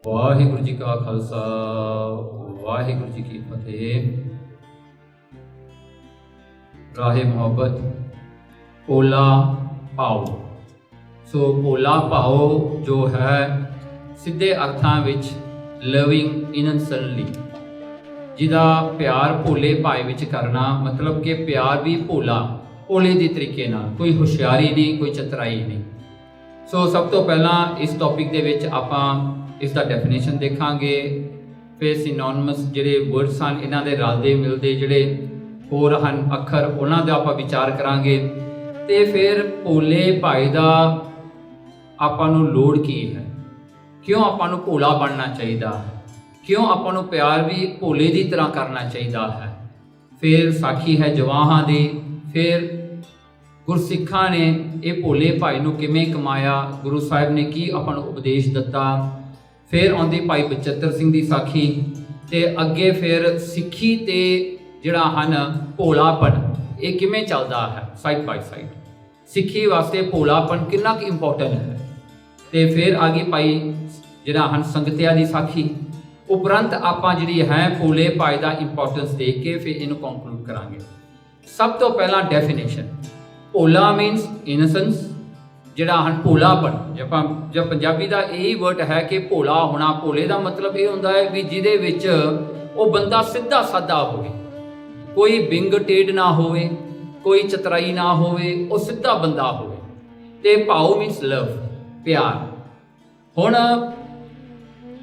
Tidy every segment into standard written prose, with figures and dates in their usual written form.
ਵਾਹਿਗੁਰੂ ਜੀ ਕਾ ਖਾਲਸਾ ਵਾਹਿਗੁਰੂ ਜੀ ਕੀ ਫਤਿਹ। ਰਾਹੇ ਮੁਹੱਬਤ ਭੋਲਾ ਭਾਓ। ਸੋ ਭੋਲਾ ਭਾਓ ਜੋ ਹੈ ਸਿੱਧੇ ਅਰਥਾਂ ਵਿੱਚ ਲਵਿੰਗ ਇਨਸੈਂਟਲੀ, ਜਿਹਦਾ ਪਿਆਰ ਭੋਲੇ ਭਾਏ ਵਿੱਚ ਕਰਨਾ, ਮਤਲਬ ਕਿ ਪਿਆਰ ਵੀ ਭੋਲੇ ਦੇ ਤਰੀਕੇ ਨਾਲ, ਕੋਈ ਹੁਸ਼ਿਆਰੀ ਨਹੀਂ, ਕੋਈ ਚਤਰਾਈ ਨਹੀਂ। ਸੋ ਸਭ ਤੋਂ ਪਹਿਲਾਂ ਇਸ ਟੌਪਿਕ ਦੇ ਵਿੱਚ ਆਪਾਂ ਇਸ ਦਾ ਡੈਫੀਨੇਸ਼ਨ ਦੇਖਾਂਗੇ, ਫਿਰ ਸਿਨੋਨਿਮਸ ਜਿਹੜੇ ਵਰਡਸ ਹਨ ਇਹਨਾਂ ਦੇ ਰਲਦੇ ਮਿਲਦੇ ਜਿਹੜੇ ਹੋਰ ਹਨ ਅੱਖਰ, ਉਹਨਾਂ ਦਾ ਆਪਾਂ ਵਿਚਾਰ ਕਰਾਂਗੇ, ਤੇ ਫਿਰ ਭੋਲੇ ਭਾਏ ਦਾ ਆਪਾਂ ਨੂੰ ਲੋੜ ਕੀ ਹੈ, ਕਿਉਂ ਆਪਾਂ ਨੂੰ ਭੋਲਾ ਬਣਨਾ ਚਾਹੀਦਾ ਹੈ, ਕਿਉਂ ਆਪਾਂ ਨੂੰ ਪਿਆਰ ਵੀ ਭੋਲੇ ਦੀ ਤਰ੍ਹਾਂ ਕਰਨਾ ਚਾਹੀਦਾ ਹੈ। ਫਿਰ ਸਾਖੀ ਹੈ ਜਵਾਹਾਂ ਦੀ, ਫਿਰ ਗੁਰਸਿੱਖਾਂ ਨੇ ਇਹ ਭੋਲੇ ਭਾਈ ਨੂੰ ਕਿਵੇਂ ਕਮਾਇਆ, ਗੁਰੂ ਸਾਹਿਬ ਨੇ ਕੀ ਆਪਾਂ ਨੂੰ ਉਪਦੇਸ਼ ਦਿੱਤਾ। ਫਿਰ ਆਉਂਦੀ ਭਾਈ ਬਚਿੱਤਰ ਸਿੰਘ ਦੀ ਸਾਖੀ, ਤੇ ਅੱਗੇ ਫਿਰ ਸਿੱਖੀ ਤੇ ਜਿਹੜਾ ਹਨ ਭੋਲਾਪਨ ਇਹ ਕਿਵੇਂ ਚੱਲਦਾ ਹੈ ਸਾਈਡ ਬਾਈ ਸਾਈਡ, ਸਿੱਖੀ ਵਾਸਤੇ ਭੋਲਾਪਨ ਕਿੰਨਾ ਕੁ ਇੰਪੋਰਟੈਂਟ ਹੈ। ਤੇ ਫਿਰ ਆ ਗਈ ਭਾਈ ਜਿਹੜਾ ਹਨ ਸੰਗਤਿਆ ਦੀ ਸਾਖੀ। ਉਪਰੰਤ ਆਪਾਂ ਜਿਹੜੀ ਹੈ ਭੋਲੇ ਭਾਈ ਦਾ ਇੰਪੋਰਟੈਂਸ ਦੇਖ ਕੇ ਫਿਰ ਇਹਨੂੰ ਕੰਕਲੂਡ ਕਰਾਂਗੇ। ਸਭ ਤੋਂ ਪਹਿਲਾਂ ਡੈਫੀਨੇਸ਼ਨ, ਭੋਲਾ ਮੀਨਸ ਇਨੋਸੈਂਸ, ਜਿਹੜਾ ਹਨ ਭੋਲਾਪਨ। ਜੇ ਪੰਜਾਬੀ ਦਾ ਇਹੀ ਵਰਡ ਹੈ ਕਿ ਭੋਲਾ ਹੋਣਾ, ਭੋਲੇ ਦਾ ਮਤਲਬ ਇਹ ਹੁੰਦਾ ਹੈ ਵੀ ਜਿਹਦੇ ਵਿੱਚ ਉਹ ਬੰਦਾ ਸਿੱਧਾ ਸਾਦਾ ਹੋਵੇ, ਕੋਈ ਬਿੰਗ ਟੇਢ ਨਾ ਹੋਵੇ, ਕੋਈ ਚਤਰਾਈ ਨਾ ਹੋਵੇ, ਉਹ ਸਿੱਧਾ ਬੰਦਾ ਹੋਵੇ। ਤੇ ਭਾਉ ਮੀਨਸ ਲਵ, ਪਿਆਰ। ਹੁਣ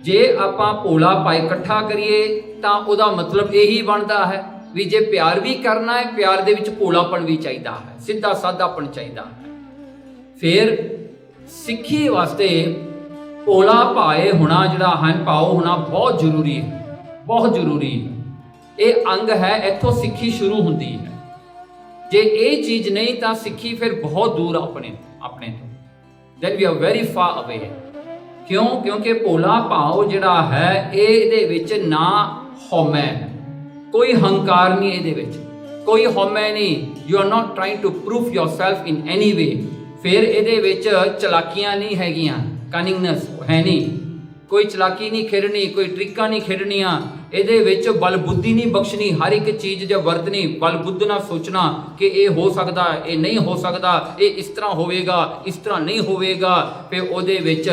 ਜੇ ਆਪਾਂ ਭੋਲਾ ਭਾਈ ਇਕੱਠਾ ਕਰੀਏ ਤਾਂ ਉਹਦਾ ਮਤਲਬ ਇਹੀ ਬਣਦਾ ਹੈ ਵੀ ਜੇ ਪਿਆਰ ਵੀ ਕਰਨਾ ਹੈ, ਪਿਆਰ ਦੇ ਵਿੱਚ ਭੋਲਾਪਨ ਵੀ ਚਾਹੀਦਾ ਹੈ, ਸਿੱਧਾ ਸਾਦਾਪਨ ਚਾਹੀਦਾ ਹੈ। ਫਿਰ ਸਿੱਖੀ ਵਾਸਤੇ ਭੋਲਾ ਭਾਏ ਹੋਣਾ ਜਿਹੜਾ ਹਨ ਭਾਉ ਹੋਣਾ ਬਹੁਤ ਜ਼ਰੂਰੀ ਹੈ, ਬਹੁਤ ਜ਼ਰੂਰੀ ਹੈ। ਇਹ ਅੰਗ ਹੈ, ਇੱਥੋਂ ਸਿੱਖੀ ਸ਼ੁਰੂ ਹੁੰਦੀ ਹੈ। ਜੇ ਇਹ ਚੀਜ਼ ਨਹੀਂ ਤਾਂ ਸਿੱਖੀ ਫਿਰ ਬਹੁਤ ਦੂਰ ਆਪਣੇ ਤੋਂ, then we are very far away. ਕਿਉਂ? ਕਿਉਂਕਿ ਭੋਲਾ ਭਾਉ ਜਿਹੜਾ ਹੈ ਇਹਦੇ ਵਿੱਚ ਨਾ ਹਉਮੈ, ਕੋਈ ਹੰਕਾਰ ਨਹੀਂ ਇਹਦੇ ਵਿੱਚ, ਕੋਈ ਹਉਮੈ ਨਹੀਂ। You are not trying to prove yourself in any way. ਫਿਰ ਇਹਦੇ ਵਿੱਚ ਚਲਾਕੀਆਂ ਨਹੀਂ ਹੈਗੀਆਂ, ਕਨਿੰਗਨੈਸ ਹੈ ਨਹੀਂ, ਕੋਈ ਚਲਾਕੀ ਨਹੀਂ ਖੇਡਣੀ, ਕੋਈ ਟ੍ਰਿਕਾਂ ਨਹੀਂ ਖੇਡਣੀਆਂ। ਇਹਦੇ ਵਿੱਚ ਬਲ ਬੁੱਧੀ ਨਹੀਂ ਬਖਸ਼ਣੀ, ਹਰ ਇੱਕ ਚੀਜ਼ ਜਾਂ ਵਰਤਣੀ ਬਲ ਬੁੱਧ ਨਾਲ ਸੋਚਣਾ ਕਿ ਇਹ ਹੋ ਸਕਦਾ, ਇਹ ਨਹੀਂ ਹੋ ਸਕਦਾ, ਇਹ ਇਸ ਤਰ੍ਹਾਂ ਹੋਵੇਗਾ, ਇਸ ਤਰ੍ਹਾਂ ਨਹੀਂ ਹੋਵੇਗਾ। ਫਿਰ ਉਹਦੇ ਵਿੱਚ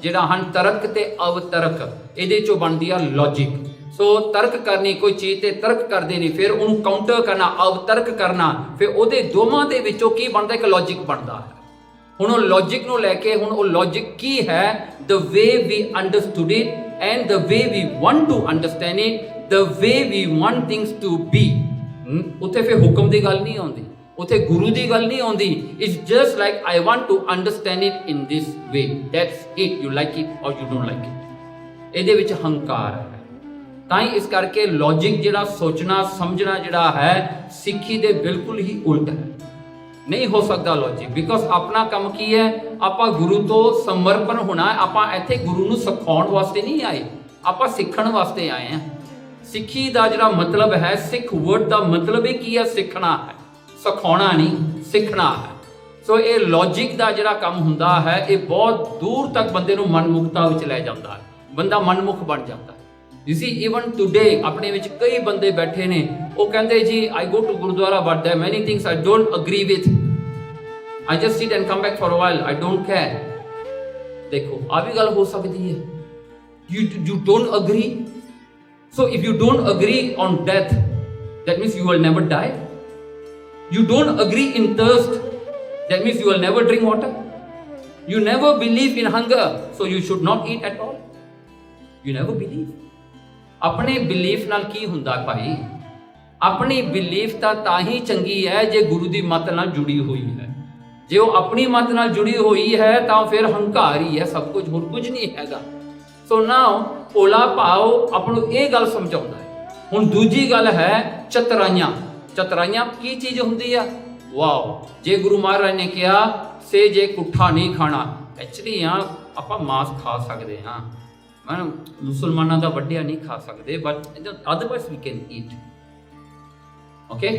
ਜਿਹੜਾ ਹਨ ਤਰਕ ਤੇ ਅਵਤਰਕ, ਇਹਦੇ ਚੋਂ ਬਣਦੀ ਆ ਲੌਜਿਕ। ਸੋ ਤਰਕ ਕਰਨੀ, ਕੋਈ ਚੀਜ਼ ਤੇ ਤਰਕ ਕਰਦੇ ਨਹੀਂ, ਫਿਰ ਉਹਨੂੰ ਕਾਊਂਟਰ ਕਰਨਾ, ਅਵਤਰਕ ਕਰਨਾ, ਫਿਰ ਉਹਦੇ ਦੋਵਾਂ ਦੇ ਵਿੱਚੋਂ ਕੀ ਬਣਦਾ, ਇੱਕ ਲੌਜਿਕ ਬਣਦਾ ਹੈ। ਹੁਣ ਉਹ ਲੌਜਿਕ ਨੂੰ ਲੈ ਕੇ, ਹੁਣ ਉਹ ਲੌਜਿਕ ਕੀ ਹੈ, the way we understood it and the way we want to understand it, the way we want things to be। ਉੱਥੇ ਫਿਰ ਹੁਕਮ ਦੀ ਗੱਲ ਨਹੀਂ ਆਉਂਦੀ, ਉੱਥੇ ਗੁਰੂ ਦੀ ਗੱਲ ਨਹੀਂ ਆਉਂਦੀ। It's just like I want to understand it in this way, that's it, you like it or you don't like it। ਇਹਦੇ ਵਿੱਚ ਹੰਕਾਰ ਹੈ। ਤਾਂ ਹੀ ਇਸ ਕਰਕੇ ਲੌਜਿਕ ਜਿਹੜਾ ਸੋਚਣਾ ਸਮਝਣਾ ਜਿਹੜਾ ਹੈ ਸਿੱਖੀ ਦੇ ਬਿਲਕੁਲ ਹੀ ਉਲਟ ਹੈ, ਨਹੀਂ ਹੋ ਸਕਦਾ ਲੌਜਿਕ। ਬਿਕੋਜ਼ ਆਪਣਾ ਕੰਮ ਕੀ ਹੈ, ਆਪਾਂ ਗੁਰੂ ਤੋਂ ਸਮਰਪਣ ਹੋਣਾ। ਆਪਾਂ ਇੱਥੇ ਗੁਰੂ ਨੂੰ ਸਿਖਾਉਣ ਵਾਸਤੇ ਨਹੀਂ ਆਏ, ਆਪਾਂ ਸਿੱਖਣ ਵਾਸਤੇ ਆਏ ਹਾਂ। ਸਿੱਖੀ ਦਾ ਜਿਹੜਾ ਮਤਲਬ ਹੈ, ਸਿੱਖ ਵਰਡ ਦਾ ਮਤਲਬ ਇਹ ਕੀ ਹੈ, ਸਿੱਖਣਾ ਹੈ, ਸਿਖਾਉਣਾ ਨਹੀਂ, ਸਿੱਖਣਾ ਹੈ। ਸੋ ਇਹ ਲੌਜਿਕ ਦਾ ਜਿਹੜਾ ਕੰਮ ਹੁੰਦਾ ਹੈ ਇਹ ਬਹੁਤ ਦੂਰ ਤੱਕ ਬੰਦੇ ਨੂੰ ਮਨਮੁਖਤਾ ਵਿੱਚ ਲੈ ਜਾਂਦਾ ਹੈ, ਬੰਦਾ ਮਨਮੁਖ ਬਣ ਜਾਂਦਾ ਹੈ। You see, even today ਆਪਣੇ ਵਿੱਚ ਕਈ ਬੰਦੇ ਬੈਠੇ ਨੇ, ਉਹ ਕਹਿੰਦੇ ਜੀ I go to Gurdwara but there are many things I don't agree with, I just sit and come back for a while, I don't care। ਦੇਖੋ ਆ ਵੀ ਗੱਲ ਹੋ ਸਕਦੀ ਹੈ, you don't agree, so if you don't agree on death that means you will never die। You don't agree in thirst that means you will never drink water। You never believe in hunger, so you should not eat at all। You never believe। ਆਪਣੇ belief ਨਾਲ ਕੀ ਹੁੰਦਾ ਭਾਈ, ਆਪਣੀ belief ਤਾਂ ਹੀ ਚੰਗੀ ਹੈ ਜੇ ਗੁਰੂ ਦੀ ਮੱਤ ਨਾਲ ਜੁੜੀ ਹੋਈ ਹੈ। ਜੇ ਉਹ ਆਪਣੀ ਮੱਤ ਨਾਲ ਜੁੜੀ ਹੋਈ ਹੈ ਤਾਂ ਫਿਰ ਹੰਕਾਰ ਹੀ ਹੈ, ਸਭ ਕੁਝ, ਹੋਰ ਕੁਝ ਨਹੀਂ ਹੈਗਾ। ਸੋ ਨਾਓ ਭੋਲਾ ਭਾਉ ਆਪਾਂ ਨੂੰ ਇਹ ਗੱਲ ਸਮਝਾਉਂਦਾ ਹੈ। ਹੁਣ ਦੂਜੀ ਗੱਲ ਹੈ ਚਤਰਾਈਆਂ। ਚਤਰਾਈਆਂ ਕੀ ਚੀਜ਼ ਹੁੰਦੀ ਆ? ਵਾਓ, ਜੇ ਗੁਰੂ ਮਹਾਰਾਜ ਨੇ ਕਿਹਾ ਸੇ ਜੇ ਕੁੱਠਾ ਨਹੀਂ ਖਾਣਾ, ਐਕਚੁਅਲੀ ਆਪਾਂ ਮਾਸ ਖਾ ਸਕਦੇ ਹਾਂ, ਮੁਸਲਮਾਨਾਂ ਦਾ ਵੱਡਿਆ ਨਹੀਂ ਖਾ ਸਕਦੇ, but otherwise we can eat. Okay,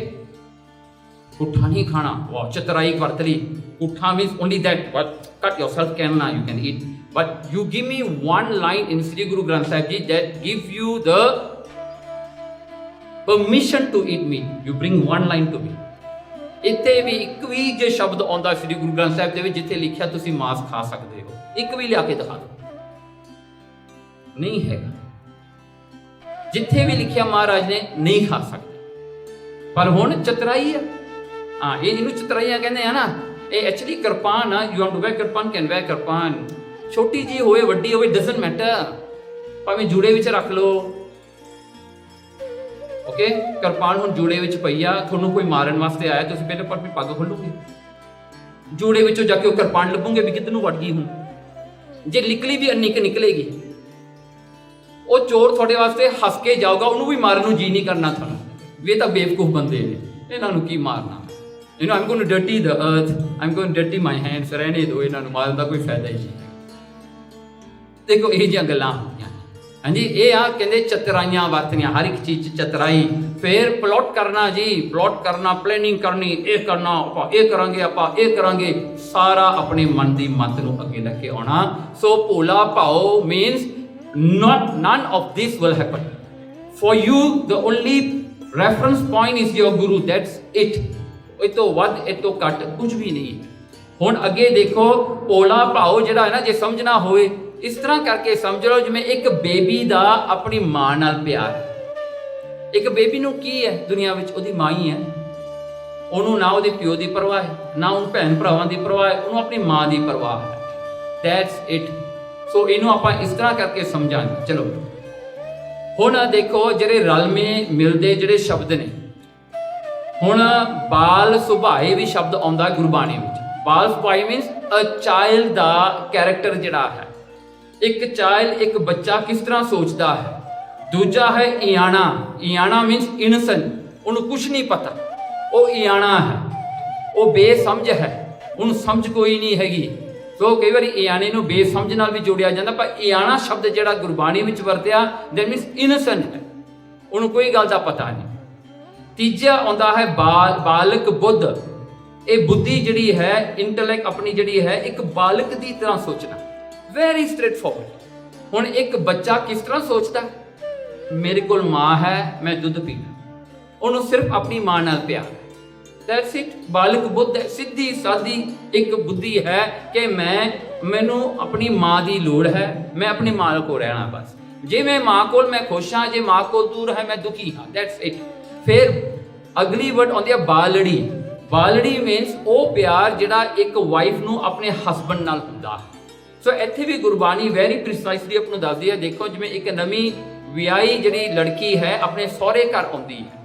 ਪੁੱਠਾ ਨਹੀਂ ਖਾਣਾ। ਵਾਹ, ਚਤਰਾਈ ਵਰਤ ਲਈ। ਪੁੱਠਾ means only that, but cut yourself can ਨਾ, you can eat. but you give me one line in Sri Guru Granth Sahib Ji that give you the permission to eat meat. You bring one line to me. ਇੱਥੇ ਵੀ ਇੱਕ ਵੀ ਜੇ ਸ਼ਬਦ ਆਉਂਦਾ ਸ੍ਰੀ ਗੁਰੂ ਗ੍ਰੰਥ ਸਾਹਿਬ ਦੇ ਵਿੱਚ ਜਿੱਥੇ ਲਿਖਿਆ ਤੁਸੀਂ ਮਾंस ਖਾ ਸਕਦੇ ਹੋ, ਇੱਕ ਵੀ ਲਿਆ ਕੇ ਦਿਖਾ ਦਿਓ, ਨਹੀਂ ਹੈਗਾ। ਜਿੱਥੇ ਵੀ ਲਿਖਿਆ ਮਹਾਰਾਜ ਨੇ ਨਹੀਂ ਖਾ ਸਕਦੇ। ਪਰ ਹੁਣ ਚਤਰਾਈ ਆ, ਹਾਂ ਇਹਨੂੰ ਚਤਰਾਈਆਂ ਕਹਿੰਦੇ ਆ ਨਾ। ਇਹ ਐਕਚੁਅਲੀ ਕਿਰਪਾਨ ਆ, you want to wear kirpan, can wear kirpan, ਛੋਟੀ ਜੀ ਹੋਵੇ ਵੱਡੀ ਹੋਵੇ ਡਜ਼ਨਟ ਮੈਟਰ, ਭਾਵੇਂ ਜੂੜੇ ਵਿੱਚ ਰੱਖ ਲਓ। ਓਕੇ, ਕਿਰਪਾਨ ਹੁਣ ਜੂੜੇ ਵਿੱਚ ਪਈ ਆ, ਤੁਹਾਨੂੰ ਕੋਈ ਮਾਰਨ ਵਾਸਤੇ ਆਇਆ, ਤੁਸੀਂ ਪਹਿਲਾਂ ਆਪਣੀ ਪੱਗ ਖੋਲੋਗੇ, ਜੂੜੇ ਵਿੱਚੋਂ ਜਾ ਕੇ ਉਹ ਕਿਰਪਾਨ ਲੱਭੋਗੇ ਵੀ ਕਿੱਧਰ ਨੂੰ ਵੜ ਗਈ। ਹੁਣ ਜੇ ਨਿਕਲੀ ਵੀ ਅੰਨੀ ਕੁ ਨਿਕਲੇਗੀ, ਉਹ ਚੋਰ ਤੁਹਾਡੇ ਵਾਸਤੇ ਹੱਸ ਕੇ ਜਾਊਗਾ, ਉਹਨੂੰ ਵੀ ਮਾਰਨ ਨੂੰ ਜੀ ਨਹੀਂ ਕਰਨਾ ਤੁਹਾਨੂੰ, ਵੀ ਇਹ ਤਾਂ ਬੇਵਕੂਫ ਬੰਦੇ ਨੇ, ਇਹਨਾਂ ਨੂੰ ਕੀ ਮਾਰਨਾ। You know I'm going to dirty the earth, I'm going to dirty my hands, ਰਹਿਣੇ ਦਿਓ, ਇਹਨਾਂ ਨੂੰ ਮਾਰਨ ਦਾ ਕੋਈ ਫਾਇਦਾ ਹੀ ਨਹੀਂ। ਦੇਖੋ ਇਹ ਜਿਹੀਆਂ ਗੱਲਾਂ ਹੁੰਦੀਆਂ। ਹਾਂਜੀ, ਇਹ ਆ ਕਹਿੰਦੇ ਚਤਰਾਈਆਂ ਵਰਤਣੀਆਂ, ਹਰ ਇੱਕ ਚੀਜ਼ 'ਚ ਚਤਰਾਈ। ਫਿਰ ਪਲੋਟ ਕਰਨਾ ਜੀ, ਪਲੋਟ ਕਰਨਾ, ਪਲੈਨਿੰਗ ਕਰਨੀ, ਇਹ ਕਰਨਾ, ਆਪਾਂ ਇਹ ਕਰਾਂਗੇ, ਆਪਾਂ ਇਹ ਕਰਾਂਗੇ, ਸਾਰਾ ਆਪਣੇ ਮਨ ਦੀ ਮੱਤ ਨੂੰ ਅੱਗੇ ਲੈ ਕੇ ਆਉਣਾ। ਸੋ ਭੋਲਾ ਭਾਓ means none of this will happen for you. The only reference point is your guru, that's it. ਇਹ ਤੋਂ ਵੱਧ ਇਹ ਤੋਂ ਘੱਟ ਕੁਝ ਵੀ ਨਹੀਂ। ਹੁਣ ਅੱਗੇ ਦੇਖੋ, ਭੋਲਾ ਭਾਓ ਜਿਹੜਾ ਹੈ ਨਾ, ਜੇ ਸਮਝਣਾ ਹੋਵੇ ਇਸ ਤਰ੍ਹਾਂ ਕਰਕੇ ਸਮਝ ਲਓ ਜਿਵੇਂ ਇੱਕ ਬੇਬੀ ਦਾ ਆਪਣੀ ਮਾਂ ਨਾਲ ਪਿਆਰ। ਇੱਕ ਬੇਬੀ ਨੂੰ ਕੀ ਹੈ ਦੁਨੀਆ ਵਿੱਚ, ਉਹਦੀ ਮਾਂ ਹੀ ਹੈ। ਉਹਨੂੰ ਨਾ ਉਹਦੇ ਪਿਓ ਦੀ ਪਰਵਾਹ ਹੈ, ਨਾ ਉਹਨੂੰ ਭੈਣ ਭਰਾਵਾਂ ਦੀ ਪਰਵਾਹ ਹੈ, ਉਹਨੂੰ ਆਪਣੀ ਮਾਂ ਦੀ ਪਰਵਾਹ ਹੈ। That's it. ਸੋ ਇਹਨੂੰ ਆਪਾਂ ਇਸ ਤਰ੍ਹਾਂ ਕਰਕੇ ਸਮਝਾਂਗੇ। ਚਲੋ ਹੁਣ ਦੇਖੋ ਜਿਹੜੇ ਰਲਵੇਂ ਮਿਲਦੇ ਜਿਹੜੇ ਸ਼ਬਦ ਨੇ, ਹੁਣ ਬਾਲ ਸੁਭਾਏ ਵੀ ਸ਼ਬਦ ਆਉਂਦਾ ਗੁਰਬਾਣੀ ਵਿੱਚ। ਬਾਲ ਸੁਭਾਏ ਮੀਨਸ ਅ ਚਾਈਲਡ ਦਾ ਕੈਰੈਕਟਰ ਜਿਹੜਾ ਹੈ। ਇੱਕ ਚਾਈਲਡ, ਇੱਕ ਬੱਚਾ ਕਿਸ ਤਰ੍ਹਾਂ ਸੋਚਦਾ ਹੈ। ਦੂਜਾ ਹੈ ਇਆਣਾ। ਇਆਣਾ ਮੀਨਸ ਇਨਸੈਂਟ, ਉਹਨੂੰ ਕੁਛ ਨਹੀਂ ਪਤਾ, ਉਹ ਇਆਣਾ ਹੈ, ਉਹ ਬੇਸਮਝ ਹੈ, ਉਹਨੂੰ ਸਮਝ ਕੋਈ ਨਹੀਂ ਹੈਗੀ। ਸੋ ਕਈ ਵਾਰੀ ਇਆਣੇ ਨੂੰ ਬੇਸਮਝ ਨਾਲ ਵੀ ਜੋੜਿਆ ਜਾਂਦਾ, ਪਰ ਇਆਣਾ ਸ਼ਬਦ ਜਿਹੜਾ ਗੁਰਬਾਣੀ ਵਿੱਚ ਵਰਤਿਆ ਦੈਟ ਮੀਨਸ ਇਨਸੈਂਟ ਹੈ, ਉਹਨੂੰ ਕੋਈ ਗੱਲ ਦਾ ਪਤਾ ਨਹੀਂ। ਤੀਜਾ ਆਉਂਦਾ ਹੈ ਬਾਲਕ ਬੁੱਧ। ਇਹ ਬੁੱਧੀ ਜਿਹੜੀ ਹੈ, ਇੰਟੈਲੈਕਟ ਆਪਣੀ ਜਿਹੜੀ ਹੈ, ਇੱਕ ਬਾਲਕ ਦੀ ਤਰ੍ਹਾਂ ਸੋਚਣਾ, ਵੈਰੀ ਸਟ੍ਰੇਟ ਫੋਰਵਰਡ। ਹੁਣ ਇੱਕ ਬੱਚਾ ਕਿਸ ਤਰ੍ਹਾਂ ਸੋਚਦਾ, ਮੇਰੇ ਕੋਲ ਮਾਂ ਹੈ, ਮੈਂ ਦੁੱਧ ਪੀਣਾ, ਉਹਨੂੰ ਸਿਰਫ ਆਪਣੀ ਮਾਂ ਨਾਲ ਪਿਆਰ ਹੈ। That's it. ਬਾਲਕ ਬੁੱਧ ਸਿੱਧੀ ਸਾਦੀ ਇੱਕ ਬੁੱਧੀ ਹੈ ਕਿ ਮੈਨੂੰ ਆਪਣੀ ਮਾਂ ਦੀ ਲੋੜ ਹੈ, ਮੈਂ ਆਪਣੀ ਮਾਂ ਕੋਲ ਰਹਿਣਾ ਬਸ। ਜੇ ਮੈਂ ਮਾਂ ਕੋਲ ਮੈਂ ਖੁਸ਼ ਹਾਂ, ਜੇ ਮਾਂ ਕੋਲ ਦੂਰ ਹੈ ਮੈਂ ਦੁਖੀ ਹਾਂ। That's it. ਫਿਰ ਅਗਲੀ ਵਰਡ ਆਉਂਦੀ ਹੈ ਬਾਲੜੀ। ਬਾਲੜੀ ਮੀਨਸ ਉਹ ਪਿਆਰ ਜਿਹੜਾ ਇੱਕ ਵਾਈਫ ਨੂੰ ਆਪਣੇ ਹਸਬੈਂਡ ਨਾਲ ਹੁੰਦਾ ਹੈ। ਸੋ ਇੱਥੇ ਵੀ ਗੁਰਬਾਣੀ ਵੈਰੀ ਪ੍ਰੀਸਾਈਸਲੀ ਆਪ ਨੂੰ ਦੱਸਦੀ ਹੈ। ਦੇਖੋ ਜਿਵੇਂ ਇੱਕ ਨਵੀਂ ਵਿਆਹੀ ਜਿਹੜੀ ਲੜਕੀ ਹੈ ਆਪਣੇ ਸਹੁਰੇ ਘਰ ਆਉਂਦੀ ਹੈ,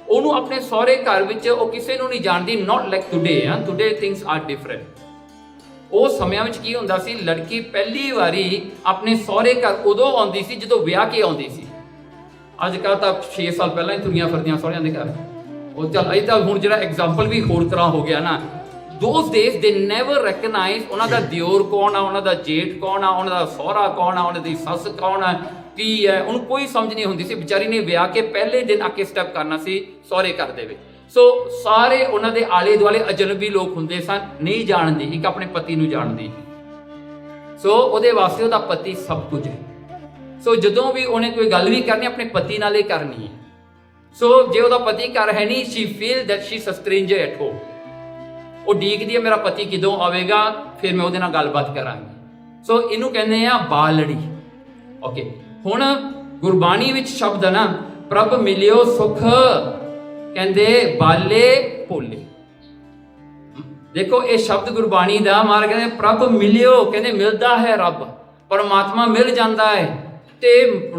ਉਹਨੂੰ ਆਪਣੇ ਸਹੁਰੇ ਘਰ ਵਿੱਚ ਉਹ ਕਿਸੇ ਨੂੰ ਨਹੀਂ ਜਾਣਦੀ। Not like today, today things are different. ਉਹ ਸਮਿਆਂ ਵਿੱਚ ਕੀ ਹੁੰਦਾ ਸੀ, ਲੜਕੀ ਪਹਿਲੀ ਵਾਰੀ ਆਪਣੇ ਸਹੁਰੇ ਘਰ ਉਦੋਂ ਆਉਂਦੀ ਸੀ ਜਦੋਂ ਵਿਆਹ ਕੇ ਆਉਂਦੀ ਸੀ। ਅੱਜ ਕੱਲ੍ਹ ਤਾਂ 6 ਸਾਲ ਪਹਿਲਾਂ ਹੀ ਤੁਰੀਆਂ ਫਿਰਦੀਆਂ ਸਹੁਰਿਆਂ ਦੇ ਘਰ। ਉਹ ਚੱਲ ਇਹ ਤਾਂ ਹੁਣ ਜਿਹੜਾ ਐਗਜ਼ਾਮਪਲ ਵੀ ਹੋਰ ਤਰ੍ਹਾਂ ਹੋ ਗਿਆ ਨਾ। ਦੋਜ਼ ਡੇਜ਼ ਦੇ ਨੈਵਰ ਰੈਕਗਨਾਈਜ਼ ਉਹਨਾਂ ਦਾ ਦਿਓਰ ਕੌਣ ਆ, ਉਹਨਾਂ ਦਾ ਜੇਠ ਕੌਣ ਆ, ਉਹਨਾਂ ਦਾ ਸਹੁਰਾ ਕੌਣ ਆ, ਉਹਨਾਂ ਦੀ ਸੱਸ ਕੌਣ ਆ, ਕੀ ਹੈ, ਉਹਨੂੰ ਕੋਈ ਸਮਝ ਨਹੀਂ ਹੁੰਦੀ ਸੀ। ਵਿਚਾਰੀ ਨੇ ਵਿਆਹ ਕੇ ਪਹਿਲੇ ਦਿਨ ਆ ਕੇ ਸਟੈਪ ਕਰਨਾ ਸੀ ਸਹੁਰੇ ਘਰ ਦੇ ਵਿੱਚ। ਸੋ ਸਾਰੇ ਉਹਨਾਂ ਦੇ ਆਲੇ ਦੁਆਲੇ ਅਜਨਬੀ ਲੋਕ ਹੁੰਦੇ ਸਨ, ਨਹੀਂ ਜਾਣਦੀ, ਇੱਕ ਆਪਣੇ ਪਤੀ ਨੂੰ ਜਾਣਦੀ। ਸੋ ਉਹਦੇ ਵਾਸਤੇ ਉਹਦਾ ਪਤੀ ਸਭ ਕੁਝ ਹੈ। ਸੋ ਜਦੋਂ ਵੀ ਉਹਨੇ ਕੋਈ ਗੱਲ ਵੀ ਕਰਨੀ ਆਪਣੇ ਪਤੀ ਨਾਲ ਹੀ ਕਰਨੀ ਹੈ। ਸੋ ਜੇ ਉਹਦਾ ਪਤੀ ਘਰ ਹੈ ਨਹੀਂ, she feel that she is a stranger at home. ਉਹ ਡੀਕਦੀ ਹੈ ਮੇਰਾ ਪਤੀ ਕਦੋਂ ਆਵੇਗਾ, ਫਿਰ ਮੈਂ ਉਹਦੇ ਨਾਲ ਗੱਲਬਾਤ ਕਰਾਂਗੀ। ਸੋ ਇਹਨੂੰ ਕਹਿੰਦੇ ਆ ਬਾਲੜੀ। ਓਕੇ, ਹੁਣ ਗੁਰਬਾਣੀ ਵਿੱਚ ਸ਼ਬਦ ਹੈ ਨਾ, ਪ੍ਰਭ ਮਿਲਿਓ ਸੁਖ, ਕਹਿੰਦੇ ਬਾਲੇ ਭੋਲੇ। ਦੇਖੋ ਇਹ ਸ਼ਬਦ ਗੁਰਬਾਣੀ ਦਾ, ਮਹਾਰਾਜ ਕਹਿੰਦੇ ਪ੍ਰਭ ਮਿਲਿਓ, ਕਹਿੰਦੇ ਮਿਲਦਾ ਹੈ ਰੱਬ, ਪਰਮਾਤਮਾ ਮਿਲ ਜਾਂਦਾ ਹੈ ਤੇ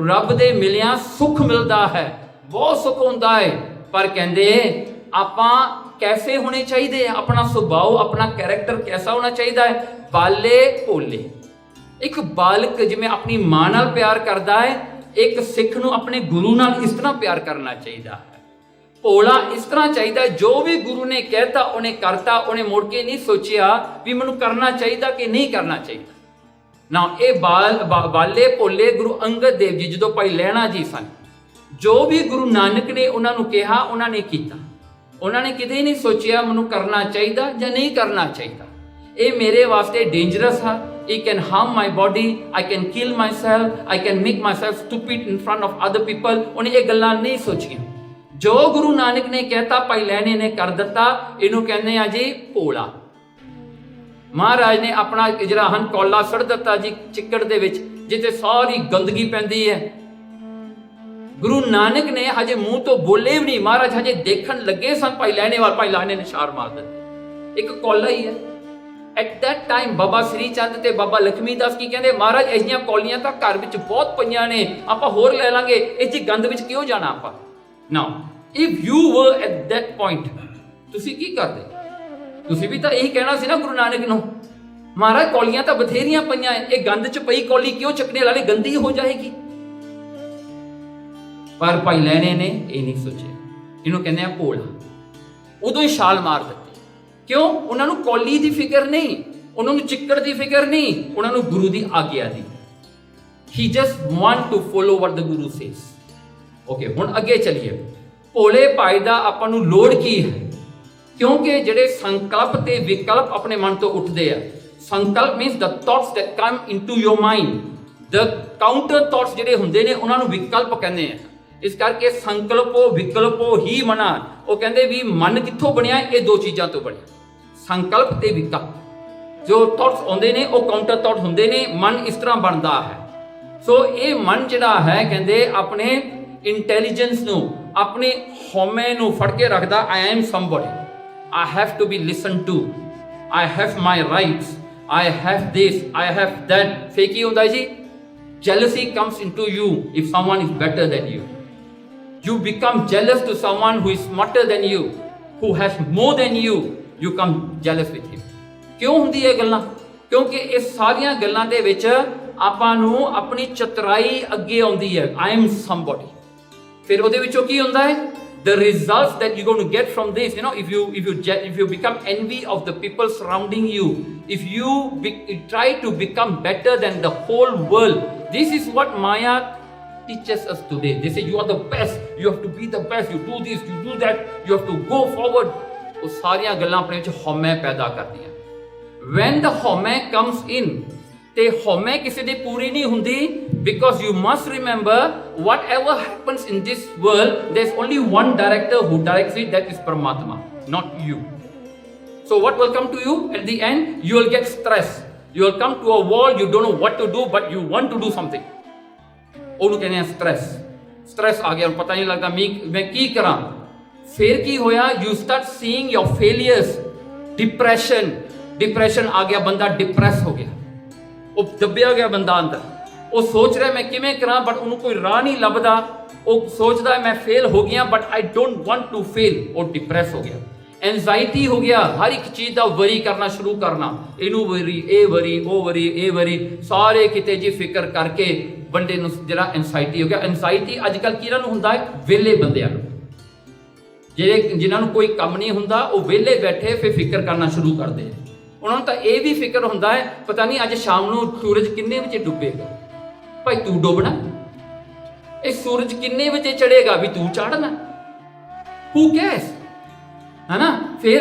ਰੱਬ ਦੇ ਮਿਲਿਆਂ ਸੁੱਖ ਮਿਲਦਾ ਹੈ, ਬਹੁਤ ਸੁੱਖ ਹੁੰਦਾ ਹੈ। ਪਰ ਕਹਿੰਦੇ ਆਪਾਂ ਕੈਸੇ ਹੋਣੇ ਚਾਹੀਦੇ ਆ, ਆਪਣਾ ਸੁਭਾਅ, ਆਪਣਾ ਕੈਰੈਕਟਰ ਕੈਸਾ ਹੋਣਾ ਚਾਹੀਦਾ ਹੈ, ਬਾਲੇ ਭੋਲੇ। ਇੱਕ ਬਾਲਕ ਜਿਵੇਂ ਆਪਣੀ ਮਾਂ ਨਾਲ ਪਿਆਰ ਕਰਦਾ ਹੈ, ਇੱਕ ਸਿੱਖ ਨੂੰ ਆਪਣੇ ਗੁਰੂ ਨਾਲ ਇਸ ਤਰ੍ਹਾਂ ਪਿਆਰ ਕਰਨਾ ਚਾਹੀਦਾ ਹੈ। ਭੋਲਾ ਇਸ ਤਰ੍ਹਾਂ ਚਾਹੀਦਾ, ਜੋ ਵੀ ਗੁਰੂ ਨੇ ਕਹਿਤਾ ਉਹਨੇ ਕਰਤਾ, ਉਹਨੇ ਮੁੜ ਕੇ ਨਹੀਂ ਸੋਚਿਆ ਵੀ ਮੈਨੂੰ ਕਰਨਾ ਚਾਹੀਦਾ ਕਿ ਨਹੀਂ ਕਰਨਾ ਚਾਹੀਦਾ ਨਾ। ਇਹ ਬਾਲੇ ਭੋਲੇ ਗੁਰੂ ਅੰਗਦ ਦੇਵ ਜੀ ਜਦੋਂ ਭਾਈ ਲਹਿਣਾ ਜੀ ਸਨ, ਜੋ ਵੀ ਗੁਰੂ ਨਾਨਕ ਨੇ ਉਹਨਾਂ ਨੂੰ ਕਿਹਾ ਉਹਨਾਂ ਨੇ ਕੀਤਾ। ਉਹਨਾਂ ਨੇ ਕਿਤੇ ਨਹੀਂ ਸੋਚਿਆ ਮੈਨੂੰ ਕਰਨਾ ਚਾਹੀਦਾ ਜਾਂ ਨਹੀਂ ਕਰਨਾ ਚਾਹੀਦਾ। ਇਹ ਮੇਰੇ ਵਾਸਤੇ ਡੇਂਜਰਸ ਆ, it can harm my body, I can kill myself, I can make myself stupid in front of other people। ਉਹਨੇ ਇਹ ਗੱਲਾਂ ਨਹੀਂ ਸੋਚੀਆਂ। ਜੋ ਗੁਰੂ ਨਾਨਕ ਨੇ ਕਹਿਤਾ ਭਾਈ ਲਹਿਣੇ ਨੇ ਕਰ ਦਿੱਤਾ, ਇਹਨੂੰ ਕਹਿੰਦੇ ਆ ਜੀ ਭੋਲਾ। ਮਹਾਰਾਜ ਨੇ ਆਪਣਾ ਜਿਹੜਾ ਹਨ ਕੌਲਾ ਸੜ ਦਿੱਤਾ ਜੀ ਚਿੱਕੜ ਦੇ ਵਿੱਚ, ਜਿੱਥੇ ਸਾਰੀ ਗੰਦਗੀ ਪੈਂਦੀ ਹੈ। ਗੁਰੂ ਨਾਨਕ ਨੇ ਹਜੇ ਮੂੰਹ ਤੋਂ ਬੋਲੇ ਵੀ ਨਹੀਂ, ਮਹਾਰਾਜ ਹਜੇ ਦੇਖਣ ਲੱਗੇ ਸਨ ਭਾਈ ਲਹਿਣੇ ਵਾਲ, ਭਾਈ ਲਹਿਣੇ ਨੇ ਛਾਲ ਮਾਰ ਦਿੱਤੀ। ਇੱਕ ਕੌਲਾ ਹੀ ਹੈ। ਐਟ ਦੈਟ ਟਾਈਮ ਬਾਬਾ ਸ੍ਰੀ ਚੰਦ ਤੇ ਬਾਬਾ ਲਖਮੀ ਦਾਸ ਕੀ ਕਹਿੰਦੇ, ਮਹਾਰਾਜ ਅਜਿਹੀਆਂ ਕੌਲੀਆਂ ਤਾਂ ਘਰ ਵਿੱਚ ਬਹੁਤ ਪਈਆਂ ਨੇ, ਆਪਾਂ ਹੋਰ ਲੈ ਲਾਂਗੇ, ਇਹ ਜੀ ਗੰਦ ਵਿੱਚ ਕਿਉਂ ਜਾਣਾ ਆਪਾਂ। Now if you were at that point, ਤੁਸੀਂ ਕੀ ਕਰਦੇ? ਤੁਸੀਂ ਵੀ ਤਾਂ ਇਹੀ ਕਹਿਣਾ ਸੀ ਨਾ ਗੁਰੂ ਨਾਨਕ ਨੂੰ, ਮਹਾਰਾਜ ਕੌਲੀਆਂ ਤਾਂ ਬਥੇਰੀਆਂ ਪਈਆਂ, ਇਹ ਗੰਦ ਚ ਪਈ ਕੌਲੀ ਕਿਉਂ ਚੱਕਣੇ, ਵਾਲੇ ਗੰਦੀ ਹੋ ਜਾਏਗੀ। ਪਰ ਭਾਈ ਲਹਿਣੇ ਨੇ ਇਹ ਨਹੀਂ ਸੋਚਿਆ, ਇਹਨੂੰ ਕਹਿੰਦੇ ਆ ਭੋਲਾ। ਉਦੋਂ ਹੀ ਛਾਲ ਮਾਰ ਦਿੱਤੀ। ਕਿਉਂ? ਉਹਨਾਂ ਨੂੰ ਕੌਲੀ ਦੀ ਫਿਕਰ ਨਹੀਂ, ਉਹਨਾਂ ਨੂੰ ਚਿੱਕੜ ਦੀ ਫਿਕਰ ਨਹੀਂ, ਉਹਨਾਂ ਨੂੰ ਗੁਰੂ ਦੀ ਆਗਿਆ ਦੀ। He just want to follow what the Guru says. Okay, ਹੁਣ ਅੱਗੇ ਚੱਲੀਏ। ਭੋਲੇ ਭਾਈ ਦਾ ਆਪਾਂ ਨੂੰ ਲੋੜ ਕੀ ਹੈ? ਕਿਉਂਕਿ ਜਿਹੜੇ ਸੰਕਲਪ ਤੇ ਵਿਕਲਪ ਆਪਣੇ ਮਨ ਤੋਂ ਉੱਠਦੇ ਆ, ਸੰਕਲਪ means the thoughts that come into your mind, the counter thoughts ਜਿਹੜੇ ਹੁੰਦੇ ਨੇ ਉਹਨਾਂ ਨੂੰ ਵਿਕਲਪ ਕਹਿੰਦੇ ਆ। ਇਸ ਕਰਕੇ ਸੰਕਲਪੋ ਵਿਕਲਪੋ ਹੀ ਮਨਾ। ਉਹ ਕਹਿੰਦੇ ਵੀ ਮਨ ਕਿੱਥੋਂ ਬਣਿਆ? ਇਹ ਦੋ ਚੀਜ਼ਾਂ ਤੋਂ ਬਣਿਆ, ਸੰਕਲਪ ਤੇ ਵਿਕਲਪ। ਜੋ ਥਾਟਸ ਆਉਂਦੇ ਨੇ ਉਹ ਕਾਊਂਟਰ ਥਾਟ ਹੁੰਦੇ ਨੇ, ਮਨ ਇਸ ਤਰ੍ਹਾਂ ਬਣਦਾ ਹੈ। ਸੋ ਇਹ ਮਨ ਜਿਹੜਾ ਹੈ ਕਹਿੰਦੇ ਆਪਣੇ ਇੰਟੈਲੀਜੈਂਸ ਨੂੰ, ਆਪਣੇ ਹਉਮੈ ਨੂੰ ਫੜ ਕੇ ਰੱਖਦਾ। I am somebody, I have to be listened to, I have my rights, I have this, I have that। ਫੇਰ ਕੀ ਹੁੰਦਾ ਜੀ? Jealousy comes into you if someone is better than you. You become jealous to someone who is smarter than you, who has more than you, you come jealous with him। ਕਿਉਂ ਹੁੰਦੀ ਇਹ ਗੱਲਾਂ? ਕਿਉਂਕਿ ਇਹ ਸਾਰੀਆਂ ਗੱਲਾਂ ਦੇ ਵਿੱਚ ਆਪਾਂ ਨੂੰ ਆਪਣੀ ਚਤੁਰਾਈ ਅੱਗੇ ਆਉਂਦੀ ਹੈ। I am somebody। ਫਿਰ ਉਹਦੇ ਵਿੱਚੋਂ ਕੀ ਹੁੰਦਾ ਹੈ? The results that you're going to get from this, you know, if you become envy of the people surrounding you, if you try to become better than the whole world, this is what Maya teaches us today। They say you are the best, you have to be the best, you do this, you do that, you have to go forward। ਉਹ ਸਾਰੀਆਂ ਗੱਲਾਂ ਆਪਣੇ ਵਿੱਚ ਹਉਮੈ ਪੈਦਾ ਕਰਦੀਆਂ। When the ਹਉਮੈ comes in, ਤੇ ਹਉਮੈ ਕਿਸੇ ਦੀ ਪੂਰੀ ਨਹੀਂ ਹੁੰਦੀ, because you must remember whatever happens in this world, there's only one director who directs it, that is Paramatma, not you। So what will come to you at the end? You will get stress, you will come to a wall, you don't know what to do, but you want to do something। ਉਹਨੂੰ ਕਹਿੰਦੇ ਆ stress. Stress ਆ ਗਿਆ, ਪਤਾ ਨਹੀਂ ਲੱਗਦਾ ਮੈਂ ਕੀ ਕਰਾਂ। ਫਿਰ ਕੀ ਹੋਇਆ? you start seeing your failures, depression आ गया, बंदा डिप्रेस हो गया, ਉਹ ਦੱਬਿਆ ਗਿਆ ਬੰਦਾ ਅੰਦਰ। ਉਹ ਸੋਚ ਰਿਹਾ ਮੈਂ ਕਿਵੇਂ ਕਰਾਂ, ਬਟ ਉਹਨੂੰ ਕੋਈ ਰਾਹ ਨਹੀਂ ਲੱਭਦਾ। ਉਹ ਸੋਚਦਾ ਮੈਂ ਫੇਲ ਹੋ ਗਿਆ, but I don't want to fail. ਉਹ ਡਿਪਰੈਸ ਹੋ ਗਿਆ, ਐਂਜ਼ਾਈਟੀ ਹੋ ਗਿਆ, ਹਰ ਇੱਕ ਚੀਜ਼ ਦਾ ਵਰੀ ਕਰਨਾ ਸ਼ੁਰੂ ਕਰਨਾ। ਇਹਨੂੰ ਵਰੀ, ਇਹ ਵਰੀ, ਉਹ ਵਰੀ, ਇਹ ਵਰੀ, ਸਾਰੇ ਕਿਤੇ ਜੀ ਫਿਕਰ ਕਰਕੇ ਬੰਦੇ ਨੂੰ ਜਿਹੜਾ ਐਂਜ਼ਾਈਟੀ ਹੋ ਗਿਆ। ਐਂਜ਼ਾਈਟੀ ਅੱਜ ਕੱਲ੍ਹ ਕਿਹਨਾਂ ਨੂੰ ਹੁੰਦਾ ਹੈ? ਵਿਹਲੇ ਬੰਦਿਆਂ ਨੂੰ, ਜਿਹੜੇ ਜਿਨ੍ਹਾਂ ਨੂੰ ਕੋਈ ਕੰਮ ਨਹੀਂ ਹੁੰਦਾ, ਉਹ ਵਿਹਲੇ ਬੈਠੇ ਫਿਰ ਫਿਕਰ ਕਰਨਾ ਸ਼ੁਰੂ ਕਰਦੇ ਆ। ਉਹਨਾਂ ਨੂੰ ਤਾਂ ਇਹ ਵੀ ਫਿਕਰ ਹੁੰਦਾ ਹੈ, ਪਤਾ ਨਹੀਂ ਅੱਜ ਸ਼ਾਮ ਨੂੰ ਸੂਰਜ ਕਿੰਨੇ ਵਜੇ ਡੁੱਬੇਗਾ। ਭਾਈ ਤੂੰ ਡੁੱਬਣਾ, ਇਹ ਸੂਰਜ ਕਿੰਨੇ ਵਜੇ ਚੜੇਗਾ ਵੀ ਤੂੰ ਚੜ੍ਹਨਾ। ਹੂ ਕੈਰਸ, ਹੈ ਨਾ। ਫਿਰ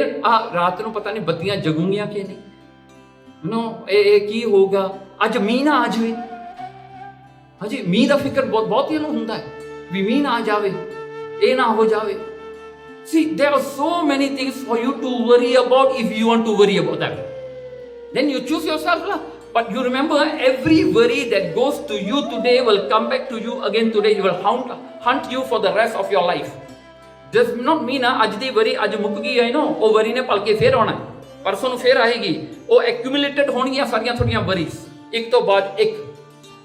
ਰਾਤ ਨੂੰ ਪਤਾ ਨਹੀਂ ਬੱਤੀਆਂ ਜਗੂਗੀਆਂ ਕਿ ਨਹੀਂ, ਨੋ ਇਹ ਕੀ ਹੋਊਗਾ, ਅੱਜ ਮੀਂਹ ਨਾ ਆ ਜਾਵੇ। ਹਾਂਜੀ, ਮੀਂਹ ਦਾ ਫਿਕਰ ਬਹੁਤ ਹੀ ਨੂੰ ਹੁੰਦਾ ਹੈ ਵੀ ਮੀਂਹ ਨਾ ਆ ਜਾਵੇ, ਇਹ ਨਾ ਹੋ ਜਾਵੇ। See, there are so many things for you to worry about if you want to worry about that. Then you choose yourself lah. But you remember, every worry that goes to you today will come back to you again today. It will hunt you for the rest of your life. Does not mean ਅੱਜ ਦੀ worry ਅੱਜ ਮੁੱਕ ਗਈ ਹੈ ਨਾ, ਉਹ worry ਨੇ ਭਲਕੇ ਫੇਰ ਆਉਣਾ, ਪਰਸੋਂ ਨੂੰ ਫੇਰ ਆਏਗੀ। ਉਹ accumulated ਹੋਣਗੀਆਂ ਸਾਰੀਆਂ ਤੁਹਾਡੀਆਂ worries, ਇੱਕ ਤੋਂ ਬਾਅਦ ਇੱਕ।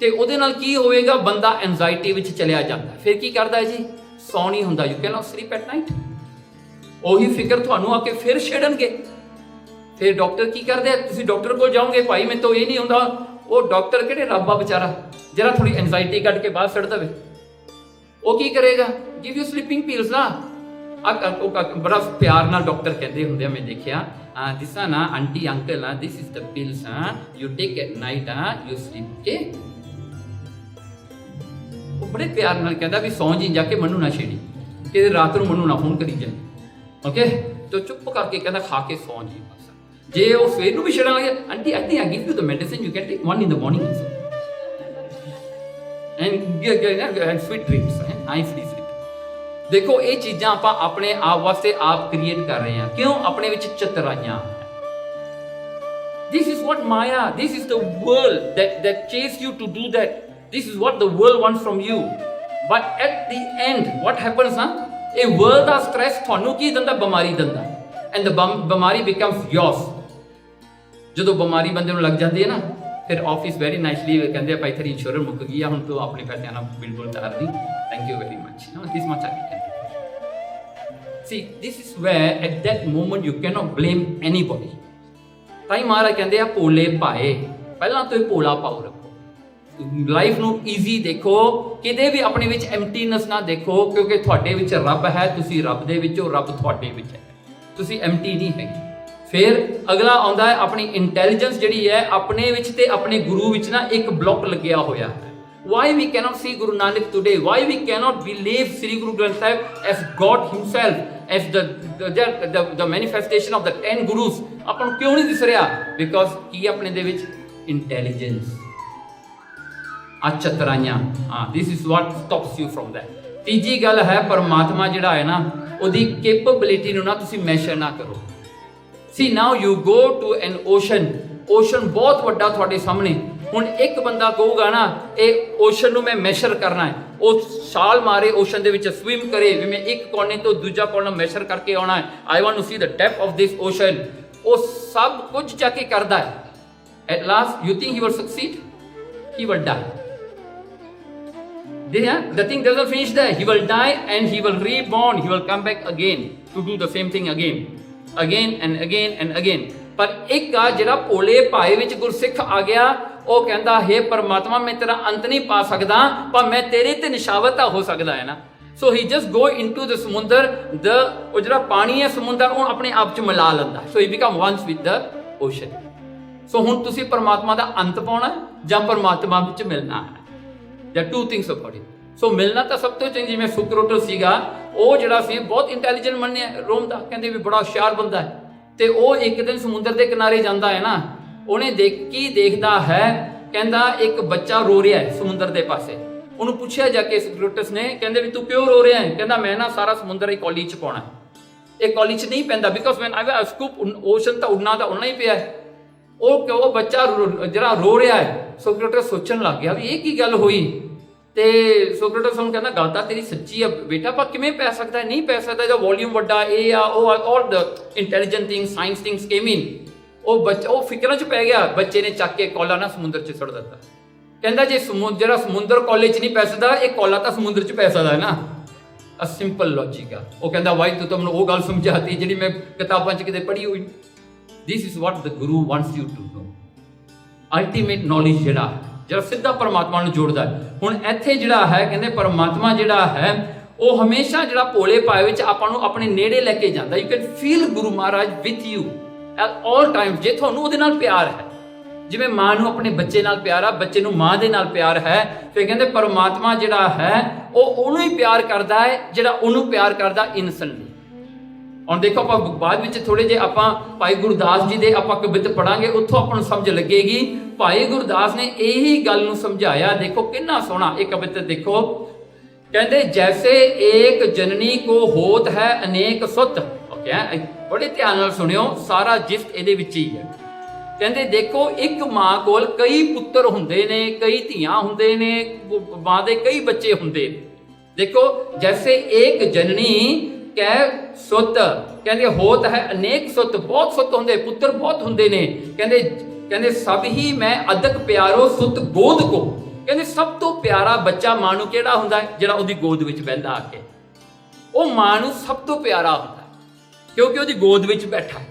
ਤੇ ਉਹਦੇ ਨਾਲ ਕੀ ਹੋਵੇਗਾ? ਬੰਦਾ ਐਂਜ਼ਾਈਟੀ ਵਿੱਚ ਚਲਿਆ ਜਾਂਦਾ। ਫਿਰ ਕੀ ਕਰਦਾ ਹੈ ਜੀ? ਸੌ ਨਹੀਂ ਹੁੰਦਾ। You cannot sleep at night। ਉਹੀ ਫਿਕਰ ਤੁਹਾਨੂੰ ਆ ਕੇ ਫਿਰ ਛੇੜਨਗੇ। ਫਿਰ ਡਾਕਟਰ ਕੀ ਕਰਦੇ ਆ? ਤੁਸੀਂ ਡਾਕਟਰ ਕੋਲ ਜਾਓਗੇ, ਭਾਈ ਮੈਨੂੰ ਤਾਂ ਇਹ ਨਹੀਂ ਹੁੰਦਾ। ਉਹ ਡਾਕਟਰ ਕਿਹੜੇ ਰੱਬ ਆ ਵਿਚਾਰਾ, ਜਿਹੜਾ ਥੋੜੀ ਐਂਜ਼ਾਈਟੀ ਕੱਢ ਕੇ ਬਾਹਰ ਛੱਡ ਦੇਵੇ। ਉਹ ਕੀ ਕਰੇਗਾ? ਗਿਵ ਯੂ ਸਲੀਪਿੰਗ ਪੀਲਸ ਨਾ। ਬੜਾ ਪਿਆਰ ਨਾਲ ਡਾਕਟਰ ਕਹਿੰਦੇ ਹੁੰਦੇ ਆ, ਮੈਂ ਦੇਖਿਆ, ਦਿਸ ਆ ਨਾ aunty uncle, this is the pills, you take at night, you sleep. Okay, ਉਹ ਬੜੇ ਪਿਆਰ ਨਾਲ ਕਹਿੰਦਾ ਵੀ ਸੌਂ ਜੀ, ਜਾ ਕੇ ਮੈਨੂੰ ਨਾ ਛੇੜੀ, ਕਿ ਰਾਤ ਨੂੰ ਮੈਨੂੰ ਨਾ ਫੋਨ ਕਰੀ ਜਾਏ। ਓਕੇ, तो चुप करके कहता खा के सौ जी बस। जे वो सवेर भी छड़न लगे, aunty I think I give you the medicine, you can take one in the morning and sweet dreams, nicely sleep. देखो ये चीज़ां आपां अपने आप वास्ते आप क्रिएट कर रहे हैं, क्यों? अपने विच चतुराइयां। This is what Maya, this is the world that chase you to do that. This is what the world wants from you. But at the end, what happens na? A world the stress ਤੁਹਾਨੂੰ ਕੀ ਦਿੰਦਾ? ਬਿਮਾਰੀ ਦਿੰਦਾ। And the ਬਿਮਾਰੀ becomes yours. ਜਦੋਂ ਬਿਮਾਰੀ ਬੰਦੇ ਨੂੰ ਲੱਗ ਜਾਂਦੀ ਹੈ ਨਾ, ਫਿਰ ਆਫਿਸ ਵੈਰੀ ਨਾਈਸਲੀ ਕਹਿੰਦੇ ਆ ਭਾਈ ਤੇਰੀ ਇੰਸ਼ੋਰੈਂਸ ਮੁੱਕ ਗਈ ਆ, ਹੁਣ ਤੂੰ ਆਪਣੇ ਪੈਸਿਆਂ ਨਾਲ ਬਿਲਕੁਲ ਤਾਰ ਦੀ, thank you very much, this much I can do. See, this is where at that moment you cannot blame anybody. ਤਾਂ ਹੀ ਮਹਾਰਾਜ ਕਹਿੰਦੇ ਆ ਭੋਲੇ ਭਾਏ, ਪਹਿਲਾਂ ਤੋਂ ਹੀ ਭੋਲਾ ਭਾਉ ਰੱਖੋ, ਲਾਈਫ ਨੂੰ ਈਜ਼ੀ ਦੇਖੋ, ਕਿਤੇ ਵੀ ਆਪਣੇ ਵਿੱਚ ਐਮਟੀਨੈਸ ਨਾ ਦੇਖੋ, ਕਿਉਂਕਿ ਤੁਹਾਡੇ ਵਿੱਚ ਰੱਬ ਹੈ, ਤੁਸੀਂ ਰੱਬ ਦੇ ਵਿੱਚ ਹੋ, ਰੱਬ ਤੁਹਾਡੇ ਵਿੱਚ ਹੈ, ਤੁਸੀਂ ਐਮਟੀ ਨਹੀਂ ਹੈਗੇ। ਫਿਰ ਅਗਲਾ ਆਉਂਦਾ ਹੈ ਆਪਣੀ ਇੰਟੈਲੀਜੈਂਸ ਜਿਹੜੀ ਹੈ ਆਪਣੇ ਵਿੱਚ ਤੇ ਆਪਣੇ ਗੁਰੂ ਵਿੱਚ ਨਾ ਇੱਕ ਬਲੌਕ ਲੱਗਿਆ ਹੋਇਆ ਹੈ। Why we cannot see Guru Nanak today? Why we cannot believe Sri Guru Granth Sahib as God himself, as the manifestation of the 10 Gurus? ਆਪਾਂ ਨੂੰ ਕਿਉਂ ਨਹੀਂ ਦਿਸ ਰਿਹਾ? Because ਕੀ ਆਪਣੇ ਦੇ ਵਿੱਚ intelligence, ਚਤੁਰਾਈਆਂ। this is what stops you from that. ਤੀਜੀ ਗੱਲ ਹੈ ਪਰਮਾਤਮਾ ਜਿਹੜਾ ਹੈ ਨਾ, ਉਹਦੀ ਕੈਪੇਬਿਲਿਟੀ ਨੂੰ ਨਾ ਤੁਸੀਂ ਮੈਸ਼ਰ ਨਾ ਕਰੋ। See, now you go to an ocean ਬਹੁਤ ਵੱਡਾ ਤੁਹਾਡੇ ਸਾਹਮਣੇ, ਹੁਣ ਇੱਕ ਬੰਦਾ ਕਹੂਗਾ ਨਾ ਇਹ ਓਸ਼ਨ ਨੂੰ ਮੈਂ ਮੈਸ਼ਰ ਕਰਨਾ ਹੈ, ਉਹ ਛਾਲ ਮਾਰੇ ਓਸ਼ਨ ਦੇ ਵਿੱਚ, ਸਵਿਮ ਕਰੇ ਵੀ ਮੈਂ ਇੱਕ ਕੋਨੇ ਤੋਂ ਦੂਜਾ ਕੋਨਾ ਮੈਸ਼ਰ ਕਰਕੇ ਆਉਣਾ ਹੈ, I want to see the depth of this ocean, ਉਹ ਸਭ ਕੁਝ ਜਾ ਕੇ ਕਰਦਾ ਹੈ। At last you think he will succeed? He will die. The thing doesn't finish there. He will die and he will reborn. He will come back again to do the same thing again and again and again. ਪਰ ਇੱਕ ਆ ਜਿਹੜਾ ਭੋਲੇ ਭਾਏ ਵਿੱਚ ਗੁਰਸਿੱਖ ਆ ਗਿਆ, ਉਹ ਕਹਿੰਦਾ ਹੈ ਪਰਮਾਤਮਾ ਮੈਂ ਤੇਰਾ ਅੰਤ ਨਹੀਂ ਪਾ ਸਕਦਾ, ਪਰ ਮੈਂ ਤੇਰੇ ਤੇ ਨਿਸ਼ਾਵਰ ਤਾਂ ਹੋ ਸਕਦਾ ਹੈ ਨਾ। ਸੋ ਹੀ ਜਸਟ ਗੋ ਇਨਟੂ ਦ ਸਮੁੰਦਰ, ਉਹ ਜਿਹੜਾ ਪਾਣੀ ਹੈ ਸਮੁੰਦਰ ਉਹ ਆਪਣੇ ਆਪ ਚ ਮਿਲਾ ਲੈਂਦਾ, so he become once with the ocean. So ਹੁਣ ਤੁਸੀਂ ਪਰਮਾਤਮਾ ਦਾ ਅੰਤ ਪਾਉਣਾ ਜਾਂ ਪਰਮਾਤਮਾ ਵਿੱਚ ਮਿਲਣਾ ਹੈ। There are two things about it. ਸੋ ਮਿਲਣਾ ਤਾਂ ਸਭ ਤੋਂ ਚੰਗੀ, ਜਿਵੇਂ ਸੁਕਰੋਟਸ ਸੀਗਾ, ਉਹ ਜਿਹੜਾ ਸੀ ਬਹੁਤ ਇੰਟੈਲੀਜੈਂਟ ਮੰਨਿਆ ਰੋਮ ਦਾ, ਕਹਿੰਦੇ ਵੀ ਬੜਾ ਹੁਸ਼ਿਆਰ ਬੰਦਾ ਹੈ, ਤੇ ਉਹ ਇੱਕ ਦਿਨ ਸਮੁੰਦਰ ਦੇ ਕਿਨਾਰੇ ਜਾਂਦਾ ਹੈ ਨਾ, ਉਹਨੇ ਦੇਖਦਾ ਹੈ, ਕਹਿੰਦਾ ਇੱਕ ਬੱਚਾ ਰੋ ਰਿਹਾ ਹੈ ਸਮੁੰਦਰ ਦੇ ਪਾਸੇ। ਉਹਨੂੰ ਪੁੱਛਿਆ ਜਾ ਕੇ ਸੁਕਰੋਟਸ ਨੇ, ਕਹਿੰਦੇ ਵੀ ਤੂੰ ਕਿਉਂ ਰੋ ਰਿਹਾ ਹੈ? ਕਹਿੰਦਾ ਮੈਂ ਨਾ ਸਾਰਾ ਸਮੁੰਦਰ ਇੱਕ ਕੌਲੀ ਚ ਪਾਉਣਾ। ਇਹ ਕੌਲੀ ਚ ਨਹੀਂ ਪੈਂਦਾ, because when I scoop ocean ਤਾਂ ਉੱਡਣਾ ਤਾਂ ਉੱਡਣਾ ਹੀ ਪਿਆ ਹੈ। ਉਹ ਬੱਚਾ ਜਿਹੜਾ ਰੋ ਰਿਹਾ ਹੈ, ਸੁਕਰੋਟਸ ਸੋਚਣ ਲੱਗ ਗਿਆ ਵੀ ਇਹ ਕੀ ਗੱਲ ਹੋਈ, ਤੇ ਸੁਕਰੋਟਸ ਨੂੰ ਕਹਿੰਦਾ ਗੱਲ ਤਾਂ ਤੇਰੀ ਸੱਚੀ ਆ ਬੇਟਾ, ਪਰ ਕਿਵੇਂ ਪੈ ਸਕਦਾ? ਨਹੀਂ ਪੈ ਸਕਦਾ, ਇਹਦਾ ਵੋਲਿਊਮ ਵੱਡਾ, ਇਹ ਆ ਉਹ ਆ, all the intelligent things, science things came in. ਉਹ ਬੱਚਾ ਉਹ ਫਿਕਰਾਂ 'ਚ ਪੈ ਗਿਆ, ਬੱਚੇ ਨੇ ਚੱਕ ਕੇ ਕੌਲਾ ਨਾ ਸਮੁੰਦਰ 'ਚ ਸੁੱਟ ਦਿੱਤਾ। ਕਹਿੰਦਾ ਜੇ ਜਿਹੜਾ ਸਮੁੰਦਰ ਕੌਲੇ 'ਚ ਨਹੀਂ ਪੈ ਸਕਦਾ, ਇਹ ਕੌਲਾ ਤਾਂ ਸਮੁੰਦਰ 'ਚ ਪੈ ਸਕਦਾ ਹੈ ਨਾ। ਅ ਸਿੰਪਲ ਲੌਜਿਕ ਆ। ਉਹ ਕਹਿੰਦਾ ਵਾਈ ਤੂੰ ਤਾਂ ਮੈਨੂੰ ਉਹ ਗੱਲ ਸਮਝਾਤੀ ਜਿਹੜੀ ਮੈਂ ਕਿਤਾਬਾਂ 'ਚ ਕਿਤੇ ਪੜ੍ਹੀ ਹੋਈ। This is what the guru wants you to know. Ultimate knowledge ਜਿਹੜਾ ਸਿੱਧਾ ਪਰਮਾਤਮਾ ਨੂੰ ਜੋੜਦਾ। ਹੁਣ ਇੱਥੇ ਜਿਹੜਾ ਹੈ ਕਹਿੰਦੇ ਪਰਮਾਤਮਾ ਜਿਹੜਾ ਹੈ ਉਹ ਹਮੇਸ਼ਾ ਜਿਹੜਾ ਭੋਲੇ ਭਾਏ ਵਿੱਚ ਆਪਾਂ ਨੂੰ ਆਪਣੇ ਨੇੜੇ ਲੈ ਕੇ ਜਾਂਦਾ। You can feel Guru Maharaj with you at all time, ਜੇ ਤੁਹਾਨੂੰ ਉਹਦੇ ਨਾਲ ਪਿਆਰ ਹੈ। ਜਿਵੇਂ ਮਾਂ ਨੂੰ ਆਪਣੇ ਬੱਚੇ ਨਾਲ ਪਿਆਰ ਆ, ਬੱਚੇ ਨੂੰ ਮਾਂ ਦੇ ਨਾਲ ਪਿਆਰ ਹੈ, ਫਿਰ ਕਹਿੰਦੇ ਪਰਮਾਤਮਾ ਜਿਹੜਾ ਹੈ ਉਹ ਉਹਨੂੰ ਹੀ ਪਿਆਰ ਕਰਦਾ ਹੈ ਜਿਹੜਾ ਉਹਨੂੰ ਪਿਆਰ ਕਰਦਾ ਇਨਸੈਂਟਲੀ। ਹੁਣ ਦੇਖੋ ਆਪਾਂ ਬਾਅਦ ਵਿੱਚ ਥੋੜੇ ਜਿਹੇ ਆਪਾਂ ਭਾਈ ਗੁਰਦਾਸ ਜੀ ਦੇ ਆਪਾਂ ਕਵਿਤ ਪੜਾਂਗੇ, ਉੱਥੋਂ ਆਪਾਂ ਨੂੰ ਸਮਝ ਲੱਗੇਗੀ। ਭਾਈ ਗੁਰਦਾਸ ਨੇ ਇਹੀ ਗੱਲ ਨੂੰ ਸਮਝਾਇਆ। ਦੇਖੋ ਕਿੰਨਾ ਸੋਹਣਾ ਇਹ ਕਵਿਤ ਦੇਖੋ, ਕਹਿੰਦੇ ਜੈਸੇ ਏਕ ਜਨਨੀ ਕੋ ਹੋਤ ਹੈ ਅਨੇਕ ਸੁੱਤ। ਓਕੇ, ਬੜੇ ਧਿਆਨ ਨਾਲ ਸੁਣਿਓ, ਸਾਰਾ ਜਿਸਤ ਇਹਦੇ ਵਿੱਚ ਹੀ ਹੈ। ਕਹਿੰਦੇ ਦੇਖੋ ਇੱਕ ਮਾਂ ਕੋਲ ਕਈ ਪੁੱਤਰ ਹੁੰਦੇ ਨੇ, ਕਈ ਧੀਆਂ ਹੁੰਦੇ ਨੇ, ਮਾਂ ਦੇ ਕਈ ਬੱਚੇ ਹੁੰਦੇ ਨੇ। ਦੇਖੋ ਜੈਸੇ ਏਕ ਜਨਨੀ ਕਹਿ ਸੁੱਤ, ਕਹਿੰਦੇ ਹੋਤ ਹੈ ਅਨੇਕ ਸੁੱਤ, ਬਹੁਤ ਸੁੱਤ ਹੁੰਦੇ, ਪੁੱਤਰ ਬਹੁਤ ਹੁੰਦੇ ਨੇ। ਕਹਿੰਦੇ ਸਭ ਹੀ ਮੈਂ ਅਦਕ ਪਿਆਰੋ ਸੁੱਤ ਗੋਦ ਕੋ। ਕਹਿੰਦੇ ਸਭ ਤੋਂ ਪਿਆਰਾ ਬੱਚਾ ਮਾਂ ਨੂੰ ਕਿਹੜਾ ਹੁੰਦਾ ਹੈ? ਜਿਹੜਾ ਉਹਦੀ ਗੋਦ ਵਿੱਚ ਬਹਿੰਦਾ ਆ ਕੇ। ਉਹ ਮਾਂ ਨੂੰ ਸਭ ਤੋਂ ਪਿਆਰਾ ਹੁੰਦਾ ਕਿਉਂਕਿ ਉਹਦੀ ਗੋਦ ਵਿੱਚ ਬੈਠਾ ਹੈ,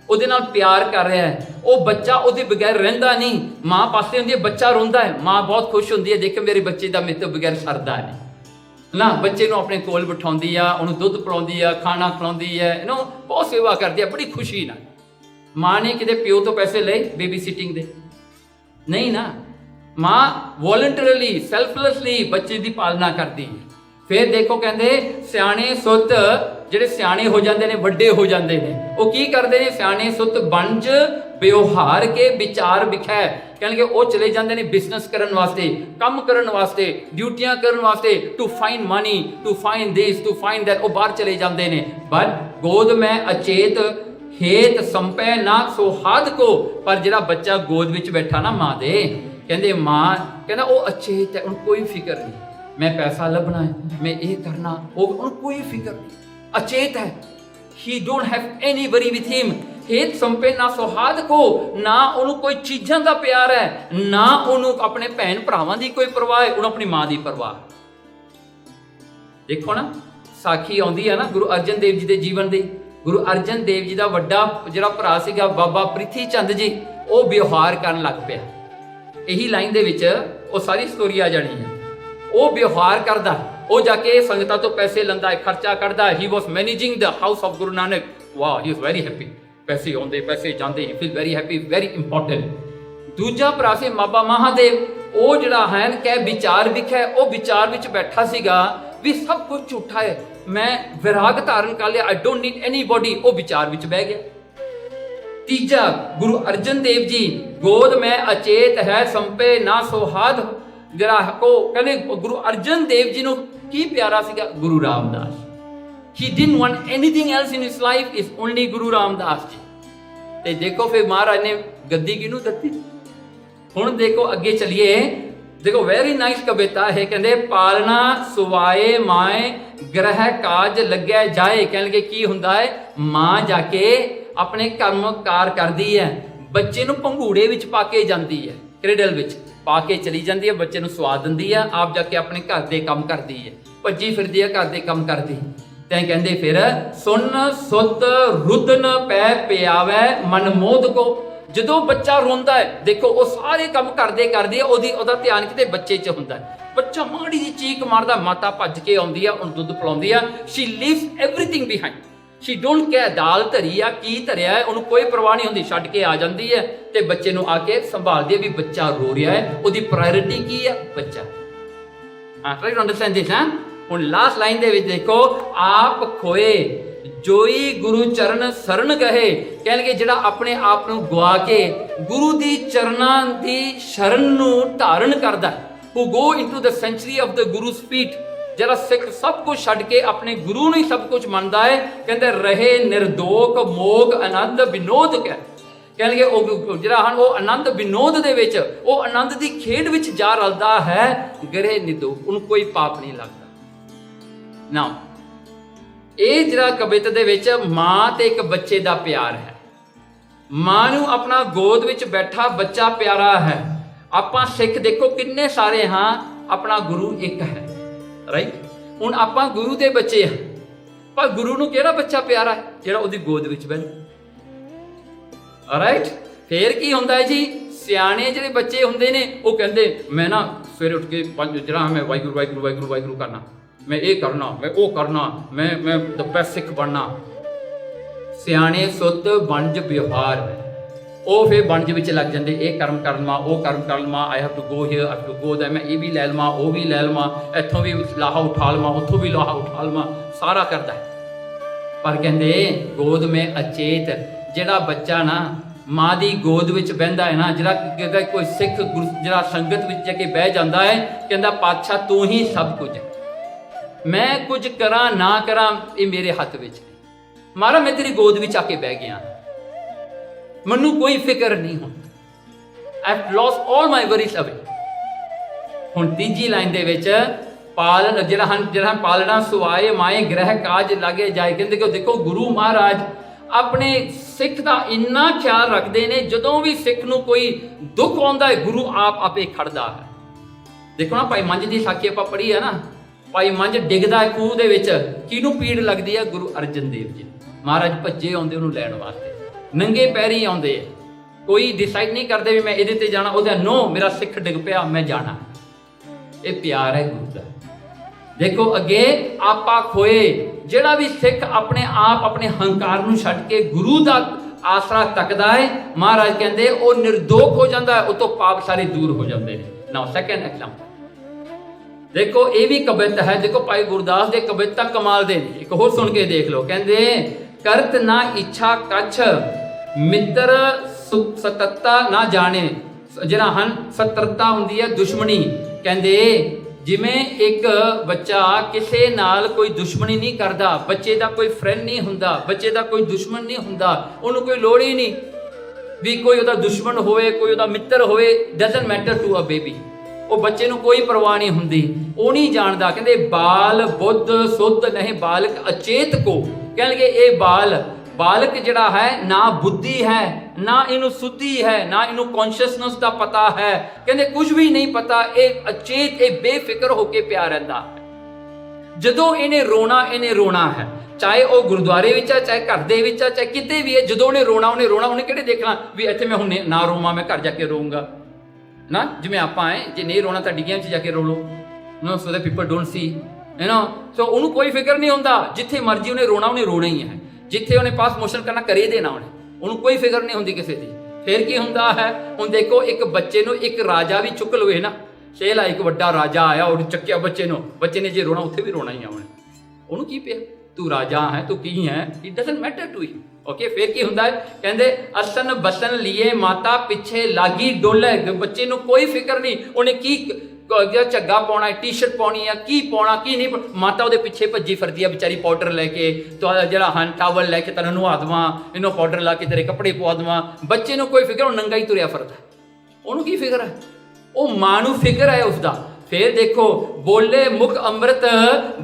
ਉਹਦੇ ਨਾਲ ਪਿਆਰ ਕਰ ਰਿਹਾ ਹੈ। ਉਹ ਬੱਚਾ ਉਹਦੇ ਬਗੈਰ ਰਹਿੰਦਾ ਨਹੀਂ। ਮਾਂ ਪਾਸੇ ਹੁੰਦੀ ਹੈ, ਬੱਚਾ ਰੋਂਦਾ ਹੈ, ਮਾਂ ਬਹੁਤ ਖੁਸ਼ ਹੁੰਦੀ ਹੈ, ਦੇਖ ਮੇਰੇ ਬੱਚੇ ਦਾ ਮੇਰੇ ਤੋਂ ਬਗੈਰ ਸਰਦਾ ਨਹੀਂ ਨਾ। ਬੱਚੇ ਨੂੰ ਆਪਣੇ ਕੋਲ ਬਿਠਾਉਂਦੀ ਆ, ਉਹਨੂੰ ਦੁੱਧ ਪਿਲਾਉਂਦੀ ਆ, ਖਾਣਾ ਖਿਲਾਉਂਦੀ ਹੈ, ਇਹਨੂੰ ਬਹੁਤ ਸੇਵਾ ਕਰਦੀ ਆ ਬੜੀ ਖੁਸ਼ੀ ਨਾਲ। ਮਾਂ ਨੇ ਕਿਤੇ ਪਿਓ ਤੋਂ ਪੈਸੇ ਲਏ ਬੇਬੀ ਸਿਟਿੰਗ ਦੇ? ਨਹੀਂ ਨਾ। ਮਾਂ ਵੋਲੰਟਰੀਲੀ ਸੈਲਫਲੈਸਲੀ ਬੱਚੇ ਦੀ ਪਾਲਣਾ ਕਰਦੀ ਹੈ। ਫਿਰ ਦੇਖੋ ਕਹਿੰਦੇ ਸਿਆਣੇ ਸੁੱਤ ਜਿਹੜੇ ਸਿਆਣੇ ਹੋ ਜਾਂਦੇ ਨੇ, ਵੱਡੇ ਹੋ ਜਾਂਦੇ ਨੇ, ਉਹ ਕੀ ਕਰਦੇ ਨੇ? ਸਿਆਣੇ ਸੁਤ ਬੰਜ ਵਿਵਹਾਰ ਕੇ ਵਿਚਾਰ ਵਿਖੈ, ਕਹਿਣਗੇ ਉਹ ਚਲੇ ਜਾਂਦੇ ਨੇ ਬਿਜ਼ਨਸ ਕਰਨ ਵਾਸਤੇ, ਕੰਮ ਕਰਨ ਵਾਸਤੇ, ਡਿਊਟੀਆਂ ਕਰਨ ਵਾਸਤੇ, to find money, to find this, to find that, ਉਹ ਬਾਹਰ ਚਲੇ ਜਾਂਦੇ ਨੇ। ਬਟ ਗੋਦ ਮੈਂ ਅਚੇਤ ਹੇਤ ਸੰਪੈ ਨਾ ਸੋਹਾਦ ਕੋ, ਪਰ ਜਿਹੜਾ ਬੱਚਾ ਗੋਦ ਵਿੱਚ ਬੈਠਾ ਨਾ ਮਾਂ ਦੇ, ਕਹਿੰਦੇ ਮਾਂ ਕਹਿੰਦਾ ਉਹ ਅਚੇਤ ਹੈ, ਉਹਨੂੰ ਕੋਈ ਫਿਕਰ ਨਹੀਂ, ਮੈਂ ਪੈਸਾ ਲੱਭਣਾ ਹੈ, ਮੈਂ ਇਹ ਕਰਨਾ, ਉਹ ਉਹਨੂੰ ਕੋਈ ਫਿਕਰ ਨਹੀਂ, ਅਚੇਤ ਹੈ। He don't have any worry with him. ਹੇਤ ਸੰਪੇ ਨਾ ਸੋਹਾਦ ਕੋ, ਨਾ ਉਹਨੂੰ ਕੋਈ ਚੀਜ਼ਾਂ ਦਾ ਪਿਆਰ ਹੈ, ਨਾ ਉਹਨੂੰ ਆਪਣੇ ਭੈਣ ਭਰਾਵਾਂ ਦੀ ਕੋਈ ਪਰਵਾਹ ਹੈ, ਉਹਨੂੰ ਆਪਣੀ ਮਾਂ ਦੀ ਪਰਵਾਹ। ਦੇਖੋ ਨਾ, ਸਾਖੀ ਆਉਂਦੀ ਹੈ ਨਾ ਗੁਰੂ ਅਰਜਨ ਦੇਵ ਜੀ ਦੇ ਜੀਵਨ ਦੀ। ਗੁਰੂ ਅਰਜਨ ਦੇਵ ਜੀ ਦਾ ਵੱਡਾ ਜਿਹੜਾ ਭਰਾ ਸੀਗਾ ਬਾਬਾ ਪ੍ਰਿਥੀ ਚੰਦ ਜੀ, ਉਹ ਵਿਵਹਾਰ ਕਰਨ ਲੱਗ ਪਿਆ। ਇਹੀ ਲਾਈਨ ਦੇ ਵਿੱਚ ਉਹ ਸਾਰੀ ਸਟੋਰੀ ਆ ਜਾਣੀ ਹੈ। ਉਹ ਵਿਵਹਾਰ ਕਰਦਾ, ਉਹ ਜਾ ਕੇ ਸੰਗਤਾਂ ਤੋਂ ਪੈਸੇ ਲੈਂਦਾ ਹੈ, ਖਰਚਾ ਕਰਦਾ। He was managing the house of Guru Nanak. ਵਾਹ, ਹੀ ਵਾਸ ਵੈਰੀ ਹੈਪੀ। ਪੈਸੇ ਆਉਂਦੇ, ਪੈਸੇ ਜਾਂਦੇ, he feel very happy, very important. ਦੂਜਾ ਭਰਾ ਸੀ ਬਾਬਾ ਮਹਾਦੇਵ, ਉਹ ਜਿਹੜਾ ਹੈ ਕਹਿ ਵਿਚਾਰ ਵਿਖੇ, ਉਹ ਵਿਚਾਰ ਵਿੱਚ ਬੈਠਾ ਸੀਗਾ ਵੀ ਸਭ ਕੁਝ ਝੂਠਾ ਹੈ, ਮੈਂ ਵਿਰਾਗ ਧਾਰਨ ਕਰ ਲਿਆ, ਆਈ ਡੋਂਟ ਨੀਡ ਐਨੀਬੋਡੀ, ਉਹ ਵਿਚਾਰ ਵਿੱਚ ਬਹਿ ਗਿਆ। ਤੀਜਾ ਗੁਰੂ ਅਰਜਨ ਦੇਵ ਜੀ, ਗੋਦ ਮੈਂ ਅਚੇਤ ਹੈ ਸੰਪੇ ਨਾ ਸੋਹਾਦ, ਜਿਹੜਾ ਕੋ ਕਹਿੰਦੇ ਗੁਰੂ ਅਰਜਨ ਦੇਵ ਜੀ ਨੂੰ ਕੀ ਪਿਆਰਾ ਸੀਗਾ? Guru Ramdas. He didn't want anything else in his life, is only Guru Ramdas ji. ਤੇ ਦੇਖੋ ਫਿਰ ਮਹਾਰਾਜ ਨੇ ਗੱਦੀ ਕਿਹਨੂੰ ਦਿੱਤੀ? ਹੁਣ ਦੇਖੋ ਅੱਗੇ ਚਲੀਏ, ਦੇਖੋ ਵੈਰੀ ਨਾਈਸ ਕਵਿਤਾ ਹੈ, ਕਹਿੰਦੇ ਪਾਲਣਾ ਸੁਵਾਏ ਮਾਏ ਗ੍ਰਹਿ ਕਾਜ ਲੱਗਿਆ ਜਾਏ। ਕਹਿਣਗੇ ਕੀ ਹੁੰਦਾ ਹੈ? ਮਾਂ ਜਾ ਕੇ ਆਪਣੇ ਕੰਮ ਕਾਰ ਕਰਦੀ ਹੈ, ਬੱਚੇ ਨੂੰ ਪੰਘੂੜੇ ਵਿੱਚ ਪਾ ਕੇ ਜਾਂਦੀ ਹੈ, ਕ੍ਰੇਡਲ ਵਿੱਚ ਪਾ ਕੇ ਚਲੀ ਜਾਂਦੀ ਹੈ, ਬੱਚੇ ਨੂੰ ਸਵਾ ਦਿੰਦੀ ਹੈ, ਆਪ ਜਾ ਕੇ ਆਪਣੇ ਘਰ ਦੇ ਕੰਮ ਕਰਦੀ ਹੈ, ਭੱਜੀ ਫਿਰਦੀ ਹੈ, ਘਰ ਦੇ ਕੰਮ ਕਰਦੀ। ਤੈਂ ਕਹਿੰਦੇ ਫਿਰ ਸੁਨ ਸੁਤ ਰੁਦਨ ਪੈ ਪਿਆਵੈ ਮਨ ਮੋਦ ਕੋ। ਜਦੋਂ ਬੱਚਾ ਰੋਂਦਾ ਹੈ, ਦੇਖੋ ਉਹ ਸਾਰੇ ਕੰਮ ਕਰਦੇ ਕਰਦੀ ਹੈ, ਉਹਦਾ ਧਿਆਨ ਕਿਤੇ ਬੱਚੇ 'ਚ ਹੁੰਦਾ ਹੈ। ਬੱਚਾ ਮਾੜੀ ਜਿਹੀ ਚੀਕ ਮਾਰਦਾ, ਮਾਤਾ ਭੱਜ ਕੇ ਆਉਂਦੀ ਆ, ਉਹਨੂੰ ਦੁੱਧ ਪਿਲਾਉਂਦੀ ਆ। She leaves everything behind, she don't care ਦਾਲ ਧਰੀ ਆ ਕੀ ਧਰਿਆ ਹੈ, ਉਹਨੂੰ ਕੋਈ ਪਰਵਾਹ ਨਹੀਂ ਹੁੰਦੀ, ਛੱਡ ਕੇ ਆ ਜਾਂਦੀ ਹੈ ਤੇ ਬੱਚੇ ਨੂੰ ਆ ਕੇ ਸੰਭਾਲਦੀ ਹੈ ਵੀ ਬੱਚਾ ਰੋ ਰਿਹਾ ਹੈ, ਉਹਦੀ ਪ੍ਰਾਇੋਰਿਟੀ ਕੀ ਹੈ? ਬੱਚਾ। Try to understand this. ਹੁਣ ਲਾਸਟ ਲਾਈਨ ਦੇ ਵਿੱਚ ਦੇਖੋ, ਆਪ ਖੋਏ ਜੋਈ ਗੁਰੂ ਚਰਨ ਸਰਨ ਗਏ। ਕਹਿਣਗੇ ਜਿਹੜਾ ਆਪਣੇ ਆਪ ਨੂੰ ਗਵਾ ਕੇ ਗੁਰੂ ਦੀ ਚਰਨਾਂ ਦੀ ਸ਼ਰਨ ਨੂੰ ਧਾਰਨ ਕਰਦਾ, who go into the sanctuary of the Guru's feet, ਜਿਹੜਾ ਸਿੱਖ ਸਭ ਕੁਝ ਛੱਡ ਕੇ ਆਪਣੇ ਗੁਰੂ ਨੂੰ ਹੀ ਸਭ ਕੁਝ ਮੰਨਦਾ ਹੈ, ਕਹਿੰਦੇ ਰਹੇ ਨਿਰਦੋਖ ਮੋਗ ਆਨੰਦ ਵਿਨੋਦ ਕਹਿ। ਕਹਿਣਗੇ ਉਹ ਜਿਹੜਾ ਹਨ ਉਹ ਆਨੰਦ ਵਿਨੋਦ ਦੇ ਵਿੱਚ, ਉਹ ਆਨੰਦ ਦੀ ਖੇਡ ਵਿੱਚ ਜਾ ਰਲਦਾ ਹੈ, ਗਰੇ ਨਿਰਦੋਖ, ਉਹਨੂੰ ਕੋਈ ਪਾਪ ਨਹੀਂ ਲੱਗਦਾ ਨਾ। ਇਹ ਜਿਹੜਾ ਕਵਿਤਾ ਦੇ ਵਿੱਚ ਮਾਂ ਤੇ ਇੱਕ ਬੱਚੇ ਦਾ ਪਿਆਰ ਹੈ। ਮਾਂ ਨੂੰ ਆਪਣਾ ਗੋਦ ਵਿੱਚ ਬੈਠਾ ਬੱਚਾ ਪਿਆਰਾ ਹੈ। ਆਪਾਂ ਸਿੱਖ ਦੇਖੋ ਕਿੰਨੇ ਸਾਰੇ ਹਾਂ, ਆਪਣਾ ਗੁਰੂ ਇੱਕ ਹੈ, ਰਾਈਟ। ਹੁਣ ਆਪਾਂ ਗੁਰੂ ਦੇ ਬੱਚੇ ਹਾਂ, ਪਰ ਗੁਰੂ ਨੂੰ ਕਿਹੜਾ ਬੱਚਾ ਪਿਆਰਾ ਹੈ? ਜਿਹੜਾ ਉਹਦੀ ਗੋਦ ਵਿੱਚ ਬੈਠਾ, ਰਾਈਟ। ਫੇਰ ਕੀ ਹੁੰਦਾ ਹੈ ਜੀ? ਸਿਆਣੇ ਜਿਹੜੇ ਬੱਚੇ ਹੁੰਦੇ ਨੇ ਉਹ ਕਹਿੰਦੇ ਮੈਂ ਨਾ ਸਵੇਰੇ ਉੱਠ ਕੇ ਜਿਹੜਾ ਮੈਂ ਵਾਹਿਗੁਰੂ ਵਾਹਿਗੁਰੂ ਵਾਹਿਗੁਰੂ ਵਾਹਿਗੁਰੂ ਕਰਨਾ, ਮੈਂ ਇਹ ਕਰਨਾ, ਮੈਂ ਉਹ ਕਰਨਾ, ਮੈਂ ਦ ਬੈਸਟ ਸਿੱਖ ਬਣਨਾ। ਸਿਆਣੇ ਸੁੱਤ ਵਣਜ ਵਿਵਹਾਰ ਹੈ, ਉਹ ਫਿਰ ਵਣਜ ਵਿੱਚ ਲੱਗ ਜਾਂਦੇ, ਇਹ ਕਰਮ ਕਰ ਲਵਾਂ, ਉਹ ਕਰਮ ਕਰ ਲਵਾਂ, I have to go here, I have to go there, ਮੈਂ ਇਹ ਵੀ ਲੈ ਲਵਾਂ, ਉਹ ਵੀ ਲੈ ਲਵਾਂ, ਇੱਥੋਂ ਵੀ ਲਾਹਾ ਉਠਾ ਲਵਾਂ, ਉੱਥੋਂ ਵੀ ਲਾਹਾ ਉਠਾ ਲਵਾਂ, ਸਾਰਾ ਕਰਦਾ ਹੈ। ਪਰ ਕਹਿੰਦੇ ਗੋਦ ਮੈਂ ਅਚੇਤ, ਜਿਹੜਾ ਬੱਚਾ ਨਾ ਮਾਂ ਦੀ ਗੋਦ ਵਿੱਚ ਬਹਿੰਦਾ ਹੈ ਨਾ, ਜਿਹੜਾ ਕੋਈ ਸਿੱਖ ਜਿਹੜਾ ਸੰਗਤ ਵਿੱਚ ਜਾ ਕੇ ਬਹਿ ਜਾਂਦਾ ਹੈ, ਕਹਿੰਦਾ ਪਾਤਸ਼ਾਹ ਤੂੰ ਹੀ ਸਭ ਕੁਝ ਹੈ, ਮੈਂ ਕੁਝ ਕਰਾਂ ਨਾ ਕਰਾਂ ਇਹ ਮੇਰੇ ਹੱਥ ਵਿੱਚ। ਮਹਾਰਾਜ ਮੈਂ ਤੇਰੀ ਗੋਦ ਵਿੱਚ ਆ ਕੇ ਬਹਿ ਗਿਆ, ਮੈਨੂੰ ਕੋਈ ਫਿਕਰ ਨਹੀਂ ਹੁਣ, I have lost all my worries ਅਵੇ। ਹੁਣ ਤੀਜੀ ਲਾਈਨ ਦੇ ਵਿੱਚ ਪਾਲਣ ਜਿਹੜਾ ਪਾਲਣਾ ਸੁਆਏ ਮਾਏ ਗ੍ਰਹਿ ਕਾਜ ਲਾਗੇ ਜਾਏ। ਕਹਿੰਦੇ ਕਿ ਦੇਖੋ ਗੁਰੂ ਮਹਾਰਾਜ ਆਪਣੇ ਸਿੱਖ ਦਾ ਇੰਨਾ ਖਿਆਲ ਰੱਖਦੇ ਨੇ, ਜਦੋਂ ਵੀ ਸਿੱਖ ਨੂੰ ਕੋਈ ਦੁੱਖ ਆਉਂਦਾ ਹੈ ਗੁਰੂ ਆਪ ਆਪੇ ਖੜਦਾ ਹੈ। ਦੇਖੋ ਨਾ ਭਾਈ ਮੰਝ ਦੀ ਸਾਖੀ ਆਪਾਂ ਪੜ੍ਹੀ ਹੈ ਨਾ, ਭਾਈ ਮੰਝ ਡਿੱਗਦਾ ਹੈ ਖੂਹ ਦੇ ਵਿੱਚ, ਕਿਹਨੂੰ ਪੀੜ ਲੱਗਦੀ ਹੈ? ਗੁਰੂ ਅਰਜਨ ਦੇਵ ਜੀ। ਮਹਾਰਾਜ ਭੱਜੇ ਆਉਂਦੇ ਉਹਨੂੰ ਲੈਣ ਵਾਸਤੇ, ਨੰਗੇ ਪੈਰੀ ਆਉਂਦੇ, ਕੋਈ ਡਿਸਾਈਡ ਨਹੀਂ ਕਰਦੇ ਵੀ ਮੈਂ ਇਹਦੇ ਤੇ ਜਾਣਾ, ਉਹਦਾ ਨੋ ਮੇਰਾ ਸਿੱਖ ਡਿੱਗ ਪਿਆ ਮੈਂ ਜਾਣਾ। ਇਹ ਪਿਆਰ ਹੈ ਗੁਰੂ ਦਾ। ਦੇਖੋ ਅੱਗੇ ਆਪਾ ਖੋਏ, ਜਿਹੜਾ ਵੀ ਸਿੱਖ ਆਪਣੇ ਆਪ ਆਪਣੇ ਹੰਕਾਰ ਨੂੰ ਛੱਡ ਕੇ ਗੁਰੂ ਦਾ ਆਸਰਾ ਤੱਕਦਾ ਹੈ, ਮਹਾਰਾਜ ਕਹਿੰਦੇ ਉਹ ਨਿਰਦੋਖ ਹੋ ਜਾਂਦਾ ਹੈ, ਉਹ ਤੋਂ ਪਾਪ ਸਾਰੇ ਦੂਰ ਹੋ ਜਾਂਦੇ ਨੇ। ਨਾਓ ਸੈਕੰਡ ਐਗਜ਼ਾਮਪਲ देखो ये भी कविता है, देखो भाई गुरदास दे कविता कमाल दे ने। एक होर सुन के देख लो, कहंदे करत ना इच्छा कछ मित्र सतत्ता ना जाने, जिहड़ा हन सतरता हुंदी है दुश्मनी। कहंदे जिवें एक बच्चा किसी नाल कोई दुश्मनी नहीं करता, बच्चे का कोई फ्रेंड नहीं हुंदा, बच्चे का कोई दुश्मन नहीं हुंदा, उन्होंने कोई लोड़ ही नहीं भी कोई उहदा दुश्मन होवे कोई उहदा मित्र होवे, doesn't matter to a baby. वो बच्चे नूं कोई परवाह नहीं हुंदी, वो नहीं जानदा। कहंदे बाल बुद्ध सुद्ध नहीं बालक अचेत को, कहणगे ये बालक जिहड़ा है ना बुद्धि है ना इनू सुधी है ना इनू कॉन्शियसनेस का पता है, कहंदे कुछ भी नहीं पता, ये अचेत ये बेफिक्र होके पिया रहिंदा है। जदों इन्हें रोना है, चाहे वो गुरुद्वारे विच है चाहे घर दे विच है चाहे किते भी है, जदों उन्हें रोना उन्हें किहड़े देखना भी इत्थे मैं हुण ना रोवां मैं घर जाके रोऊंगा ना, जिवें आपां है जे नहीं रोना तां डिग्गियां च जाके रो लो नो, so that people don't see you know. So उन्होंने कोई फिक्र नहीं हुंदा, जिथे मर्जी उन्हें रोना ही है, जिथे उन्हें पास मोशन करना करे देना उन्हें कोई फिक्र नहीं होंदी किसी की। फिर की हुंदा है, हुण देखो एक बच्चे नूं एक राजा भी चुक लवे ना, शेला एक वड्डा राजा आया और चक्किया बच्चे ने जे रोना उत्थे भी रोना ही आ उन्हें की पिया, तू राजा है तू की है, it doesn't matter to you. Okay फिर की हुंदा है, कहंदे असन बसन लिए माता पिछे लागी डोले, बच्चे नूं कोई फिक्र नहीं उन्हें की झग्गा पाउणा टी शर्ट पाउणी है की पाउणा की नहीं, माता उहदे पिछे भज्जी फिरदी है बेचारी पाउडर लैके, तो जिहड़ा हन टावल लैके तैनूं नहा देवां, इन्हों पाउडर ला के तेरे कपड़े पवा देवां, बच्चे नूं कोई फिक्र नंगा ही तुरिया फिरदा, उहनूं की फिक्र है, वो मां नूं फिक्र है उसका। फिर देखो बोले मुख अमृत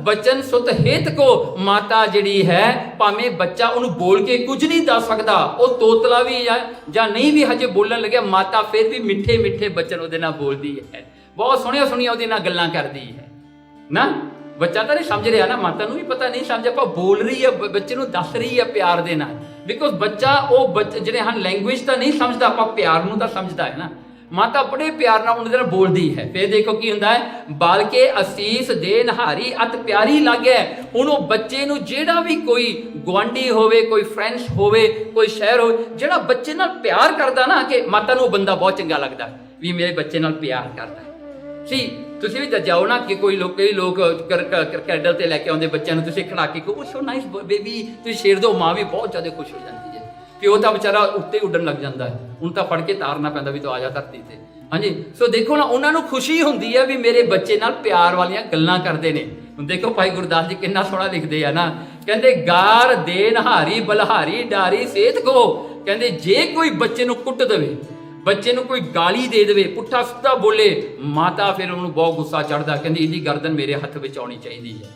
बचन सुत हित को, माता जिहड़ी है भावें बच्चा उन्होंने बोल के कुछ नहीं दस सकता, वो तोतला भी या नहीं भी हजे बोलन लगे, माता फिर भी मिठे मिठे बचन उहदे नाल बोलदी है, बहुत सोहणिया सोहणिया उहदे नाल गल्लां करदी है ना। बच्चा तो नहीं समझ रहा ना, माता नूं भी पता नहीं समझ, आपां बोल रही है बच्चे नूं दस रही है प्यार दे नाल, बिकॉज बच्चा वो जिहड़े हन लैंगुएज तो नहीं समझदा, आपां प्यार नूं तां समझदा है ना। माता बड़े प्यार नाल उहदे नाल बोलदी है। फिर देखो की हुंदा है, बाल के असीस दे नहारी अत प्यारी लागे, हुण वो बच्चे नूं जिहड़ा भी कोई गुआंढी होवे कोई फ्रेंड्स होवे कोई शहर हो, जिहड़ा बच्चे नाल प्यार करदा ना, कि माता नूं बंदा बहुत चंगा लगदा भी मेरे बच्चे नाल प्यार करदा है। सी तुसीं भी जाओ ना कि कई लोग कैडल ते लैके आउंदे बच्चों नूं, तुसीं खड़ा के कहो सो नाइस बेबी, तुसीं छेड़ दो, माँ भी बहुत ज़्यादा खुश हो जाती है, प्यो तो बेचारा उत्ते उड्डण लग जाता है, उन्हें तो फड़ के तारना पैंदा भी तो आ जा धरती ते। हाँ जी, सो देखो ना उन्होंने खुशी होंदी है भी मेरे बच्चे नाल प्यार वालियां गल्लां करदे ने। हुण देखो भाई गुरदास जी कितना सोहना लिखदे है ना, कहंदे गार दे नहारी बलहारी डारी सेत को, कहंदे जे कोई बच्चे नूं कुट देवे, बच्चे नूं कोई गाली दे देवे, पुट्ठा सिद्धा बोले, माता फिर उन्होंने बहुत गुस्सा चढ़दा, कहंदी इहदी गर्दन मेरे हत्थ विच आउणी चाहीदी है,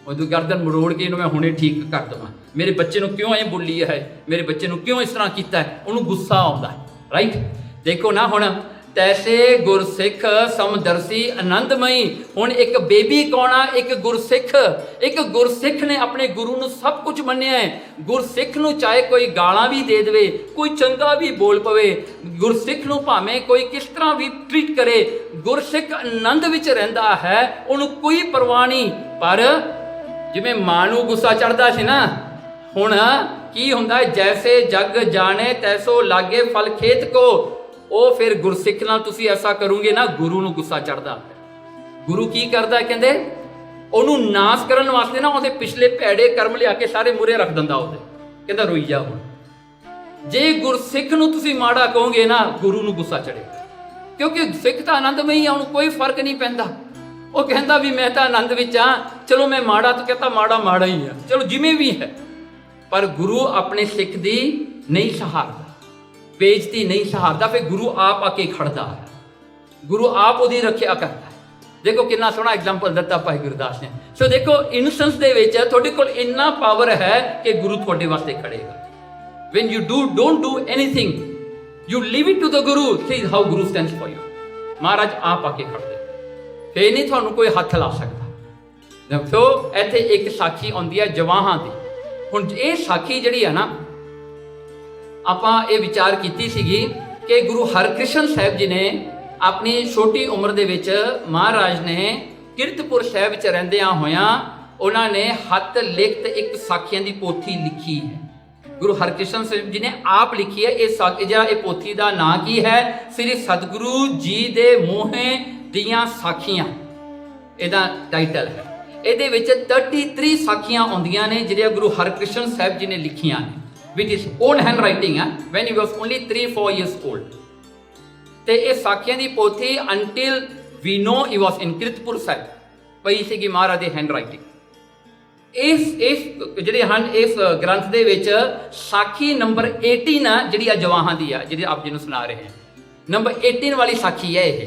उहदी गर्दन मरोड़ के इन्हूं मैं हुणे ठीक कर देवां, मेरे बच्चे नूं क्यों ऐ बोली है, मेरे बच्चे नूं क्यों इस तरह कीता है, उन्होंने गुस्सा आउंदा है। राइट, देखो ना हुण तैसे गुरसिख समदर्शी आनंदमई, हुण एक बेबी कौन आ, एक गुरसिख ने अपने गुरु नूं सब कुछ मन्निया है। गुरसिख नूं चाहे कोई गालां भी दे देवे, कोई चंगा भी बोल पवे, गुरसिख नूं भावें कोई किस तरह भी ट्रीट करे, गुरसिख आनंद विच रहिंदा है, उहनूं कोई परवाह नहीं। पर जिवें मां नूं गुस्सा चढ़दा सी ना, हुण की हुंदा है, जैसे जग जाने तैसो लागे फल खेत को, वो फिर गुरसिख नाल तुसीं ऐसा करोगे ना, गुरु नूं गुस्सा चढ़दा। गुरु की करदा, कहंदे ओनू नाश करन वास्ते ना उहदे पिछले भैड़े कर्म लिया के सारे मूरे रख दिंदा, उहदे कहंदा रोई जा। हुण जे गुरसिख नूं तुसीं माड़ा कहोगे ना, गुरु नूं गुस्सा चढ़ेगा, क्योंकि सिख तां आनंदमई आ, उहनूं कोई फर्क नहीं पैंदा। वो कहंदा भी मैं तां आनंद विच आ, चलो मैं माड़ा तो कहता माड़ा ही आ, चलो जिवें भी है, पर गुरु अपने सिख दी नहीं सहारदा, बेइज्जती नहीं सहारदा, फिर गुरु आप आके खड़दा है, गुरु आप उहदी रखिया करदा है। देखो कितना सोहना एग्जाम्पल दिता भाई गुरदास ने। सो देखो इनसेंस दे विच तुहाडे कोल इन्ना पावर है कि गुरु तुहाडे वास्ते खड़ेगा। When you don't do anything, you leave it to the Guru. See how Guru stands for you. महाराज आप आके खड़दे, फिर नहीं तुहानूं कोई हथ ला सकदा। सो इत्थे एक साखी आउंदी है जवाहां दी। हुण ये साखी जिहड़ी है ना, आपां ये विचार कीती सीगी कि गुरु हरकृष्ण साहिब जी ने अपनी छोटी उम्र दे विच महाराज ने किरतपुर साहिब च रहिंदियां होइयां उन्होंने हथ लिखत एक साखियां दी पोथी लिखी है। गुरु हरकृष्ण साहिब जी ने आप लिखी है। ये पोथी का नाम की है? श्री सतगुरु जी दे मूहें दियां साखियां। ਇਹਦਾ ਟਾਈਟਲ ਹੈ। ਇਹਦੇ ਵਿੱਚ 33 ਸਾਖੀਆਂ ਆਉਂਦੀਆਂ ਨੇ ਜਿਹੜੀਆਂ ਗੁਰੂ ਹਰਕ੍ਰਿਸ਼ਨ ਸਾਹਿਬ ਜੀ ਨੇ ਲਿਖੀਆਂ ਨੇ, ਵਿਚ ਇਜ਼ ਓਨ ਹੈਂਡ ਰਾਈਟਿੰਗ ਹੈ, van he was only 3-4 years old। ਤੇ ਇਹ ਸਾਖੀਆਂ ਦੀ ਪੋਥੀ ਅੰਟਿਲ ਵੀ ਨੋ ਹੀ ਵਾਸ ਇਨ ਕੀਰਤਪੁਰ ਸਾਹਿਬ ਪਈ ਸੀਗੀ ਮਹਾਰਾਜ ਦੀ ਹੈਂਡ ਰਾਈਟਿੰਗ। ਇਸ ਜਿਹੜੇ ਹਨ ਇਸ ਗ੍ਰੰਥ ਦੇ ਵਿੱਚ ਸਾਖੀ ਨੰਬਰ 18 ਜਿਹੜੀ ਆ ਜਵਾਹਾਂ ਦੀ ਆ, ਜਿਹੜੀ ਆਪ ਜੀ ਨੂੰ ਸੁਣਾ ਰਹੇ ਹਾਂ, ਨੰਬਰ 18 ਵਾਲੀ ਸਾਖੀ ਹੈ ਇਹ।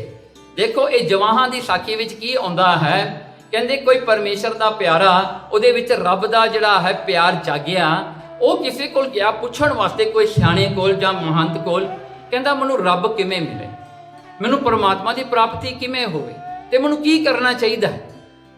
ਦੇਖੋ ਇਹ ਜਵਾਹਾਂ ਦੀ ਸਾਖੀ ਵਿੱਚ ਕੀ ਆਉਂਦਾ ਹੈ, ਕਹਿੰਦੇ ਕੋਈ ਪਰਮੇਸ਼ਰ ਦਾ ਪਿਆਰਾ, ਉਹਦੇ ਵਿੱਚ ਰੱਬ ਦਾ ਜਿਹੜਾ ਹੈ ਪਿਆਰ ਜਾਗਿਆ, ਉਹ ਕਿਸੇ ਕੋਲ ਗਿਆ ਪੁੱਛਣ ਵਾਸਤੇ, ਕੋਈ ਸਿਆਣੇ ਕੋਲ ਜਾਂ ਮਹੰਤ ਕੋਲ, ਕਹਿੰਦਾ ਮੈਨੂੰ ਰੱਬ ਕਿਵੇਂ ਮਿਲੇ, ਮੈਨੂੰ ਪਰਮਾਤਮਾ ਦੀ ਪ੍ਰਾਪਤੀ ਕਿਵੇਂ ਹੋਵੇ, ਤੇ ਮੈਨੂੰ ਕੀ ਕਰਨਾ ਚਾਹੀਦਾ ਹੈ।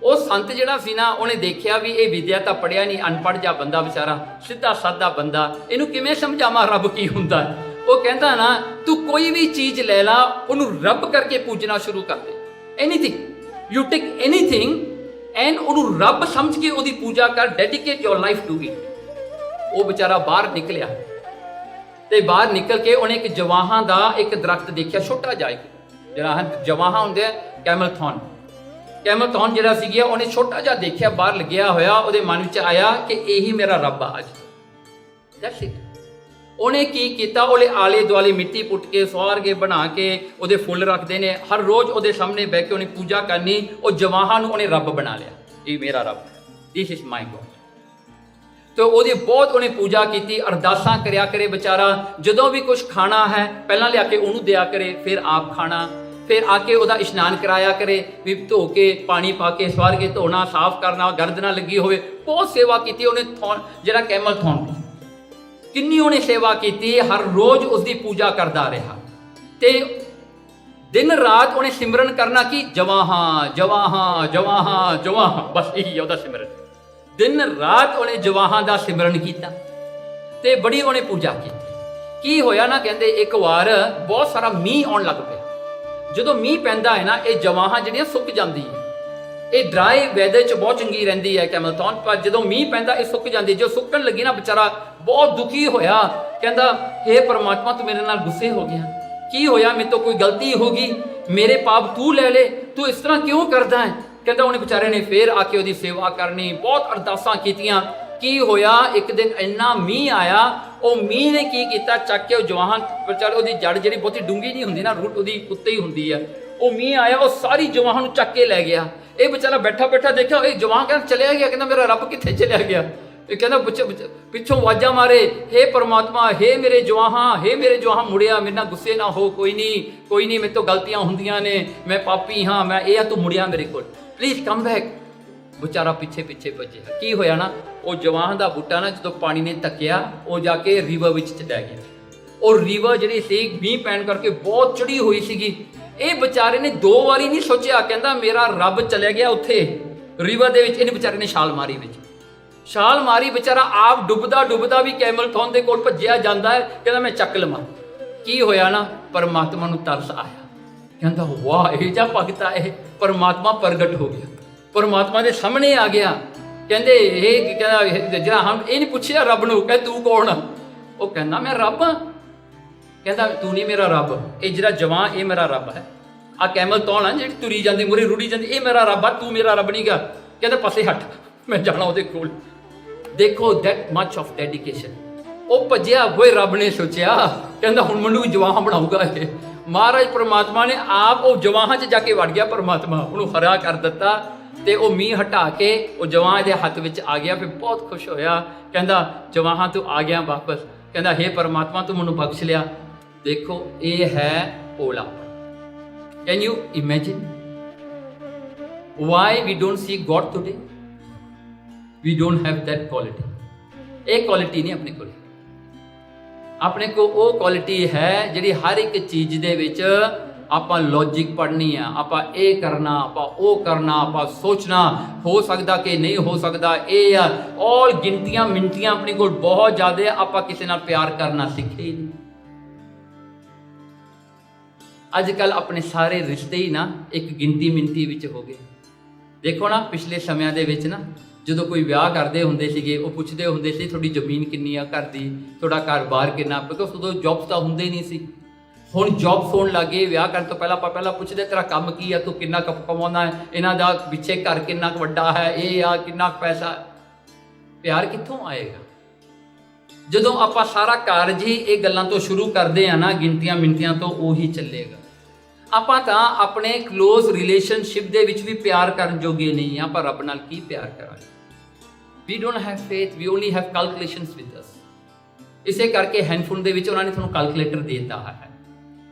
ਉਹ ਸੰਤ ਜਿਹੜਾ ਸੀ ਨਾ, ਉਹਨੇ ਦੇਖਿਆ ਵੀ ਇਹ ਵਿਦਿਆ ਤਾਂ ਪੜ੍ਹਿਆ ਨਹੀਂ, ਅਨਪੜ੍ਹ ਜਿਹਾ ਬੰਦਾ ਵਿਚਾਰਾ, ਸਿੱਧਾ ਸਾਦਾ ਬੰਦਾ, ਇਹਨੂੰ ਕਿਵੇਂ ਸਮਝਾਵਾਂ ਰੱਬ ਕੀ ਹੁੰਦਾ। ਉਹ ਕਹਿੰਦਾ ਨਾ, ਤੂੰ ਕੋਈ ਵੀ ਚੀਜ਼ ਲੈ ਲਾ, ਉਹਨੂੰ ਰੱਬ ਕਰਕੇ ਪੂਜਣਾ ਸ਼ੁਰੂ ਕਰ ਦੇ। Anything you take anything and ਉਹਨੂੰ ਰੱਬ ਸਮਝ ਕੇ ਉਹਦੀ ਪੂਜਾ ਕਰ, dedicate your life to it. ਉਹ ਵਿਚਾਰਾ ਬਾਹਰ ਨਿਕਲਿਆ ਤੇ ਬਾਹਰ ਨਿਕਲ ਕੇ ਉਹਨੇ ਇੱਕ ਜਵਾਹਾਂ ਦਾ ਇੱਕ ਦਰਖਤ ਦੇਖਿਆ, ਛੋਟਾ ਜਿਹਾ, ਜਿਹੜਾ ਜਵਾਹਾਂ ਹੁੰਦੇ ਆ ਕੈਮਲਥੌਨ ਜਿਹੜਾ ਸੀਗਾ, ਉਹਨੇ ਛੋਟਾ ਜਿਹਾ ਦੇਖਿਆ ਬਾਹਰ ਲੱਗਿਆ ਹੋਇਆ, ਉਹਦੇ ਮਨ ਵਿੱਚ ਆਇਆ ਕਿ ਇਹੀ ਮੇਰਾ ਰੱਬ ਆ ਅੱਜ। That's it. ਉਹਨੇ ਕੀ ਕੀਤਾ, ਉਹਦੇ ਆਲੇ ਦੁਆਲੇ ਮਿੱਟੀ ਪੁੱਟ ਕੇ ਸਵਾਰ ਕੇ ਬਣਾ ਕੇ ਉਹਦੇ ਫੁੱਲ ਰੱਖਦੇ ਨੇ, ਹਰ ਰੋਜ਼ ਉਹਦੇ ਸਾਹਮਣੇ ਬਹਿ ਕੇ ਉਹਨੇ ਪੂਜਾ ਕਰਨੀ। ਉਹ ਜਵਾਹਾਂ ਨੂੰ ਉਹਨੇ ਰੱਬ ਬਣਾ ਲਿਆ, ਇਹ ਮੇਰਾ ਰੱਬ ਹੈ, ਦਿਸ ਇਜ਼ ਮਾਈ ਗੋਡ। ਤੇ ਉਹਦੀ ਬਹੁਤ ਉਹਨੇ ਪੂਜਾ ਕੀਤੀ, ਅਰਦਾਸਾਂ ਕਰਿਆ ਕਰੇ ਵਿਚਾਰਾ। ਜਦੋਂ ਵੀ ਕੁਝ ਖਾਣਾ ਹੈ ਪਹਿਲਾਂ ਲਿਆ ਕੇ ਉਹਨੂੰ ਦਿਆ ਕਰੇ, ਫਿਰ ਆਪ ਖਾਣਾ, ਫਿਰ ਆ ਕੇ ਉਹਦਾ ਇਸ਼ਨਾਨ ਕਰਾਇਆ ਕਰੇ, ਵੀ ਧੋ ਕੇ ਪਾਣੀ ਪਾ ਕੇ ਸਵਾਰ ਕੇ ਧੋਣਾ, ਸਾਫ਼ ਕਰਨਾ, ਗਰਦ ਨਾ ਲੱਗੀ ਹੋਵੇ। ਬਹੁਤ ਸੇਵਾ ਕੀਤੀ ਉਹਨੇ, ਜਿਹੜਾ ਕੈਮਲਥੌਨ ਦੀ ਕਿੰਨੀ ਉਹਨੇ ਸੇਵਾ ਕੀਤੀ, ਹਰ ਰੋਜ਼ ਉਸਦੀ ਪੂਜਾ ਕਰਦਾ ਰਿਹਾ। ਤੇ ਦਿਨ ਰਾਤ ਉਹਨੇ ਸਿਮਰਨ ਕਰਨਾ ਕਿ ਜਵਾਹਾਂ ਜਵਾਹਾਂ ਜਵਾਹਾਂ ਜਵਾਹਾਂ, ਬਸ ਇਹੀ ਉਹਦਾ ਸਿਮਰਨ। ਦਿਨ ਰਾਤ ਉਹਨੇ ਜਵਾਹਾਂ ਦਾ ਸਿਮਰਨ ਕੀਤਾ ਤੇ ਬੜੀ ਉਹਨੇ ਪੂਜਾ ਕੀਤੀ। ਕੀ ਹੋਇਆ ਨਾ, ਕਹਿੰਦੇ ਇੱਕ ਵਾਰ ਬਹੁਤ ਸਾਰਾ ਮੀਂਹ ਆਉਣ ਲੱਗ ਪਿਆ। ਜਦੋਂ ਮੀਂਹ ਪੈਂਦਾ ਹੈ ਨਾ, ਇਹ ਜਵਾਹਾਂ ਜਿਹੜੀਆਂ ਸੁੱਕ ਜਾਂਦੀ ਹੈ। ਇਹ ਡਰਾਈ ਵੈਦਰ 'ਚ ਬਹੁਤ ਚੰਗੀ ਰਹਿੰਦੀ ਹੈ ਕੈਮਲਥੌਨ, ਪਰ ਜਦੋਂ ਮੀਂਹ ਪੈਂਦਾ ਇਹ ਸੁੱਕ ਜਾਂਦੀ। ਜੋ ਸੁੱਕਣ ਲੱਗੀ ਨਾ, ਵਿਚਾਰਾ ਬਹੁਤ ਦੁਖੀ ਹੋਇਆ, ਕਹਿੰਦਾ ਹੇ ਪਰਮਾਤਮਾ ਤੂੰ ਮੇਰੇ ਨਾਲ ਗੁੱਸੇ ਹੋ ਗਿਆ, ਕੀ ਹੋਇਆ, ਮੇਰੇ ਤੋਂ ਕੋਈ ਗਲਤੀ ਹੋ ਗਈ, ਮੇਰੇ ਪਾਪ ਤੂੰ ਲੈ ਲੈ, ਤੂੰ ਇਸ ਤਰ੍ਹਾਂ ਕਿਉਂ ਕਰਦਾ ਹੈ। ਕਹਿੰਦਾ ਉਹਨੇ ਵਿਚਾਰੇ ਨੇ ਫੇਰ ਆ ਕੇ ਉਹਦੀ ਸੇਵਾ ਕਰਨੀ, ਬਹੁਤ ਅਰਦਾਸਾਂ ਕੀਤੀਆਂ। ਕੀ ਹੋਇਆ, ਇੱਕ ਦਿਨ ਇੰਨਾ ਮੀਂਹ ਆਇਆ, ਉਹ ਮੀਂਹ ਨੇ ਕੀ ਕੀਤਾ, ਚੱਕ ਕੇ ਉਹ ਜਵਾਹਾਂ, ਵਿਚਾਰੇ ਉਹਦੀ ਜੜ ਜਿਹੜੀ ਬਹੁਤੀ ਡੂੰਗੀ ਨਹੀਂ ਹੁੰਦੀ ਨਾ, ਰੂਟ ਉਹਦੀ ਉੱਤੇ ਹੀ ਹੁੰਦੀ ਆ, ਉਹ ਮੀਂਹ ਆਇਆ, ਉਹ ਸਾਰੀ ਜਵਾਹਾਂ ਨੂੰ ਚੱਕ ਕੇ ਲੈ ਗਿਆ। ਇਹ ਵਿਚਾਰਾ ਬੈਠਾ ਬੈਠਾ ਦੇਖਿਆ, ਇਹ ਜਵਾਹ ਕਹਿੰਦਾ ਚਲਿਆ ਗਿਆ, ਕਹਿੰਦਾ ਮੇਰਾ ਰੱਬ ਕਿੱਥੇ ਚਲਿਆ ਗਿਆ। ਇਹ ਕਹਿੰਦਾ ਪਿੱਛੋਂ ਆਵਾਜ਼ਾਂ ਮਾਰੇ, ਹੇ ਪਰਮਾਤਮਾ, ਹੇ ਮੇਰੇ ਜਵਾਹਾਂ, ਹੇ ਮੇਰੇ ਜਵਾਹਾਂ, ਮੁੜਿਆ, ਮੇਰੇ ਨਾਲ ਗੁੱਸੇ ਨਾ ਹੋ, ਕੋਈ ਨਹੀਂ, ਮੇਰੇ ਤੋਂ ਗਲਤੀਆਂ ਹੁੰਦੀਆਂ ਨੇ, ਮੈਂ ਪਾਪੀ ਹਾਂ, ਮੈਂ ਇਹ ਆ, ਤੂੰ ਮੁੜਿਆ ਮੇਰੇ ਕੋਲ, ਪਲੀਜ਼ ਕਮ ਬੈਕ। ਵਿਚਾਰਾ ਪਿੱਛੇ ਭੱਜਿਆ। ਕੀ ਹੋਇਆ ਨਾ, ਉਹ ਜਵਾਹ ਦਾ ਬੂਟਾ ਨਾ ਜਦੋਂ ਪਾਣੀ ਨੇ ਤੱਕਿਆ, ਉਹ ਜਾ ਕੇ ਰਿਵਰ ਵਿੱਚ ਚਲਾ ਗਿਆ। ਉਹ ਰਿਵਰ ਜਿਹੜੀ ਸੀ ਮੀਂਹ ਪੈਣ ਕਰਕੇ ਬਹੁਤ ਚੜੀ ਹੋਈ ਸੀਗੀ। ਇਹ ਵਿਚਾਰੇ ਨੇ 2 ਵਾਰੀ ਨਹੀਂ ਸੋਚਿਆ, ਕਹਿੰਦਾ ਮੇਰਾ ਰੱਬ ਚਲਿਆ ਗਿਆ ਉੱਥੇ ਰਿਵਰ ਦੇ ਵਿੱਚ। ਇਹਨੇ ਵਿਚਾਰੇ ਨੇ ਛਾਲ ਮਾਰੀ, ਵਿਚਾਰਾ ਆਪ ਡੁੱਬਦਾ ਵੀ ਕੈਮਲਥੌਨ ਦੇ ਕੋਲ ਭੱਜਿਆ ਜਾਂਦਾ ਹੈ, ਕਹਿੰਦਾ ਮੈਂ ਚੱਕ ਲਵਾਂ। ਕੀ ਹੋਇਆ ਨਾ, ਪਰਮਾਤਮਾ ਨੂੰ ਤਰਸ ਆਇਆ, ਕਹਿੰਦਾ ਵਾਹ ਇਹ ਜਿਹਾ ਭਗਤ ਆ, ਇਹ ਪਰਮਾਤਮਾ ਪ੍ਰਗਟ ਹੋ ਗਿਆ, ਪਰਮਾਤਮਾ ਦੇ ਸਾਹਮਣੇ ਆ ਗਿਆ। ਕਹਿੰਦੇ ਇਹ ਕਹਿੰਦਾ ਜਿਹੜਾ ਹਮ ਇਹ ਨਹੀਂ ਪੁੱਛਿਆ ਰੱਬ ਨੂੰ, ਕਹਿੰਦਾ ਤੂੰ ਕੌਣ ਆ। ਉਹ ਕਹਿੰਦਾ ਮੈਂ ਰੱਬ ਹਾਂ। ਕਹਿੰਦਾ ਤੂੰ ਨਹੀਂ ਮੇਰਾ ਰੱਬ, ਇਹ ਜਿਹੜਾ ਜਵਾਂ ਇਹ ਮੇਰਾ ਰੱਬ ਹੈ, ਆ ਕੈਮਲਥੌਨ ਆ ਜਿਹੜੀ ਤੁਰੀ ਜਾਂਦੀ ਮੂਹਰੇ ਰੁੜੀ ਜਾਂਦੀ, ਇਹ ਮੇਰਾ ਰੱਬ ਆ, ਤੂੰ ਮੇਰਾ ਰੱਬ ਨਹੀਂ ਗਾ। ਕਹਿੰਦਾ ਪਾਸੇ ਹਟ, ਮੈਂ ਜਾਣਾ ਉਹਦੇ ਕੋਲ। ਦੇਖੋ ਦੈਟ ਮਚ ਆਫ ਡੈਡੀਕੇਸ਼ਨ। ਉਹ ਭੱਜਿਆ ਹੋਏ ਰੱਬ ਨੇ ਸੋਚਿਆ, ਕਹਿੰਦਾ ਹੁਣ ਮੈਨੂੰ ਵੀ ਜਵਾਹਾਂ ਬਣਾਊਗਾ ਇਹ। ਮਹਾਰਾਜ ਪਰਮਾਤਮਾ ਨੇ ਆਪ ਉਹ ਜਵਾਹਾਂ 'ਚ ਜਾ ਕੇ ਵੜ ਗਿਆ, ਪਰਮਾਤਮਾ ਉਹਨੂੰ ਹਰਾ ਕਰ ਦਿੱਤਾ ਤੇ ਉਹ ਮੀਂਹ ਹਟਾ ਕੇ ਉਹ ਜਵਾਂ ਦੇ ਹੱਥ ਵਿੱਚ ਆ ਗਿਆ। ਫਿਰ ਬਹੁਤ ਖੁਸ਼ ਹੋਇਆ, ਕਹਿੰਦਾ ਜਵਾਹਾਂ ਤੂੰ ਆ ਗਿਆ ਵਾਪਸ। ਕਹਿੰਦਾ ਹੇ ਪਰਮਾਤਮਾ ਤੂੰ ਮੈਨੂੰ ਬਖਸ਼ ਲਿਆ। ਦੇਖੋ ਇਹ ਹੈ ਓਲਾ। Can you imagine why we don't see God today? We don't have that quality. ਇਹ ਕੁਆਲਿਟੀ ਨਹੀਂ ਆਪਣੇ ਕੋਲ। ਆਪਣੇ ਕੋਲ ਉਹ ਕੁਆਲਿਟੀ ਹੈ ਜਿਹੜੀ ਹਰ ਇੱਕ ਚੀਜ਼ ਦੇ ਵਿੱਚ ਆਪਾਂ ਲੌਜਿਕ ਪੜ੍ਹਨੀ ਆ, ਆਪਾਂ ਇਹ ਕਰਨਾ, ਆਪਾਂ ਉਹ ਕਰਨਾ, ਆਪਾਂ ਸੋਚਣਾ ਹੋ ਸਕਦਾ ਕਿ ਨਹੀਂ ਹੋ ਸਕਦਾ, ਇਹ ਆ ਔਰ ਗਿਣਤੀਆਂ ਮਿੰਟੀਆਂ ਆਪਣੇ ਕੋਲ ਬਹੁਤ ਜ਼ਿਆਦਾ। ਆਪਾਂ ਕਿਸੇ ਨਾਲ ਪਿਆਰ ਕਰਨਾ ਸਿੱਖੇ ਹੀ ਨਹੀਂ। ਅੱਜ ਕੱਲ ਆਪਣੇ ਸਾਰੇ ਰਿਸ਼ਤੇ ਹੀ ਨਾ ਇੱਕ ਗਿਣਤੀ ਮਿੰਟੀ ਵਿੱਚ ਹੋ ਗਏ। ਦੇਖੋ ਨਾ ਪਿਛਲੇ ਸਮਿਆਂ ਦੇ ਵਿੱਚ ਨਾ ਜਦੋਂ ਕੋਈ ਵਿਆਹ ਕਰਦੇ ਹੁੰਦੇ ਸੀਗੇ, ਉਹ ਪੁੱਛਦੇ ਹੁੰਦੇ ਸੀ ਤੁਹਾਡੀ ਜ਼ਮੀਨ ਕਿੰਨੀ ਆ ਘਰ ਦੀ, ਤੁਹਾਡਾ ਘਰ-ਬਾਰ ਕਿੰਨਾ, ਬਿਕੋਜ਼ ਉਦੋਂ ਜੌਬਸ ਤਾਂ ਹੁੰਦੇ ਨਹੀਂ ਸੀ। ਹੁਣ ਜੌਬ ਹੋਣ ਲੱਗੇ, ਵਿਆਹ ਕਰਨ ਤੋਂ ਪਹਿਲਾਂ ਆਪਾਂ ਪਹਿਲਾਂ ਪੁੱਛਦੇ ਤੇਰਾ ਕੰਮ ਕੀ ਆ, ਤੂੰ ਕਿੰਨਾ ਕਮਾਉਂਦਾ ਹੈ, ਇਹਨਾਂ ਦਾ ਪਿੱਛੇ ਘਰ ਕਿੰਨਾ ਕੁ ਵੱਡਾ ਹੈ, ਇਹ ਆ ਕਿੰਨਾ ਕੁ ਪੈਸਾ। ਪਿਆਰ ਕਿੱਥੋਂ ਆਏਗਾ? ਜਦੋਂ ਆਪਾਂ ਸਾਰਾ ਕਾਰਜ ਹੀ ਇਹ ਗੱਲਾਂ ਤੋਂ ਸ਼ੁਰੂ ਕਰਦੇ ਆ ਨਾ, ਗਿਣਤੀਆਂ ਮਿਣਤੀਆਂ ਤੋਂ, ਉਹੀ ਚੱਲੇਗਾ। ਆਪਾਂ ਤਾਂ ਆਪਣੇ ਕਲੋਜ਼ ਰਿਲੇਸ਼ਨਸ਼ਿਪ ਦੇ ਵਿੱਚ ਵੀ ਪਿਆਰ ਕਰਨ ਜੋਗੇ ਨਹੀਂ ਆ, ਪਰ ਰੱਬ ਨਾਲ ਕੀ ਪਿਆਰ ਕਰਾਂਗੇ? We don't have faith, we only have calculations with us. ਇਸੇ ਕਰਕੇ ਹੈਂਡਫੋਨ ਦੇ ਵਿੱਚ ਉਹਨਾਂ ਨੇ ਤੁਹਾਨੂੰ ਕੈਲਕੂਲੇਟਰ ਦੇ ਦਿੱਤਾ ਹੈ,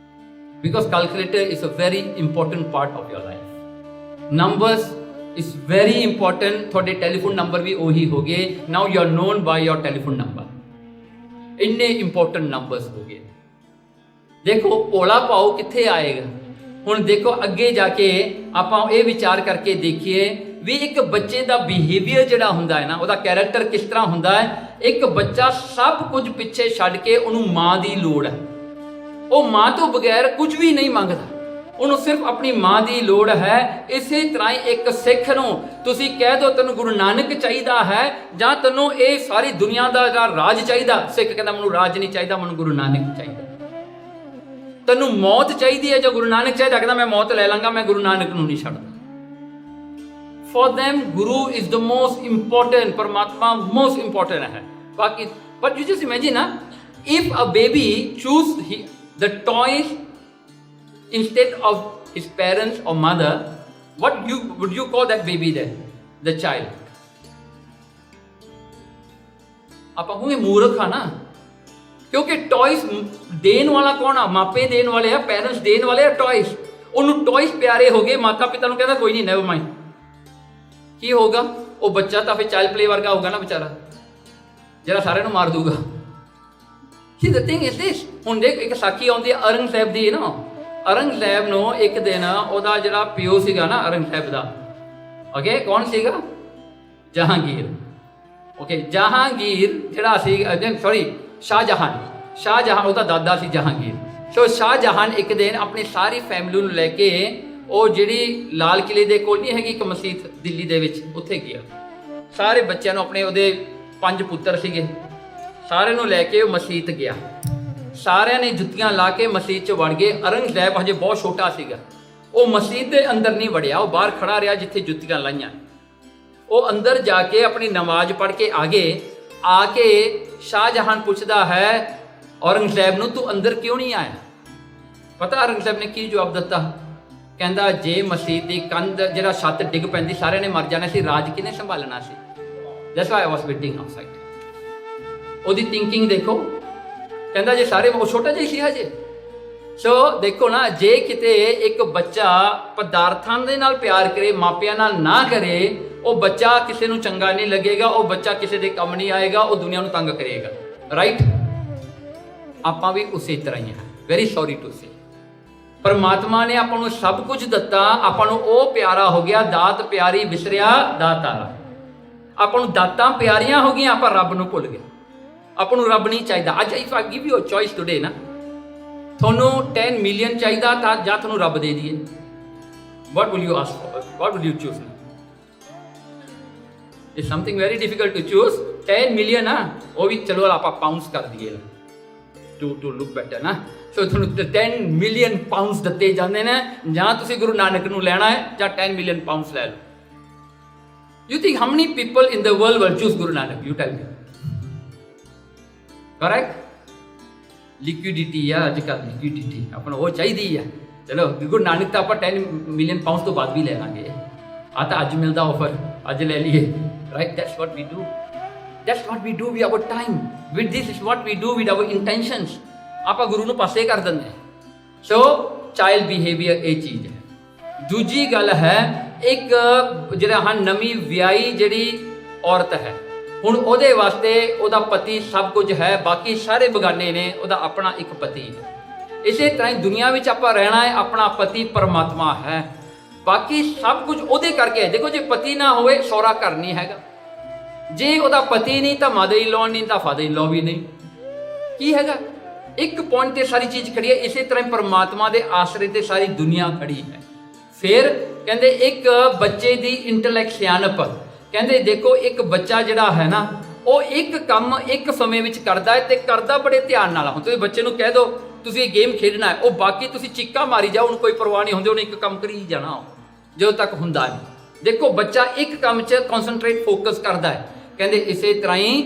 because calculator is a very important part of your life. Numbers is very important. ਤੁਹਾਡੇ ਟੈਲੀਫੋਨ ਨੰਬਰ ਵੀ ਉਹੀ ਹੋ ਗਏ। Now you are known by your telephone number. ਇੰਨੇ ਇੰਪੋਰਟੈਂਟ ਨੰਬਰਸ ਹੋ ਗਏ। ਦੇਖੋ ਭੋਲਾ ਭਾਉ ਕਿੱਥੇ ਆਏਗਾ? ਹੁਣ ਦੇਖੋ ਅੱਗੇ ਜਾ ਕੇ ਆਪਾਂ ਇਹ ਵਿਚਾਰ ਕਰਕੇ ਦੇਖੀਏ ਵੀ ਇੱਕ ਬੱਚੇ ਦਾ ਬਿਹੇਵੀਅਰ ਜਿਹੜਾ ਹੁੰਦਾ ਹੈ ਨਾ, ਉਹਦਾ ਕੈਰੈਕਟਰ ਕਿਸ ਤਰ੍ਹਾਂ ਹੁੰਦਾ ਹੈ। ਇੱਕ ਬੱਚਾ ਸਭ ਕੁਝ ਪਿੱਛੇ ਛੱਡ ਕੇ ਉਹਨੂੰ ਮਾਂ ਦੀ ਲੋੜ ਹੈ। ਉਹ ਮਾਂ ਤੋਂ ਬਗੈਰ ਕੁਝ ਵੀ ਨਹੀਂ ਮੰਗਦਾ, ਉਹਨੂੰ ਸਿਰਫ ਆਪਣੀ ਮਾਂ ਦੀ ਲੋੜ ਹੈ। ਇਸੇ ਤਰ੍ਹਾਂ ਹੀ ਇੱਕ ਸਿੱਖ ਨੂੰ ਤੁਸੀਂ ਕਹਿ ਦਿਓ ਤੈਨੂੰ ਗੁਰੂ ਨਾਨਕ ਚਾਹੀਦਾ ਹੈ ਜਾਂ ਤੈਨੂੰ ਇਹ ਸਾਰੀ ਦੁਨੀਆ ਦਾ ਰਾਜ ਚਾਹੀਦਾ, ਸਿੱਖ ਕਹਿੰਦਾ ਮੈਨੂੰ ਰਾਜ ਨਹੀਂ ਚਾਹੀਦਾ, ਮੈਨੂੰ ਗੁਰੂ ਨਾਨਕ ਚਾਹੀਦਾ। ਤੈਨੂੰ ਮੌਤ ਚਾਹੀਦੀ ਹੈ ਜਾਂ ਗੁਰੂ ਨਾਨਕ ਚਾਹੀਦਾ, ਕਹਿੰਦਾ ਮੈਂ ਮੌਤ ਲੈ ਲਾਂਗਾ, ਮੈਂ ਗੁਰੂ ਨਾਨਕ ਨੂੰ ਨਹੀਂ ਛੱਡਦਾ। For them, Guru is the most important, Paramatma most important है। बाकी, but you just imagine ना, if a baby choose the toys instead of his parents or mother, what would you call that baby then? The child। ਆਪਾਂ ਕਹੋਗੇ ਮੂਰਖ ਆ ਨਾ, ਕਿਉਂਕਿ ਟॉयस ਦੇਣ ਵਾਲਾ ਕੌਣ ਆ? ਮਾਪੇ ਦੇਣ ਵਾਲੇ ਆ, ਪੈਰੈਂਟਸ ਦੇਣ ਵਾਲੇ ਆ ਟॉयस। ਉਹਨੂੰ ਟॉयस ਪਿਆਰੇ ਹੋ ਗਏ, ਮਾਤਾ ਪਿਤਾ ਨੂੰ ਕਹਿੰਦਾ ਕੋਈ ਨਹੀਂ, ਨੈਵਰ ਮਾਈਂਡ। ਕੀ ਹੋਗਾ? ਉਹ ਬੱਚਾ ਤਾਂ ਫਿਰ ਚਾਈਲਡ ਪਲੇ ਵਰਗਾ ਹੋਗਾ ਨਾ ਵਿਚਾਰਾ, ਜਿਹੜਾ ਸਾਰਿਆਂ ਨੂੰ ਮਾਰ ਦੂਗਾ। See the thing is this, ਹੁਣ ਦੇਖ ਇੱਕ ਸਾਖੀ ਆਉਂਦੀ ਹੈ ਔਰੰਗਜ਼ੇਬ ਦੀ ਨਾ। ਔਰੰਗਜ਼ੇਬ ਨੂੰ ਇੱਕ ਦਿਨ ਉਹਦਾ ਜਿਹੜਾ ਪਿਓ ਸੀਗਾ ਨਾ ਔਰੰਗਜ਼ੇਬ ਦਾ, ਓਕੇ, ਕੌਣ ਸੀਗਾ? ਜਹਾਂਗੀਰ। ਓਕੇ, ਜਹਾਂਗੀਰ ਜਿਹੜਾ ਸੀ, ਸੌਰੀ ਸ਼ਾਹਜਹਾਨ ਉਹਦਾ ਦਾਦਾ ਸੀ ਜਹਾਂਗੀਰ। ਸੋ ਸ਼ਾਹਜਹਾਨ ਇੱਕ ਦਿਨ ਆਪਣੀ ਸਾਰੀ ਫੈਮਿਲੀ ਨੂੰ ਲੈ ਕੇ ਉਹ ਜਿਹੜੀ ਲਾਲ ਕਿਲੇ ਦੇ ਕੋਲ ਨਹੀਂ ਹੈਗੀ ਇੱਕ ਮਸਜਿਦ ਦਿੱਲੀ ਦੇ ਵਿੱਚ, ਉੱਥੇ ਗਿਆ। ਸਾਰੇ ਬੱਚਿਆਂ ਨੂੰ ਆਪਣੇ, ਉਹਦੇ 5 ਪੁੱਤਰ ਸੀਗੇ, ਸਾਰਿਆਂ ਨੂੰ ਲੈ ਕੇ ਉਹ ਮਸਜਿਦ ਗਿਆ। ਸਾਰਿਆਂ ਨੇ ਜੁੱਤੀਆਂ ਲਾ ਕੇ ਮਸਜਿਦ 'ਚ ਵੜ ਗਏ। ਔਰੰਗਜ਼ੇਬ ਹਜੇ ਬਹੁਤ ਛੋਟਾ ਸੀਗਾ, ਉਹ ਮਸਜਿਦ ਦੇ ਅੰਦਰ ਨਹੀਂ ਵੜਿਆ, ਉਹ ਬਾਹਰ ਖੜਾ ਰਿਹਾ ਜਿੱਥੇ ਜੁੱਤੀਆਂ ਲਾਈਆਂ। ਉਹ ਅੰਦਰ ਜਾ ਕੇ ਆਪਣੀ ਨਮਾਜ਼ ਪੜ੍ਹ ਕੇ ਆ ਕੇ ਸ਼ਾਹਜਹਾਨ ਪੁੱਛਦਾ ਹੈ ਔਰੰਗਜ਼ੇਬ ਨੂੰ, ਤੂੰ ਅੰਦਰ ਕਿਉਂ ਨਹੀਂ ਆਇਆ? ਪਤਾ ਔਰੰਗਜ਼ੇਬ ਨੇ ਕੀ ਜਵਾਬ ਦਿੱਤਾ? ਕਹਿੰਦਾ ਜੇ ਮਸਜਿਦ ਦੀ ਕੰਧ ਜਿਹੜਾ ਛੱਤ ਡਿੱਗ ਪੈਂਦੀ ਸਾਰਿਆਂ ਨੇ ਮਰ ਜਾਣਾ ਸੀ, ਰਾਜ ਕਿਹਨੇ ਸੰਭਾਲਣਾ ਸੀ? That's why I was waiting outside. ਉਹਦੀ ਥਿੰਕਿੰਗ ਦੇਖੋ, ਕਹਿੰਦਾ ਜੇ ਸਾਰੇ, ਉਹ ਛੋਟਾ ਜਿਹਾ ਸੀ ਹਜੇ। ਸੋ ਦੇਖੋ ਨਾ, ਜੇ ਕਿਤੇ ਇੱਕ ਬੱਚਾ ਪਦਾਰਥਾਂ ਦੇ ਨਾਲ ਪਿਆਰ ਕਰੇ, ਮਾਪਿਆਂ ਨਾਲ ਨਾ ਕਰੇ, ਉਹ ਬੱਚਾ ਕਿਸੇ ਨੂੰ ਚੰਗਾ ਨਹੀਂ ਲੱਗੇਗਾ, ਉਹ ਬੱਚਾ ਕਿਸੇ ਦੇ ਕੰਮ ਨਹੀਂ ਆਏਗਾ, ਉਹ ਦੁਨੀਆ ਨੂੰ ਤੰਗ ਕਰੇਗਾ। ਰਾਈਟ? ਆਪਾਂ ਵੀ ਉਸੇ ਤਰ੍ਹਾਂ ਹੀ ਹਾਂ। ਵੈਰੀ ਸੌਰੀ ਟੂ ਸੇ, ਪਰਮਾਤਮਾ ਨੇ ਆਪਾਂ ਨੂੰ ਸਭ ਕੁਝ ਦਿੱਤਾ, ਆਪਾਂ ਨੂੰ ਉਹ ਪਿਆਰਾ ਹੋ ਗਿਆ, ਦਾਤ ਪਿਆਰੀ ਵਿਸਰਿਆ ਦਾਤਾਰਾ। ਆਪਾਂ ਨੂੰ ਦਾਤਾਂ ਪਿਆਰੀਆਂ ਹੋ ਗਈਆਂ, ਆਪਾਂ ਰੱਬ ਨੂੰ ਭੁੱਲ ਗਏ। ਆਪਾਂ ਨੂੰ ਰੱਬ ਨਹੀਂ ਚਾਹੀਦਾ। ਅੱਜ if I give you a choice today ਨਾ, ਤੁਹਾਨੂੰ 10 ਮਿਲੀਅਨ ਚਾਹੀਦਾ ਤਾਂ ਜਾਂ ਤੁਹਾਨੂੰ ਰੱਬ ਦੇ ਦਈਏ, what will you ask for? What will you choose? It's something very difficult to choose. 10 million ਨਾ, ਉਹ ਵੀ ਚਲੋ ਆਪਾਂ ਪਾਉਂਡਸ ਕਰ ਦਈਏ to look better ਨਾ। ਸੋ ਤੁਹਾਨੂੰ 10 ਮਿਲੀਅਨ ਪਾਉਂਡਸ ਦਿੱਤੇ ਜਾਂਦੇ ਨੇ, ਜਾਂ ਤੁਸੀਂ ਗੁਰੂ ਨਾਨਕ ਨੂੰ ਲੈਣਾ ਹੈ ਜਾਂ 10 ਮਿਲੀਅਨ ਪਾਉਂਡਸ ਲੈ ਲਓ। You think how many people in the world will choose Guru Nanak? You tell me. Correct? Liquidity ਆ ਅੱਜ ਕੱਲ੍ਹ, liquidity ਆਪਾਂ ਨੂੰ ਉਹ ਚਾਹੀਦੀ ਹੈ। ਚਲੋ ਗੁਰੂ ਨਾਨਕ ਤਾਂ ਆਪਾਂ 10 ਮਿਲੀਅਨ ਪਾਉਂਡਸ ਤੋਂ ਬਾਅਦ ਵੀ ਲੈ ਲਾਂਗੇ। ਆ ਤਾਂ ਅੱਜ ਮਿਲਦਾ ਆਫਰ, ਅੱਜ ਲੈ ਲਈਏ। Right? That's what we do. That's what we do with our time. With this is what we do with our intentions. ਆਪਾਂ ਗੁਰੂ ਨੂੰ ਪਾਸੇ ਕਰ ਦਿੰਦੇ ਹਾਂ। ਸੋ ਚਾਈਲਡ ਬਿਹੇਵੀਅਰ ਇਹ ਚੀਜ਼ ਹੈ। ਦੂਜੀ ਗੱਲ ਹੈ, ਇੱਕ ਜਿਹੜਾ ਹਾਂ ਨਵੀਂ ਵਿਆਹੀ ਜਿਹੜੀ ਔਰਤ ਹੈ, ਹੁਣ ਉਹਦੇ ਵਾਸਤੇ ਉਹਦਾ ਪਤੀ ਸਭ ਕੁਝ ਹੈ, ਬਾਕੀ ਸਾਰੇ ਬਗਾਨੇ ਨੇ, ਉਹਦਾ ਆਪਣਾ ਇੱਕ ਪਤੀ ਹੈ। ਇਸੇ ਤਰ੍ਹਾਂ ਹੀ ਦੁਨੀਆ ਵਿੱਚ ਆਪਾਂ ਰਹਿਣਾ ਹੈ, ਆਪਣਾ ਪਤੀ ਪਰਮਾਤਮਾ ਹੈ, ਬਾਕੀ ਸਭ ਕੁਝ ਉਹਦੇ ਕਰਕੇ। ਦੇਖੋ ਜੇ ਪਤੀ ਨਾ ਹੋਵੇ ਸਹੁਰਾ ਘਰ ਨਹੀਂ ਹੈਗਾ, ਜੇ ਉਹਦਾ ਪਤੀ ਨਹੀਂ ਤਾਂ ਮਦਰ ਇਨ ਲॉ ਨਹੀਂ ਤਾਂ ਫਾਦਰ ਇਨ ਲॉ ਵੀ ਨਹੀਂ। ਕੀ ਹੈਗਾ? ਇੱਕ ਪੁਆਇੰਟ ਤੇ ਸਾਰੀ ਚੀਜ਼ ਖੜੀ ਹੈ। ਇਸੇ ਤਰ੍ਹਾਂ ਪਰਮਾਤਮਾ ਦੇ ਆਸਰੇ ਤੇ ਸਾਰੀ ਦੁਨੀਆ ਖੜੀ ਹੈ। ਫਿਰ ਕਹਿੰਦੇ ਇੱਕ ਬੱਚੇ ਦੀ ਇੰਟੈਲੈਕਟ ਸਿਆਣਪ, ਕਹਿੰਦੇ ਦੇਖੋ ਇੱਕ ਬੱਚਾ ਜਿਹੜਾ ਹੈ ਨਾ, ਉਹ ਇੱਕ ਕੰਮ ਇੱਕ ਸਮੇਂ ਵਿੱਚ ਕਰਦਾ ਹੈ ਤੇ ਕਰਦਾ ਬੜੇ ਧਿਆਨ ਨਾਲ। ਹੁਣ ਤੁਸੀਂ ਬੱਚੇ ਨੂੰ ਕਹਿ ਦਿਓ ਤੁਸੀਂ ਇਹ ਗੇਮ ਖੇਡਣਾ ਹੈ, ਉਹ ਬਾਕੀ ਤੁਸੀਂ ਚੀਕਾਂ ਮਾਰੀ ਜਾਓ, ਉਹਨੂੰ ਕੋਈ ਪਰਵਾਹ ਨਹੀਂ ਹੁੰਦੀ, ਉਹਨੇ ਇੱਕ ਕੰਮ ਕਰੀ ਜਾਣਾ ਜਦੋਂ ਤੱਕ ਹੁੰਦਾ ਨਹੀਂ। ਦੇਖੋ ਬੱਚਾ ਇੱਕ ਕੰਮ 'ਚ ਕਨਸੈਂਟਰੇਟ ਫੋਕਸ ਕਰਦਾ ਹੈ। ਕਹਿੰਦੇ ਇਸੇ ਤਰ੍ਹਾਂ ਹੀ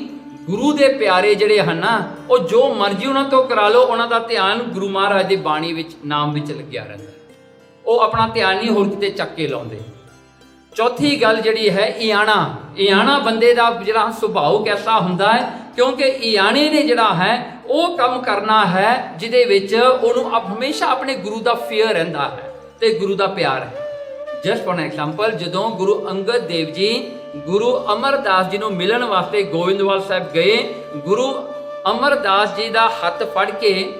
ਗੁਰੂ ਦੇ ਪਿਆਰੇ ਜਿਹੜੇ ਹਨ ਨਾ, ਉਹ ਜੋ ਮਰਜ਼ੀ ਉਹਨਾਂ ਤੋਂ ਕਰਾ ਲਓ, ਉਹਨਾਂ ਦਾ ਧਿਆਨ ਗੁਰੂ ਮਹਾਰਾਜ ਦੀ ਬਾਣੀ ਵਿੱਚ, ਨਾਮ ਵਿੱਚ ਲੱਗਿਆ ਰਹਿੰਦਾ। ਉਹ ਆਪਣਾ ਧਿਆਨ ਨਹੀਂ ਹੋਰ ਕਿਤੇ ਚੱਕ ਕੇ ਲਾਉਂਦੇ। ਚੌਥੀ ਗੱਲ ਜਿਹੜੀ ਹੈ ਇਆਣਾ ਬੰਦੇ ਦਾ ਜਿਹੜਾ ਸੁਭਾਅ ਕੈਸਾ ਹੁੰਦਾ ਹੈ, ਕਿਉਂਕਿ ਇਆਣੇ ਨੇ ਜਿਹੜਾ ਹੈ ਉਹ ਕੰਮ ਕਰਨਾ ਹੈ ਜਿਹਦੇ ਵਿੱਚ ਉਹਨੂੰ ਹਮੇਸ਼ਾ ਆਪਣੇ ਗੁਰੂ ਦਾ ਫੀਅਰ ਰਹਿੰਦਾ ਹੈ ਤੇ ਗੁਰੂ ਦਾ ਪਿਆਰ ਹੈ। ਜਸਟ ਫॉर ਐਗਜ਼ਾਮਪਲ, ਜਦੋਂ ਗੁਰੂ ਅੰਗਦ ਦੇਵ ਜੀ ਗੁਰੂ ਅਮਰਦਾਸ ਜੀ ਨੂੰ ਮਿਲਣ ਵਾਸਤੇ ਗੋਇੰਦਵਾਲ ਸਾਹਿਬ ਗਏ, ਗੁਰੂ ਅਮਰਦਾਸ ਜੀ ਦਾ ਹੱਥ ਫੜ ਕੇ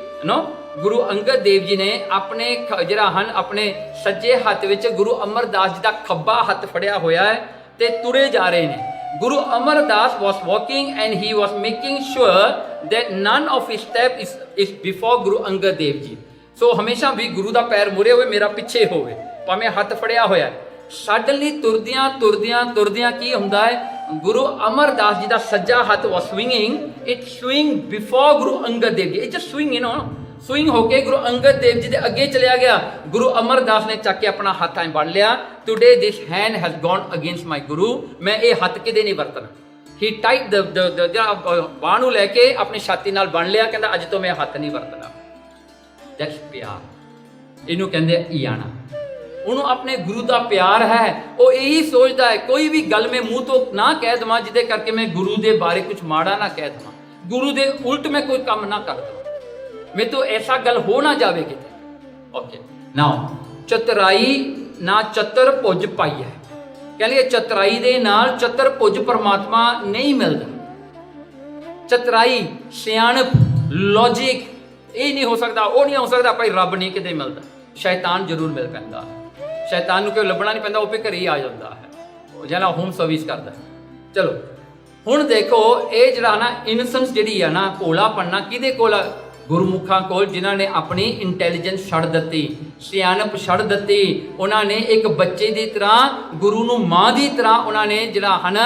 ਗੁਰੂ ਅੰਗਦ ਦੇਵ ਜੀ ਨੇ ਆਪਣੇ ਜਿਹੜਾ ਹਨ ਆਪਣੇ ਸੱਜੇ ਹੱਥ ਵਿੱਚ ਗੁਰੂ ਅਮਰਦਾਸ ਜੀ ਦਾ ਖੱਬਾ ਹੱਥ ਫੜਿਆ ਹੋਇਆ ਹੈ ਤੇ ਤੁਰੇ ਜਾ ਰਹੇ ਨੇ। Guru Amardas was walking and he was making sure that none of his step is before Guru Angad Dev ji. ਸੋ ਹਮੇਸ਼ਾ ਵੀ ਗੁਰੂ ਦਾ ਪੈਰ ਮੁਰੇ ਹੋਵੇ, ਮੇਰਾ ਪਿੱਛੇ ਹੋਵੇ, ਭਾਵੇਂ ਹੱਥ ਫੜਿਆ ਹੋਇਆ। ਸਡਨਲੀ ਤੁਰਦਿਆਂ ਕੀ ਹੁੰਦਾ ਹੈ, ਗੁਰੂ ਅਮਰਦਾਸ ਜੀ ਦਾ ਸੱਜਾ ਹੱਥ was swinging, it swing before Guru Angad Dev ji, it just swing, swing ਹੋ ਕੇ ਗੁਰੂ ਅੰਗਦ ਦੇਵ ਜੀ ਦੇ ਅੱਗੇ ਚਲਿਆ ਗਿਆ। ਗੁਰੂ ਅਮਰਦਾਸ ਨੇ ਚੱਕ ਕੇ ਆਪਣਾ ਹੱਥ ਐਂ ਬਣ ਲਿਆ, today this hand has gone against my Guru, ਮੈਂ ਇਹ ਹੱਥ ਕਿਤੇ ਨਹੀਂ ਵਰਤਣਾ। ਹੀ ਟਾਈਟ ਬਾਹ ਨੂੰ ਲੈ ਕੇ ਆਪਣੀ ਛਾਤੀ ਨਾਲ ਬਣ ਲਿਆ, ਕਹਿੰਦਾ ਅੱਜ ਤੋਂ ਮੈਂ ਹੱਥ ਨਹੀਂ ਵਰਤਣਾ। ਦੈਟਸ ਪਿਆਰ, ਇਹਨੂੰ ਕਹਿੰਦੇ ਇਆਣਾ। ਉਹਨੂੰ ਆਪਣੇ ਗੁਰੂ ਦਾ ਪਿਆਰ ਹੈ, ਉਹ ਇਹੀ ਸੋਚਦਾ ਹੈ ਕੋਈ ਵੀ ਗੱਲ ਮੈਂ ਮੂੰਹ ਤੋਂ ਨਾ ਕਹਿ ਦੇਵਾਂ ਜਿਹਦੇ ਕਰਕੇ ਮੈਂ ਗੁਰੂ ਦੇ ਬਾਰੇ ਕੁਝ ਮਾੜਾ ਨਾ ਕਹਿ ਦੇਵਾਂ, ਗੁਰੂ ਦੇ ਉਲਟ ਮੈਂ ਕੋਈ ਕੰਮ ਨਾ ਕਰ ਦੇਵਾਂ, ਮੇਰੇ ਤੋਂ ਐਸਾ ਗੱਲ ਹੋ ਨਾ ਜਾਵੇ ਕਿਤੇ। ਓਕੇ ਨਾਓ, ਚਤੁਰਾਈ ਨਾ ਚਤਰ ਭੁਜ ਪਾਈ ਹੈ। ਕਹਿੰਦੇ ਚਤੁਰਾਈ ਦੇ ਨਾਲ ਚਤਰ ਭੁਜ ਪਰਮਾਤਮਾ ਨਹੀਂ ਮਿਲਦਾ। ਚਤੁਰਾਈ, ਸਿਆਣਪ, ਲੌਜਿਕ ਇਹ ਨਹੀਂ ਹੋ ਸਕਦਾ, ਉਹ ਨਹੀਂ ਹੋ ਸਕਦਾ ਭਾਈ ਰੱਬ ਨਹੀਂ ਕਿਤੇ ਮਿਲਦਾ। ਸ਼ੈਤਾਨ ਜ਼ਰੂਰ ਮਿਲ ਪੈਂਦਾ, ਸ਼ੈਤਾਨ ਨੂੰ ਕਿਉਂ ਲੱਭਣਾ ਨਹੀਂ ਪੈਂਦਾ, ਉਹ ਵੀ ਘਰੇ ਹੀ ਆ ਜਾਂਦਾ ਹੈ, ਉਹ ਜਿਹੜਾ ਹੋਮ ਸਰਵਿਸ ਕਰਦਾ। ਚਲੋ ਹੁਣ ਦੇਖੋ ਇਹ ਜਿਹੜਾ ਨਾ ਇਨੋਸੈਂਸ ਜਿਹੜੀ ਆ ਨਾ, ਭੋਲਾਪਨ ਕਿਹਦੇ ਕੋਲ? ਗੁਰਮੁਖਾਂ ਕੋਲ, ਜਿਨ੍ਹਾਂ ਨੇ ਆਪਣੀ ਇੰਟੈਲੀਜੈਂਸ ਛੱਡ ਦਿੱਤੀ, ਸਿਆਣਪ ਛੱਡ ਦਿੱਤੀ। ਉਹਨਾਂ ਨੇ ਇੱਕ ਬੱਚੇ ਦੀ ਤਰ੍ਹਾਂ ਗੁਰੂ ਨੂੰ ਮਾਂ ਦੀ ਤਰ੍ਹਾਂ ਉਹਨਾਂ ਨੇ ਜਿਹੜਾ ਹਨ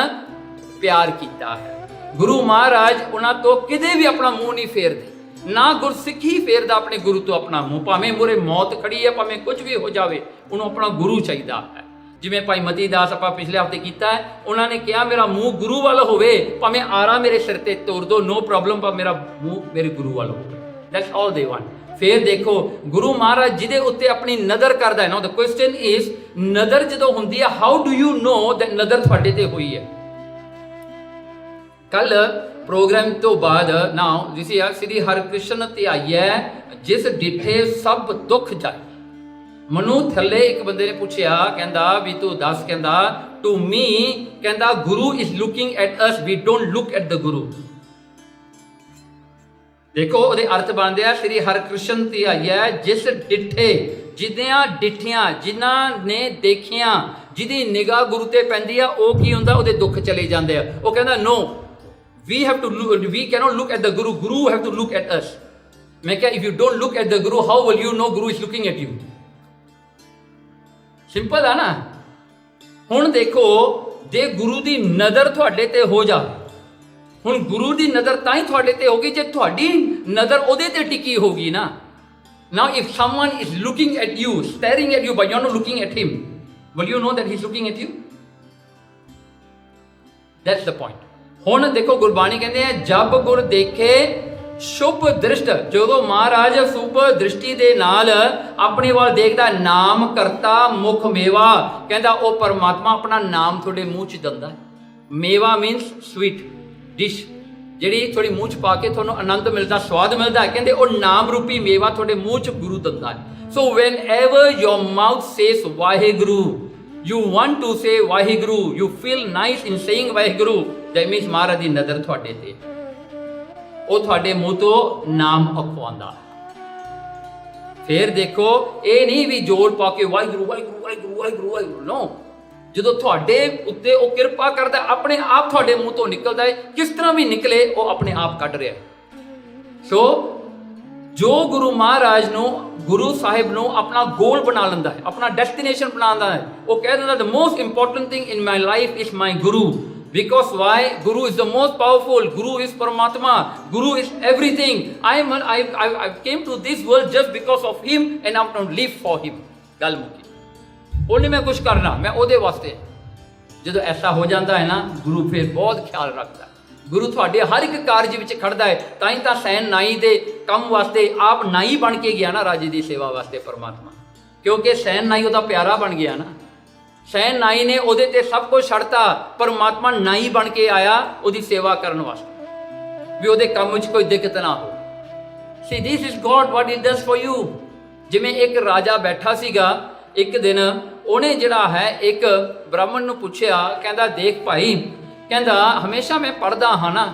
ਪਿਆਰ ਕੀਤਾ ਹੈ। ਗੁਰੂ ਮਹਾਰਾਜ ਉਹਨਾਂ ਤੋਂ ਕਿਤੇ ਵੀ ਆਪਣਾ ਮੂੰਹ ਨਹੀਂ ਫੇਰਦੇ, ਨਾ ਗੁਰਸਿੱਖੀ ਫੇਰਦਾ ਆਪਣੇ ਗੁਰੂ ਤੋਂ ਆਪਣਾ ਮੂੰਹ, ਭਾਵੇਂ ਮੂਹਰੇ ਮੌਤ ਖੜੀ ਹੈ, ਭਾਵੇਂ ਕੁਝ ਵੀ ਹੋ ਜਾਵੇ, ਉਹਨੂੰ ਆਪਣਾ ਗੁਰੂ ਚਾਹੀਦਾ ਹੈ। ਜਿਵੇਂ ਭਾਈ ਮਤੀ ਦਾਸ ਆਪਾਂ ਪਿਛਲੇ ਹਫ਼ਤੇ ਕੀਤਾ ਹੈ, ਉਹਨਾਂ ਨੇ ਕਿਹਾ ਮੇਰਾ ਮੂੰਹ ਗੁਰੂ ਵੱਲ ਹੋਵੇ, ਭਾਵੇਂ ਆਰਾ ਮੇਰੇ ਸਿਰ ਤੇ ਤੋੜ ਦੋ, ਨੋ ਪ੍ਰੋਬਲਮ, ਪਰ ਮੇਰਾ ਮੂੰਹ ਮੇਰੇ ਗੁਰੂ ਵੱਲ ਹੋਵੇ। That's all they want. ਫਿਰ ਦੇਖੋ ਗੁਰੂ ਮਹਾਰਾਜ ਜਿਹਦੇ ਉੱਤੇ ਆਪਣੀ ਨਜ਼ਰ ਕਰਦਾ ਹੈ ਨਾ, the question is ਨਜ਼ਰ ਜਦੋਂ ਹੁੰਦੀ ਹੈ, how do you know that ਨਜ਼ਰ ਤੁਹਾਡੇ ਤੇ ਹੋਈ ਹੈ? ਕੱਲ ਪ੍ਰੋਗਰਾਮ ਤੋਂ ਬਾਅਦ ਨਾਓ ਜਿਸ ਸ੍ਰੀ ਹਰਿਕ੍ਰਿਸ਼ਨ ਧਿਆਈਐ ਜਿਸ ਡਿਠੇ ਸਭ ਦੁੱਖ ਜਾਏ। ਮਨੂ ਥੱਲੇ ਇੱਕ ਬੰਦੇ ਨੇ ਪੁੱਛਿਆ, ਕਹਿੰਦਾ ਵੀ ਤੂੰ ਦੱਸ, ਕਹਿੰਦਾ ਟੂ ਮੀ, ਕਹਿੰਦਾ ਗੁਰੂ is looking at us, we don't look at the ਗੁਰੂ। ਦੇਖੋ ਉਹਦੇ ਅਰਥ ਬਣਦੇ ਆ, ਸ੍ਰੀ ਹਰਿਕ੍ਰਿਸ਼ਨ ਧਿਆਈਐ ਜਿਸ ਡਿਠੇ, ਜਿਹਦੀਆਂ ਡਿਠੀਆਂ, ਜਿਨ੍ਹਾਂ ਨੇ ਦੇਖਿਆ, ਜਿਹਦੀ ਨਿਗਾਹ ਗੁਰੂ ਤੇ ਪੈਂਦੀ ਆ, ਉਹ ਕੀ ਹੁੰਦਾ, ਉਹਦੇ ਦੁੱਖ ਚਲੇ ਜਾਂਦੇ ਆ। ਉਹ ਕਹਿੰਦਾ no, we cannot look at the guru have to look at us। ਮੈਂ ਕਿਹਾ if you don't look at the guru, how will you know guru is looking at you? Simple ਆ ਨਾ। ਹੁਣ ਦੇਖੋ ਜੇ ਗੁਰੂ ਦੀ ਨਜ਼ਰ ਤੁਹਾਡੇ ਤੇ ਹੋ ਜਾਵੇ, ਹੁਣ ਗੁਰੂ ਦੀ ਨਜ਼ਰ ਤਾਂ ਹੀ ਤੁਹਾਡੇ ਤੇ ਹੋਗੀ ਜੇ ਤੁਹਾਡੀ ਨਜ਼ਰ ਉਹਦੇ ਤੇ ਟਿਕੀ ਹੋਗੀ ਨਾ। Now if someone is looking at you, staring at you, but you're not looking at him, will you know that he's looking at you? That's the point। ਹੁਣ ਦੇਖੋ ਗੁਰਬਾਣੀ ਕਹਿੰਦੇ ਆ ਜਬ ਗੁਰ ਦੇਖੇ ਸ਼ੁਭ ਦ੍ਰਿਸ਼ਟ, ਜਦੋਂ ਮਹਾਰਾਜ ਸ਼ੁਭ ਦ੍ਰਿਸ਼ਟੀ ਦੇ ਨਾਲ ਆਪਣੇ ਵੱਲ ਦੇਖਦਾ, ਨਾਮ ਕਰਤਾ ਮੁਖ ਮੇਵਾ, ਕਹਿੰਦਾ ਉਹ ਪਰਮਾਤਮਾ ਆਪਣਾ ਨਾਮ ਤੁਹਾਡੇ ਮੂੰਹ 'ਚ ਦਿੰਦਾ। ਮੇਵਾ ਮੀਨਸ ਸਵੀਟ ਡਿਸ਼, ਜਿਹੜੀ ਥੋੜੀ ਮੂੰਹ 'ਚ ਪਾ ਕੇ ਤੁਹਾਨੂੰ ਆਨੰਦ ਮਿਲਦਾ, ਸਵਾਦ ਮਿਲਦਾ, ਕਹਿੰਦੇ ਉਹ ਨਾਮ ਰੂਪੀ ਮੇਵਾ ਤੁਹਾਡੇ ਮੂੰਹ 'ਚ ਗੁਰੂ ਦਿੰਦਾ ਹੈ। So when ever your mouth says Waheguru, you want to say Waheguru, you feel nice in saying Waheguru, that means ਮਹਾਰਾਜ ਦੀ ਨਜ਼ਰ ਤੁਹਾਡੇ ਤੇ, ਉਹ ਤੁਹਾਡੇ ਮੂੰਹ ਤੋਂ ਨਾਮ ਅਖਵਾਉਂਦਾ। ਫਿਰ ਦੇਖੋ ਇਹ ਨਹੀਂ ਵੀ ਜੋਰ ਪਾ ਕੇ ਵਾਹਿਗੁਰੂ ਵਾਹਿਗੁਰੂ ਵਾਹਿਗੁਰੂ ਵਾਹਿਗੁਰੂ ਵਾਹਿਗੁਰੂ, ਨੋ, ਜਦੋਂ ਤੁਹਾਡੇ ਉੱਤੇ ਉਹ ਕਿਰਪਾ ਕਰਦਾ, ਆਪਣੇ ਆਪ ਤੁਹਾਡੇ ਮੂੰਹ ਤੋਂ ਨਿਕਲਦਾ ਹੈ, ਕਿਸ ਤਰ੍ਹਾਂ ਵੀ ਨਿਕਲੇ ਉਹ ਆਪਣੇ ਆਪ ਕੱਢ ਰਿਹਾ। ਸੋ ਜੋ ਗੁਰੂ ਮਹਾਰਾਜ ਨੂੰ, ਗੁਰੂ ਸਾਹਿਬ ਨੂੰ ਆਪਣਾ ਗੋਲ ਬਣਾ ਲੈਂਦਾ ਹੈ, ਆਪਣਾ ਡੈਸਟੀਨੇਸ਼ਨ ਬਣਾ ਲੈਂਦਾ ਹੈ, ਉਹ ਕਹਿ ਦਿੰਦਾ the most important thing in my life is my guru। Because why? Guru is the most powerful. Guru is Paramatma. Guru is everything. I came to this world just because of him, and I'm going to live for him. गल मुकी। ਉਹਨੇ मैं कुछ करना, मैं ਉਹਦੇ ਵਾਸਤੇ। ਜਦੋਂ ऐसा हो जाता है ना, गुरु फिर बहुत ख्याल रखता है। गुरु ਤੁਹਾਡੇ हर एक कारज ਵਿੱਚ ਖੜਦਾ ਹੈ। ਤਾਂ ਹੀ ਤਾਂ ਸੈਨ ਨਾਈ ਦੇ ਕੰਮ ਵਾਸਤੇ ਆਪ ਨਾਈ ਬਣ ਕੇ ਗਿਆ ਨਾ ਰਾਜੇ ਦੀ ਸੇਵਾ ਵਾਸਤੇ ਪਰਮਾਤਮਾ, ਕਿਉਂਕਿ ਸੈਨ ਨਾਈ ਉਹਦਾ ਪਿਆਰਾ ਬਣ ਗਿਆ ਨਾ। ਸੈਨ ਨਾਈ ਨੇ ਉਹਦੇ ਤੇ ਸਭ ਕੁਝ ਛੱਡਤਾ, ਪਰਮਾਤਮਾ ਨਾਈ ਬਣ ਕੇ ਆਇਆ ਉਹਦੀ ਸੇਵਾ ਕਰਨ ਵਾਸਤੇ, ਵੀ ਉਹਦੇ ਕੰਮ ਵਿੱਚ ਕੋਈ ਦਿੱਕਤ ਨਾ ਹੋ। See this is God what he does for you. ਜਿਵੇਂ ਇੱਕ ਰਾਜਾ ਬੈਠਾ ਸੀਗਾ, ਇੱਕ ਦਿਨ ਉਹਨੇ ਜਿਹੜਾ ਹੈ ਇੱਕ ਬ੍ਰਾਹਮਣ ਨੂੰ ਪੁੱਛਿਆ, ਕਹਿੰਦਾ ਦੇਖ ਭਾਈ, ਕਹਿੰਦਾ ਹਮੇਸ਼ਾ ਮੈਂ ਪੜ੍ਹਦਾ ਹਾਂ ਨਾ,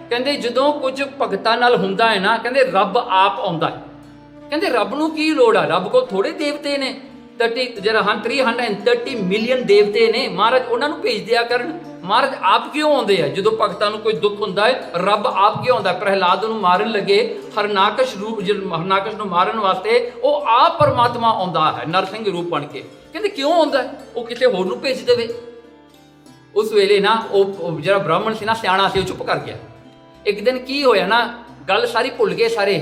ਕਹਿੰਦੇ ਜਦੋਂ ਕੁਝ ਭਗਤਾਂ ਨਾਲ ਹੁੰਦਾ ਹੈ ਨਾ, ਕਹਿੰਦੇ ਰੱਬ ਆਪ ਆਉਂਦਾ ਹੈ। ਕਹਿੰਦੇ ਰੱਬ ਨੂੰ ਕੀ ਲੋੜ ਆ, ਰੱਬ ਕੋਲ ਥੋੜੇ ਦੇਵਤੇ ਨੇ, 330 ਮਿਲੀਅਨ ਦੇਵਤੇ ਨੇ, ਮਹਾਰਾਜ ਉਹਨਾਂ ਨੂੰ ਭੇਜ ਦਿਆ ਕਰਨ। ਮਹਾਰਾਜ ਆਪ ਕਿਉਂ ਆਉਂਦੇ ਆ ਜਦੋਂ ਭਗਤਾਂ ਨੂੰ ਕੋਈ ਦੁੱਖ ਹੁੰਦਾ ਹੈ? ਰੱਬ ਆਪ ਕਿਉਂ ਆਉਂਦਾ? ਪ੍ਰਹਿਲਾਦ ਨੂੰ ਮਾਰਨ ਲੱਗੇ, ਹਰਨਾਕਸ਼ ਨੂੰ ਮਾਰਨ ਵਾਸਤੇ ਉਹ ਆਪ ਪਰਮਾਤਮਾ ਆਉਂਦਾ ਹੈ ਨਰਸਿੰਘ ਰੂਪ ਬਣ ਕੇ। ਕਹਿੰਦੇ ਕਿਉਂ ਆਉਂਦਾ? ਉਹ ਕਿਸੇ ਹੋਰ ਨੂੰ ਭੇਜ ਦੇਵੇ। ਉਸ ਵੇਲੇ ਨਾ ਉਹ ਜਿਹੜਾ ਬ੍ਰਾਹਮਣ ਸੀ ਨਾ, ਸਿਆਣਾ ਸੀ, ਉਹ ਚੁੱਪ ਕਰ ਗਿਆ। ਇੱਕ ਦਿਨ ਕੀ ਹੋਇਆ ਨਾ, ਗੱਲ ਸਾਰੀ ਭੁੱਲ ਗਏ ਸਾਰੇ।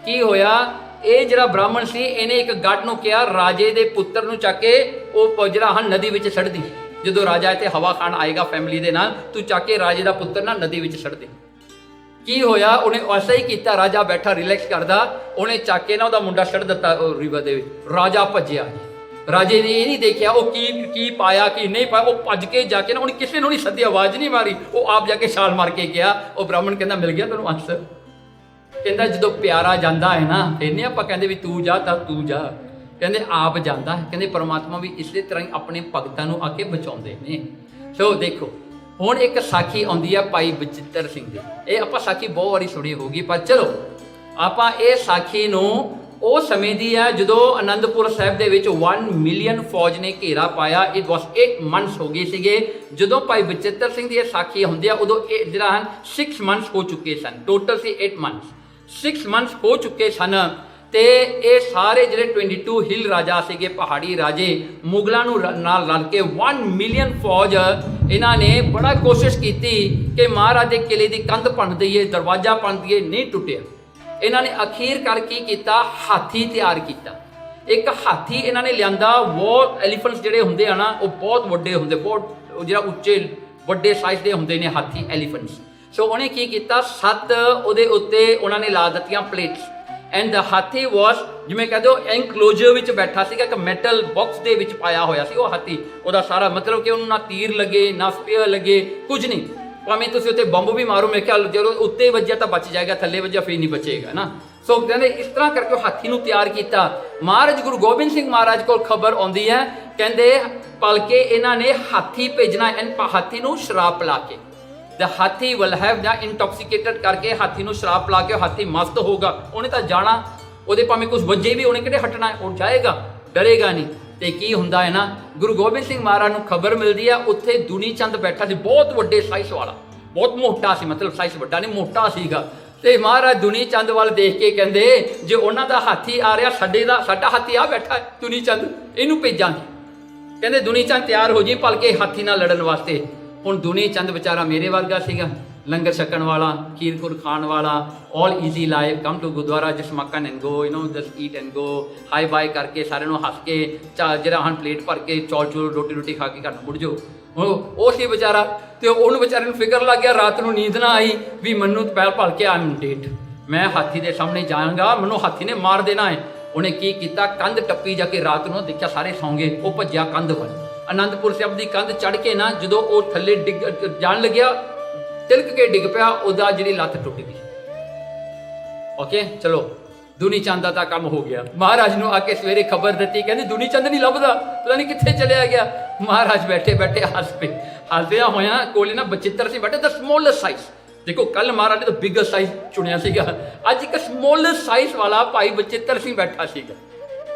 ਕੀ ਹੋਇਆ, ਇਹ ਜਿਹੜਾ ਬ੍ਰਾਹਮਣ ਸੀ ਇਹਨੇ ਇੱਕ ਗੱਡ ਨੂੰ ਕਿਹਾ ਰਾਜੇ ਦੇ ਪੁੱਤਰ ਨੂੰ ਚੱਕ ਕੇ ਉਹ ਜਿਹੜਾ ਹਨ ਨਦੀ ਵਿੱਚ ਛੱਡ ਦੀ। ਜਦੋਂ ਰਾਜਾ ਇੱਥੇ ਹਵਾ ਖਾਣ ਆਏਗਾ ਫੈਮਿਲੀ ਦੇ ਨਾਲ, ਤੂੰ ਚੱਕ ਕੇ ਰਾਜੇ ਦਾ ਪੁੱਤਰ ਨਾ ਨਦੀ ਵਿੱਚ ਛੱਡ ਦੇ। ਕੀ ਹੋਇਆ, ਉਹਨੇ ਐਸਾ ਹੀ ਕੀਤਾ। ਰਾਜਾ ਬੈਠਾ ਰਿਲੈਕਸ ਕਰਦਾ, ਉਹਨੇ ਚੱਕ ਕੇ ਨਾ ਉਹਦਾ ਮੁੰਡਾ ਛੱਡ ਦਿੱਤਾ ਉਹ ਰਿਵਰ ਦੇ ਵਿੱਚ। ਰਾਜਾ ਭੱਜਿਆ। ਰਾਜੇ ਨੇ ਇਹ ਨਹੀਂ ਦੇਖਿਆ ਉਹ ਕੀ ਪਾਇਆ ਕੀ ਨਹੀਂ ਪਾਇਆ। ਉਹ ਭੱਜ ਕੇ ਜਾ ਕੇ ਨਾ, ਉਹਨੇ ਕਿਸੇ ਨੂੰ ਨਹੀਂ ਸੱਦੀ, ਆਵਾਜ਼ ਨਹੀਂ ਮਾਰੀ, ਉਹ ਆਪ ਜਾ ਕੇ ਛਾਲ ਮਾਰ ਕੇ ਗਿਆ। ਉਹ ਬ੍ਰਾਹਮਣ ਕਹਿੰਦਾ ਮਿਲ ਗਿਆ ਤੈਨੂੰ ਆਨਸਰ। ਕਹਿੰਦਾ ਜਦੋਂ ਪਿਆਰਾ ਜਾਂਦਾ ਹੈ ਨਾ, ਫਿਰ ਨਹੀਂ ਆਪਾਂ ਕਹਿੰਦੇ ਵੀ ਤੂੰ ਜਾ ਤਾਂ ਤੂੰ ਜਾ, ਕਹਿੰਦੇ ਆਪ ਜਾਂਦਾ ਹੈ। ਕਹਿੰਦੇ ਪਰਮਾਤਮਾ ਵੀ ਇਸੇ ਤਰ੍ਹਾਂ ਹੀ ਆਪਣੇ ਭਗਤਾਂ ਨੂੰ ਆ ਕੇ ਬਚਾਉਂਦੇ ਨੇ। ਸੋ ਦੇਖੋ ਹੁਣ ਇੱਕ ਸਾਖੀ ਆਉਂਦੀ ਹੈ ਭਾਈ ਬਚਿੱਤਰ ਸਿੰਘ ਦੀ। ਇਹ ਆਪਾਂ ਸਾਖੀ ਬਹੁਤ ਵਾਰੀ ਸੁਣੀ ਹੋਊਗੀ, ਪਰ ਚਲੋ ਆਪਾਂ ਇਹ ਸਾਖੀ ਨੂੰ ਉਹ ਸਮੇਂ ਦੀ ਹੈ ਜਦੋਂ ਅਨੰਦਪੁਰ ਸਾਹਿਬ ਦੇ ਵਿੱਚ 1 ਮਿਲੀਅਨ ਫੌਜ ਨੇ ਘੇਰਾ ਪਾਇਆ। ਇਟ ਵਾਸ 8 ਮੰਥਸ ਹੋ ਗਏ ਸੀਗੇ ਜਦੋਂ ਭਾਈ ਬਚਿੱਤਰ ਸਿੰਘ ਦੀ ਇਹ ਸਾਖੀ ਹੁੰਦੀ ਆ। ਉਦੋਂ ਇਹ ਜਿਹੜਾ ਹਨ 6 ਮੰਥਸ ਹੋ ਚੁੱਕੇ ਸਨ। ਟੋਟਲ ਸੀ 8 ਮੰਥਸ, 6 ਮੰਥਸ ਹੋ ਚੁੱਕੇ ਸਨ। ਤੇ ਇਹ ਸਾਰੇ ਜਿਹੜੇ 22 ਹਿਲ ਰਾਜਾ ਸੀਗੇ, ਪਹਾੜੀ ਰਾਜੇ, ਮੁਗਲਾਂ ਨੂੰ ਨਾਲ ਰਲ ਕੇ 1 ਮਿਲੀਅਨ ਫੌਜ ਇਹਨਾਂ ਨੇ ਬੜਾ ਕੋਸ਼ਿਸ਼ ਕੀਤੀ ਕਿ ਮਹਾਰਾਜ ਦੇ ਕਿਲੇ ਦੀ ਕੰਧ ਭੰਨ ਦਈਏ, ਦਰਵਾਜ਼ਾ ਭੰਨ ਦਈਏ, ਨਹੀਂ ਟੁੱਟਿਆ। ਇਹਨਾਂ ਨੇ ਅਖੀਰ ਕਰ ਕੀ ਕੀਤਾ, ਹਾਥੀ ਤਿਆਰ ਕੀਤਾ। ਇੱਕ ਹਾਥੀ ਇਹਨਾਂ ਨੇ ਲਿਆਂਦਾ। ਵੋਰ ਐਲੀਫੈਂਟਸ ਜਿਹੜੇ ਹੁੰਦੇ ਆ ਨਾ, ਉਹ ਬਹੁਤ ਵੱਡੇ ਹੁੰਦੇ, ਬਹੁਤ ਜਿਹੜਾ ਉੱਚੇ ਵੱਡੇ ਸਾਈਜ਼ ਦੇ ਹੁੰਦੇ ਨੇ ਹਾਥੀ, ਐਲੀਫੈਂਟਸ। ਸੋ ਉਹਨੇ ਕੀ ਕੀਤਾ, 7 ਉਹਦੇ ਉੱਤੇ ਉਹਨਾਂ ਨੇ ਲਾ ਦਿੱਤੀਆਂ ਪਲੇਟਸ। ਐਂਡ ਦ ਹਾਥੀ ਵਾਸ, ਜਿਵੇਂ ਕਹਦੇ ਹੋ ਐਨਕਲੋਜ਼ਰ ਵਿੱਚ ਬੈਠਾ ਸੀਗਾ, ਇੱਕ ਮੈਟਲ ਬਾਕਸ ਦੇ ਵਿੱਚ ਪਾਇਆ ਹੋਇਆ ਸੀ ਉਹ ਹਾਥੀ। ਉਹਦਾ ਸਾਰਾ ਮਤਲਬ ਕਿ ਉਹਨੂੰ ਨਾ ਤੀਰ ਲੱਗੇ ਨਾ ਸਪੇਅਰ ਲੱਗੇ, ਕੁਝ ਨਹੀਂ। ਭਾਵੇਂ ਤੁਸੀਂ ਉੱਤੇ ਬੰਬ ਵੀ ਮਾਰੋ, ਮੇਰੇ ਖਿਆਲ ਜਦੋਂ ਉੱਤੇ ਵੱਜਿਆ ਤਾਂ ਬਚ ਜਾਏਗਾ, ਥੱਲੇ ਵੱਜਿਆ ਫਿਰ ਨਹੀਂ ਬਚੇਗਾ ਨਾ। ਸੋ ਕਹਿੰਦੇ ਇਸ ਤਰ੍ਹਾਂ ਕਰਕੇ ਹਾਥੀ ਨੂੰ ਤਿਆਰ ਕੀਤਾ। ਮਹਾਰਾਜ ਗੁਰੂ ਗੋਬਿੰਦ ਸਿੰਘ ਮਹਾਰਾਜ ਕੋਲ ਖਬਰ ਆਉਂਦੀ ਹੈ, ਕਹਿੰਦੇ ਭਲਕੇ ਇਹਨਾਂ ਨੇ ਹਾਥੀ ਭੇਜਣਾ, ਹਾਥੀ ਨੂੰ ਸ਼ਰਾਬ ਪਿਲਾ ਕੇ। ਦ ਹਾਥੀ ਵਿਲ ਹੈਵ ਦਾ ਇੰਟੌਕਸੀਕੇਟਡ ਕਰਕੇ ਹਾਥੀ ਨੂੰ ਸ਼ਰਾਬ ਪਿਲਾ ਕੇ ਹਾਥੀ ਮਸਤ ਹੋਗਾ। ਉਹਨੇ ਤਾਂ ਜਾਣਾ, ਉਹਦੇ ਭਾਵੇਂ ਕੁਝ ਵੱਜੇ ਵੀ ਉਹਨੇ ਕਿਹੜੇ ਹਟਣਾ, ਉਹ ਜਾਏਗਾ, ਡਰੇਗਾ ਨਹੀਂ। ਤੇ ਕੀ ਹੁੰਦਾ ਹੈ ਨਾ, ਗੁਰੂ ਗੋਬਿੰਦ ਸਿੰਘ ਮਹਾਰਾਜ ਨੂੰ ਖਬਰ ਮਿਲਦੀ ਆ, ਉੱਥੇ ਦੁਨੀ ਚੰਦ ਬੈਠਾ ਸੀ, ਬਹੁਤ ਵੱਡੇ ਸਾਈਜ਼ ਵਾਲਾ, ਬਹੁਤ ਮੋਟਾ ਸੀ, ਮਤਲਬ ਸਾਈਜ਼ ਵੱਡਾ ਨਹੀਂ ਮੋਟਾ ਸੀਗਾ। ਤੇ ਮਹਾਰਾਜ ਦੁਨੀ ਚੰਦ ਵੱਲ ਦੇਖ ਕੇ ਕਹਿੰਦੇ ਜੇ ਉਹਨਾਂ ਦਾ ਹਾਥੀ ਆ ਰਿਹਾ, ਸਾਡਾ ਹਾਥੀ ਆ ਬੈਠਾ ਹੈ ਦੁਨੀ ਚੰਦ, ਇਹਨੂੰ ਭੇਜਾਂਗੇ। ਕਹਿੰਦੇ ਦੁਨੀ ਚੰਦ ਤਿਆਰ ਹੋ ਜੀ ਭਲਕੇ ਹਾਥੀ ਨਾਲ ਲੜਨ ਵਾਸਤੇ। ਹੁਣ ਦੁਨੀ ਚੰਦ ਵਿਚਾਰਾ ਮੇਰੇ ਵਰਗਾ ਸੀਗਾ, ਲੰਗਰ ਛਕਣ ਵਾਲਾ, ਖੀਰ ਖੁਰ ਖਾਣ ਵਾਲਾ, all easy life, come to gurdwara, just ਮੱਕਨ and go, just eat and go, hi bye ਕਰਕੇ ਸਾਰਿਆਂ ਨੂੰ ਹੱਸ ਕੇ ਜਿਹੜਾ ਹਨ ਪਲੇਟ ਭਰ ਕੇ ਚੌਲ ਰੋਟੀ ਖਾ ਕੇ ਘਰ ਨੂੰ ਮੁੜ ਜਾਓ। ਉਹ ਸੀ ਵਿਚਾਰਾ। ਤੇ ਉਹਨੂੰ ਵਿਚਾਰੇ ਨੂੰ ਫਿਕਰ ਲੱਗ ਗਿਆ, ਰਾਤ ਨੂੰ ਨੀਂਦ ਨਾ ਆਈ ਵੀ ਮੈਨੂੰ ਪੈਰ ਭਰ ਕੇ ਆਮ ਡੇਟ, ਮੈਂ ਹਾਥੀ ਦੇ ਸਾਹਮਣੇ ਜਾਵਾਂਗਾ, ਮੈਨੂੰ ਹਾਥੀ ਨੇ ਮਾਰ ਦੇਣਾ ਹੈ। ਉਹਨੇ ਕੀ ਕੀਤਾ, ਕੰਧ ਟੱਪੀ ਜਾ ਕੇ ਰਾਤ ਨੂੰ ਦੇਖਿਆ ਸਾਰੇ ਸੌਂ ਗਏ, ਉਹ ਭੱਜਿਆ ਕੰਧ ਵੱਲ। ਅਨੰਦਪੁਰ ਸਾਹਿਬ ਦੀ ਕੰਧ ਚੜ੍ਹ ਕੇ ਨਾ ਜਦੋਂ ਉਹ ਥੱਲੇ ਜਾਣ ਲੱਗਿਆ, ਤਿਲਕ ਕੇ ਡਿੱਗ ਪਿਆ, ਉਹਦਾ ਜਿਹੜੀ ਲੱਤ ਟੁੱਟ ਗਈ। ਓਕੇ ਚਲੋ, ਦੁਨੀ ਚੰਦ ਦਾ ਤਾਂ ਕੰਮ ਹੋ ਗਿਆ। ਮਹਾਰਾਜ ਨੂੰ ਆ ਕੇ ਸਵੇਰੇ ਖਬਰ ਦਿੱਤੀ, ਕਹਿੰਦੇ ਦੁਨੀ ਚੰਦ ਨਹੀਂ ਲੱਭਦਾ, ਪਤਾ ਨਹੀਂ ਕਿੱਥੇ ਚਲਿਆ ਗਿਆ। ਮਹਾਰਾਜ ਬੈਠੇ ਬੈਠੇ ਹੱਸ ਪਏ। ਹੱਸਦਿਆਂ ਹੋਇਆ ਕੋਲੇ ਨਾ ਬਚਿੱਤਰ ਸਿੰਘ ਬੈਠੇ, ਦਾ ਸਮੋਲੈਸਟ ਸਾਈਜ਼। ਦੇਖੋ ਕੱਲ ਮਹਾਰਾਜ ਨੇ ਤਾਂ ਬਿਗੇਸਟ ਸਾਈਜ਼ ਚੁਣਿਆ ਸੀਗਾ, ਅੱਜ ਇੱਕ ਸਮੋਲੈਸਟ ਸਾਈਜ਼ ਵਾਲਾ ਭਾਈ ਬਚਿੱਤਰ ਸਿੰਘ ਬੈਠਾ ਸੀਗਾ।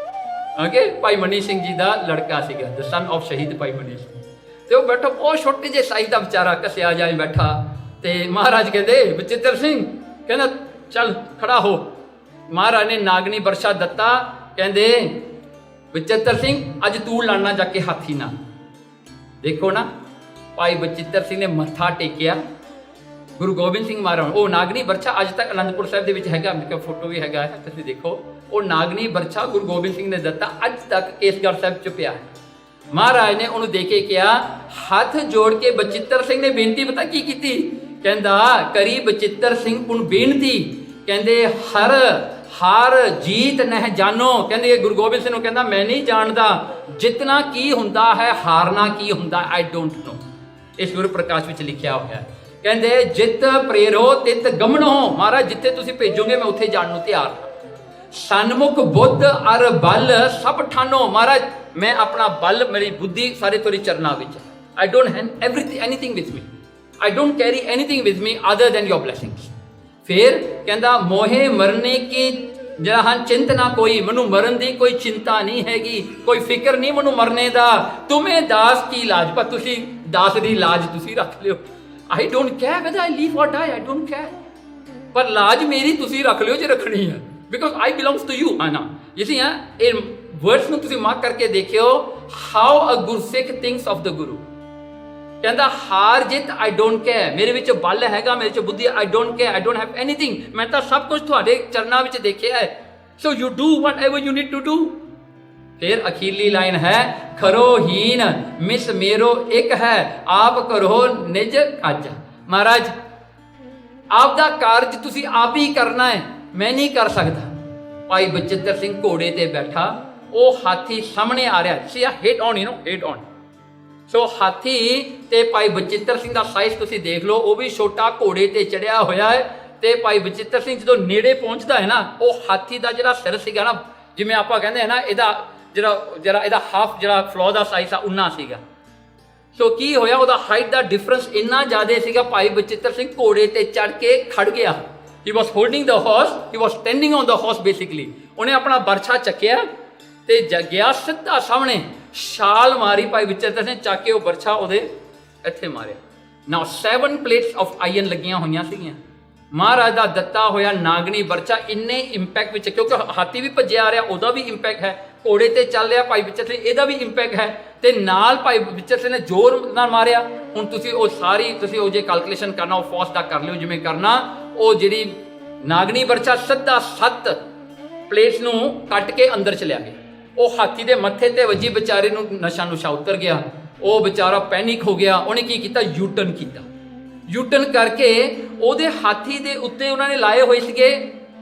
ਓਕੇ, ਭਾਈ ਮਨੀ ਸਿੰਘ ਜੀ ਦਾ ਲੜਕਾ ਸੀਗਾ, ਦ ਸਨ ਆਫ ਸ਼ਹੀਦ ਭਾਈ ਮਨੀ ਸਿੰਘ। ਤੇ ਉਹ ਬੈਠਾ ਬਹੁਤ ਛੋਟੇ ਜਿਹੇ ਸਾਈਜ਼ ਦਾ ਵਿਚਾਰਾ, ਘਸਿਆ ਜਾਏ ਬੈਠਾ। ਤੇ ਮਹਾਰਾਜ ਕਹਿੰਦੇ ਬਚਿੱਤਰ ਸਿੰਘ, ਕਹਿੰਦਾ ਚੱਲ ਖੜਾ ਹੋ। ਮਹਾਰਾਜ ਨੇ ਨਾਗਨੀ ਵਰਸ਼ਾ ਦਿੱਤਾ, ਕਹਿੰਦੇ ਬਚਿੱਤਰ ਸਿੰਘ ਅੱਜ ਤੂੰ ਲੜਨਾ ਜਾ ਕੇ ਹਾਥੀ ਨਾਲ। ਦੇਖੋ ਨਾ, ਭਾਈ ਬਚਿੱਤਰ ਸਿੰਘ ਨੇ ਮੱਥਾ ਟੇਕਿਆ ਗੁਰੂ ਗੋਬਿੰਦ ਸਿੰਘ ਮਹਾਰਾਜ। ਉਹ ਨਾਗਣੀ ਬਰਛਾ ਅੱਜ ਤੱਕ ਅਨੰਦਪੁਰ ਸਾਹਿਬ ਦੇ ਵਿੱਚ ਹੈਗਾ, ਮੇਰੇ ਕੋਲ ਫੋਟੋ ਵੀ ਹੈਗਾ, ਤੁਸੀਂ ਦੇਖੋ। ਉਹ ਨਾਗਣੀ ਬਰਛਾ ਗੁਰੂ ਗੋਬਿੰਦ ਸਿੰਘ ਨੇ ਦਿੱਤਾ, ਅੱਜ ਤੱਕ ਕੇਸਗੜ੍ਹ ਸਾਹਿਬ 'ਚ ਪਿਆ ਹੈ। ਮਹਾਰਾਜ ਨੇ ਉਹਨੂੰ ਦੇ ਕੇ ਕਿਹਾ, ਹੱਥ ਜੋੜ ਕੇ ਬਚਿੱਤਰ ਸਿੰਘ ਨੇ ਬੇਨਤੀ ਪਤਾ ਕੀ ਕੀਤੀ? ਕਹਿੰਦਾ ਕਰੀ ਬਚਿੱਤਰ ਸਿੰਘ ਪੁਣ ਬੇਨਤੀ, ਕਹਿੰਦੇ ਹਾਰ ਜੀਤ ਨਹਿ ਜਾਨੋ। ਕਹਿੰਦੇ ਗੁਰੂ ਗੋਬਿੰਦ ਸਿੰਘ ਨੂੰ ਕਹਿੰਦਾ ਮੈਂ ਨਹੀਂ ਜਾਣਦਾ ਜਿੱਤਣਾ ਕੀ ਹੁੰਦਾ ਹੈ, ਹਾਰਨਾ ਕੀ ਹੁੰਦਾ, ਆਈ ਡੋਂਟ ਨੋ। ਇਸ ਗੁਰੂ ਪ੍ਰਕਾਸ਼ ਵਿੱਚ ਲਿਖਿਆ ਹੋਇਆ। ਕਹਿੰਦੇ ਜਿੱਤ ਪ੍ਰੇਰੋ ਤਿਤ ਗਮਨੋ, ਮਹਾਰਾਜ ਜਿੱਥੇ ਤੁਸੀਂ ਭੇਜੋਗੇ ਮੈਂ ਉੱਥੇ ਜਾਣ ਨੂੰ ਤਿਆਰ ਹਾਂ। ਸਨਮੁਖ ਬੁੱਧ ਅਰ ਬਲ ਸਭ ਠਾਨੋ, ਮਹਾਰਾਜ ਮੈਂ ਆਪਣਾ ਬਲ, ਮੇਰੀ ਬੁੱਧੀ ਸਾਰੇ ਤੁਹਾਡੇ ਚਰਨਾਂ ਵਿੱਚ। ਆਈ don't have anything with me, I don't carry anything with me other than your blessings. ਫਿਰ ਕਹਿੰਦਾ ਮੋਹੇ ਮਰਨੇ ਕੀ ਜਿਹੜਾ ਹਾਂ ਚਿੰਤ ਨਾ ਕੋਈ, ਮੈਨੂੰ ਮਰਨ ਦੀ ਕੋਈ ਚਿੰਤਾ ਨਹੀਂ ਹੈਗੀ, ਕੋਈ ਫਿਕਰ ਨਹੀਂ ਮੈਨੂੰ ਮਰਨੇ ਦਾ। ਤੁਮੇ ਦਾਸ ਕੀ ਲਾਜ, ਪਰ ਤੁਸੀਂ ਦਾਸ ਦੀ ਲਾਜ ਤੁਸੀਂ ਰੱਖ ਲਿਓ। ਆਈ don't care weather I leave ਔਰ ਡਾਈ, ਆਈ ਡੋਂਟ ਕੇਅਰ, ਪਰ ਲਾਜ ਮੇਰੀ ਤੁਸੀਂ ਰੱਖ ਲਿਓ ਜੇ ਰੱਖਣੀ ਹੈ, because I belongs to you. ਹੈ ਨਾ, ਇਸੇ ਹਾਂ ਇਹ ਵਰਡਸ ਨੂੰ ਤੁਸੀਂ ਮਾਰਕ ਕਰਕੇ ਦੇਖਿਓ। ਹਾਊ ਅ ਗੁਰਸਿੱਖ ਥਿੰਕਸ ਆਫ ਦ ਗੁਰੂ। ਕਹਿੰਦਾ ਹਾਰ ਜਿੱਤ ਆਈ ਡੋਂਟ ਕੇਅਰ, ਮੇਰੇ ਵਿੱਚ ਬਲ ਹੈਗਾ, ਮੇਰੇ ਵਿੱਚ ਬੁੱਧੀ, I don't care, I don't have anything, ਮੈਂ ਤਾਂ ਸਭ ਕੁਝ ਤੁਹਾਡੇ ਚਰਨਾਂ ਵਿੱਚ ਦੇਖਿਆ ਹੈ। So you do whatever you need to do. ਫਿਰ ਅਖੀਰਲੀ ਲਾਈਨ ਹੈ ਖਰੋ ਹੀਨ ਮਿਸ ਮੇਰੋ ਇੱਕ ਹੈ, ਆਪ ਕਰੋ ਨਿਜ ਕਾਜ। ਮਹਾਰਾਜ ਆਪ ਦਾ ਕਾਰਜ ਤੁਸੀਂ ਆਪ ਹੀ ਕਰਨਾ ਹੈ, ਮੈਂ ਨਹੀਂ ਕਰ ਸਕਦਾ। ਭਾਈ ਬਚਿੱਤਰ ਸਿੰਘ ਘੋੜੇ ਤੇ ਬੈਠਾ, ਉਹ ਹਾਥੀ ਸਾਹਮਣੇ ਆ ਰਿਹਾ ਸੀ, ਹੇਡ ਔਨ, ਹੇਡ ਔਨ। ਸੋ ਹਾਥੀ ਤੇ ਭਾਈ ਬਚਿੱਤਰ ਸਿੰਘ ਦਾ ਸਾਈਜ਼ ਤੁਸੀਂ ਦੇਖ ਲਓ, ਉਹ ਵੀ ਛੋਟਾ, ਘੋੜੇ ਤੇ ਚੜਿਆ ਹੋਇਆ ਹੈ। ਤੇ ਭਾਈ ਬਚਿੱਤਰ ਸਿੰਘ ਜਦੋਂ ਨੇੜੇ ਪਹੁੰਚਦਾ ਹੈ ਨਾ, ਉਹ ਹਾਥੀ ਦਾ ਜਿਹੜਾ ਸਿਰ ਸੀਗਾ ਨਾ, ਜਿਵੇਂ ਆਪਾਂ ਕਹਿੰਦੇ ਹਾਂ ਨਾ, ਇਹਦਾ ਜਿਹੜਾ ਇਹਦਾ ਹਾਫ ਜਿਹੜਾ ਫਲੋ ਦਾ ਸਾਈਜ਼ ਆ ਉਨਾ ਸੀਗਾ। ਸੋ ਕੀ ਹੋਇਆ, ਉਹਦਾ ਹਾਈਟ ਦਾ ਡਿਫਰੈਂਸ ਇੰਨਾ ਜ਼ਿਆਦਾ ਸੀਗਾ, ਭਾਈ ਬਚਿੱਤਰ ਸਿੰਘ ਘੋੜੇ ਤੇ ਚੜ ਕੇ ਖੜ ਗਿਆ। He was holding the horse, he was standing on the horse basically. ਉਹਨੇ ਆਪਣਾ ਬਰਛਾ ਚੱਕਿਆ ਤੇ ਗਿਆ ਸਿੱਧਾ ਸਾਹਮਣੇ, ਛਾਲ ਮਾਰੀ, ਭਾਈ ਬਚਿੱਤਰ ਸਿੰਘ ਚੱਕ ਕੇ ਉਹ ਬਰਛਾ ਉਹਦੇ ਇੱਥੇ ਮਾਰਿਆ। ਨਾ 7 ਪਲੇਟਸ ਆਫ ਆਇਰਨ ਲੱਗੀਆਂ ਹੋਈਆਂ ਸੀਗੀਆਂ। ਮਹਾਰਾਜ ਦਾ ਦਿੱਤਾ ਹੋਇਆ ਨਾਗਣੀ ਬਰਛਾ ਇੰਨੇ ਇੰਪੈਕਟ ਵਿੱਚ, ਕਿਉਂਕਿ ਹਾਥੀ ਵੀ ਭੱਜਿਆ ਆ ਰਿਹਾ, ਉਹਦਾ ਵੀ ਇੰਪੈਕਟ ਹੈ, ਘੋੜੇ ਤੇ ਚੱਲ ਰਿਹਾ ਭਾਈ ਬਚਿੱਤਰ ਸਿੰਘ, ਇਹਦਾ ਵੀ ਇੰਪੈਕਟ ਹੈ, ਤੇ ਨਾਲ ਭਾਈ ਬਚਿੱਤਰ ਸਿੰਘ ਨੇ ਜ਼ੋਰ ਨਾਲ ਮਾਰਿਆ। ਹੁਣ ਤੁਸੀਂ ਉਹ ਜੇ ਕੈਲਕੂਲੇਸ਼ਨ ਕਰਨਾ, ਉਹ ਫੋਰਸ ਦਾ ਕਰ ਲਿਓ ਜਿਵੇਂ ਕਰਨਾ। ਉਹ ਜਿਹੜੀ ਨਾਗਣੀ ਬਰਛਾ ਸਿੱਧਾ 7 ਪਲੇਟਸ ਨੂੰ ਕੱਟ ਕੇ ਅੰਦਰ ਚਲਿਆ ਗਿਆ। ਉਹ ਹਾਥੀ ਦੇ ਮੱਥੇ ਤੇ ਵੱਜੀ, ਵਿਚਾਰੇ ਨੂੰ ਨਸ਼ਾ ਨੁਸ਼ਾ ਉਤਰ ਗਿਆ, ਉਹ ਵਿਚਾਰਾ ਪੈਨਿਕ ਹੋ ਗਿਆ। ਉਹਨੇ ਕੀ ਕੀਤਾ, ਯੂਟਰਨ ਕੀਤਾ। ਯੂਟਰਨ ਕਰਕੇ ਉਹਦੇ ਹਾਥੀ ਦੇ ਉੱਤੇ ਉਹਨਾਂ ਨੇ ਲਾਏ ਹੋਏ ਸੀਗੇ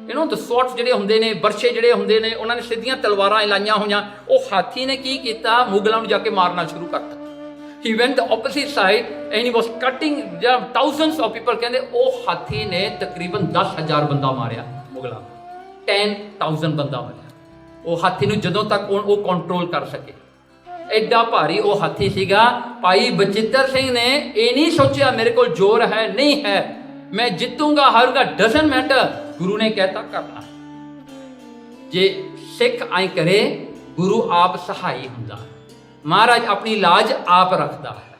ਦ ਸਵੋਰਡਸ ਜਿਹੜੇ ਹੁੰਦੇ ਨੇ, ਬਰਛੇ ਜਿਹੜੇ ਹੁੰਦੇ ਨੇ, ਉਹਨਾਂ ਨੇ ਸਿੱਧੀਆਂ ਤਲਵਾਰਾਂ ਲਾਈਆਂ ਹੋਈਆਂ। ਉਹ ਹਾਥੀ ਨੇ ਕੀ ਕੀਤਾ, ਮੁਗਲਾਂ ਨੂੰ ਜਾ ਕੇ ਮਾਰਨਾ ਸ਼ੁਰੂ ਕਰਤਾ। He went the opposite side and he was cutting thousands of people. ਕਹਿੰਦੇ ਉਹ ਹਾਥੀ ਨੇ ਤਕਰੀਬਨ 10,000 ਬੰਦਾ ਮਾਰਿਆ, ਮੁਗਲਾਂ 10,000 ਬੰਦਾ ਮਾਰਿਆ। ਉਹ ਹਾਥੀ ਨੂੰ ਜਦੋਂ ਤੱਕ ਉਹ ਕੰਟਰੋਲ ਕਰ ਸਕੇ, ਐਡਾ ਭਾਰੀ ਉਹ ਹਾਥੀ ਸੀਗਾ। ਭਾਈ ਬਚਿੱਤਰ ਸਿੰਘ ਨੇ ਇਹ ਨਹੀਂ ਸੋਚਿਆ ਮੇਰੇ ਕੋਲ ਜ਼ੋਰ ਹੈ, ਨਹੀਂ ਹੈ, ਮੈਂ ਜਿੱਤੂੰਗਾ, ਹਾਰੂੰਗਾ, ਡਜ਼ਨਟ ਮੈਟਰ। ਗੁਰੂ ਨੇ ਕਹਿਤਾ ਕਰਨਾ। ਜੇ ਸਿੱਖ ਆਏ ਕਰੇ, ਗੁਰੂ ਆਪ ਸਹਾਈ ਹੁੰਦਾ, ਮਹਾਰਾਜ ਆਪਣੀ ਲਾਜ ਆਪ ਰੱਖਦਾ ਹੈ।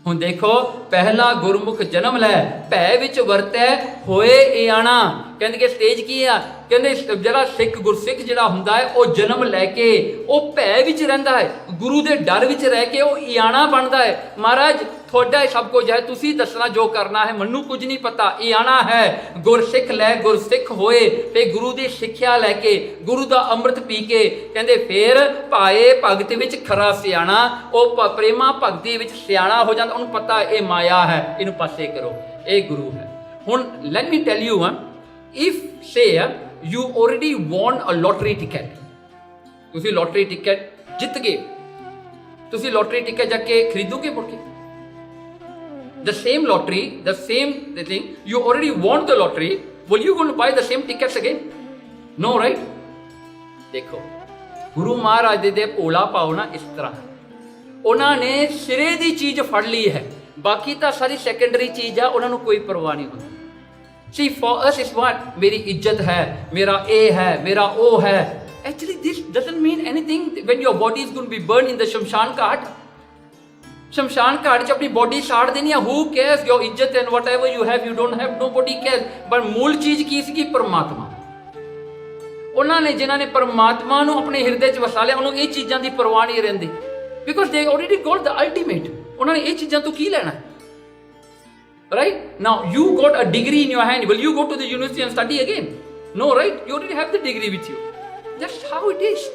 ਹੁਣ ਦੇਖੋ, ਪਹਿਲਾ ਗੁਰਮੁਖ ਜਨਮ ਲੈ, ਭੈ ਵਿੱਚ ਵਰਤੈ ਹੋਏ ਇਆਣਾ। ਕਹਿੰਦੇ ਕਿ ਸਟੇਜ ਕੀ ਆ, ਕਹਿੰਦੇ ਜਿਹੜਾ ਸਿੱਖ ਗੁਰਸਿੱਖ ਜਿਹੜਾ ਹੁੰਦਾ ਹੈ, ਉਹ ਜਨਮ ਲੈ ਕੇ ਉਹ ਭੈ ਵਿੱਚ ਰਹਿੰਦਾ ਹੈ, ਗੁਰੂ ਦੇ ਡਰ ਵਿੱਚ ਰਹਿ ਕੇ ਉਹ ਇਆਣਾ ਬਣਦਾ ਹੈ। ਮਹਾਰਾਜ ਤੁਹਾਡਾ ਇਹ ਸਭ ਕੁਝ ਹੈ, ਤੁਸੀਂ ਦੱਸਣਾ ਜੋ ਕਰਨਾ ਹੈ, ਮੈਨੂੰ ਕੁਝ ਨਹੀਂ ਪਤਾ। ਇਆਣਾ ਹੈ ਗੁਰਸਿੱਖ ਲੈ, ਗੁਰਸਿੱਖ ਹੋਏ, ਤੇ ਗੁਰੂ ਦੀ ਸਿੱਖਿਆ ਲੈ ਕੇ, ਗੁਰੂ ਦਾ ਅੰਮ੍ਰਿਤ ਪੀ ਕੇ, ਕਹਿੰਦੇ ਫੇਰ ਭਾਏ ਭਗਤ ਵਿੱਚ ਖਰਾ ਸਿਆਣਾ। ਉਹ ਪ੍ਰੇਮਾ ਭਗਤੀ ਵਿੱਚ ਸਿਆਣਾ ਹੋ ਜਾਂਦਾ, ਉਹਨੂੰ ਪਤਾ ਇਹ ਮਾਇਆ ਹੈ, ਇਹਨੂੰ ਪਾਸੇ ਕਰੋ, ਇਹ ਗੁਰੂ ਹੈ। ਹੁਣ let me tell you, if say you already won a lottery ticket, ਤੁਸੀਂ ਲੋਟਰੀ ਟਿਕਟ ਜਿੱਤ ਗਏ, ਤੁਸੀਂ ਲੋਟਰੀ ਟਿਕਟ ਜਾ ਕੇ ਖਰੀਦੋਗੇ ਮੁੜ ਕੇ? the same lottery, the same thing, you already won the lottery, will you going to buy the same tickets again? No, right? ਦੇਖੋ, ਗੁਰੂ ਮਹਾਰਾਜ ਦੇ ਭੋਲਾ ਭਾਉ ਨਾ ਇਸ ਤਰ੍ਹਾਂ, ਉਹਨਾਂ ਨੇ ਸਿਰੇ ਦੀ ਚੀਜ਼ ਫੜ ਲਈ ਹੈ, ਬਾਕੀ ਤਾਂ ਸਾਰੀ ਸੈਕੰਡਰੀ ਚੀਜ਼ ਆ, ਉਹਨਾਂ ਨੂੰ ਕੋਈ ਪਰਵਾਹ ਨਹੀਂ ਹੁੰਦੀ। See, for us is what? ਮੇਰੀ ਇੱਜ਼ਤ ਹੈ, ਮੇਰਾ ਇਹ ਹੈ, ਮੇਰਾ ਉਹ ਹੈ। Actually, this doesn't mean anything when your body is going to be burned in the ਸ਼ਮਸ਼ਾਨ ਘਾਟ। ਸ਼ਮਸ਼ਾਨ ਘਾਟ 'ਚ ਆਪਣੀ ਬੋਡੀ ਸਾੜ ਦੇਣੀ ਆ। Who cares your ਇੱਜ਼ਤ and whatever you have, you don't have, nobody cares। ਪਰ ਮੂਲ ਚੀਜ਼ ਕੀ ਸੀਗੀ? ਪਰਮਾਤਮਾ। ਉਹਨਾਂ ਨੇ ਜਿਨ੍ਹਾਂ ਨੇ ਪਰਮਾਤਮਾ ਨੂੰ ਆਪਣੇ ਹਿਰਦੇ 'ਚ ਵਸਾ ਲਿਆ, ਉਹਨੂੰ ਇਹ ਚੀਜ਼ਾਂ ਦੀ ਪਰਵਾਹ ਨਹੀਂ ਰਹਿੰਦੀ। ਬਿਕੋਜ਼ ਦੇ ਆਲਰੇਡੀ ਗੋਟ ਦ ਅਲਟੀਮੇਟ। ਉਹਨਾਂ ਨੇ ਇਹ ਚੀਜ਼ਾਂ ਤੋਂ ਕੀ ਲੈਣਾ? Right? Now you got a degree in your hand. Will you go to the university and study again? No, right? You already have the degree with you. That's how it is.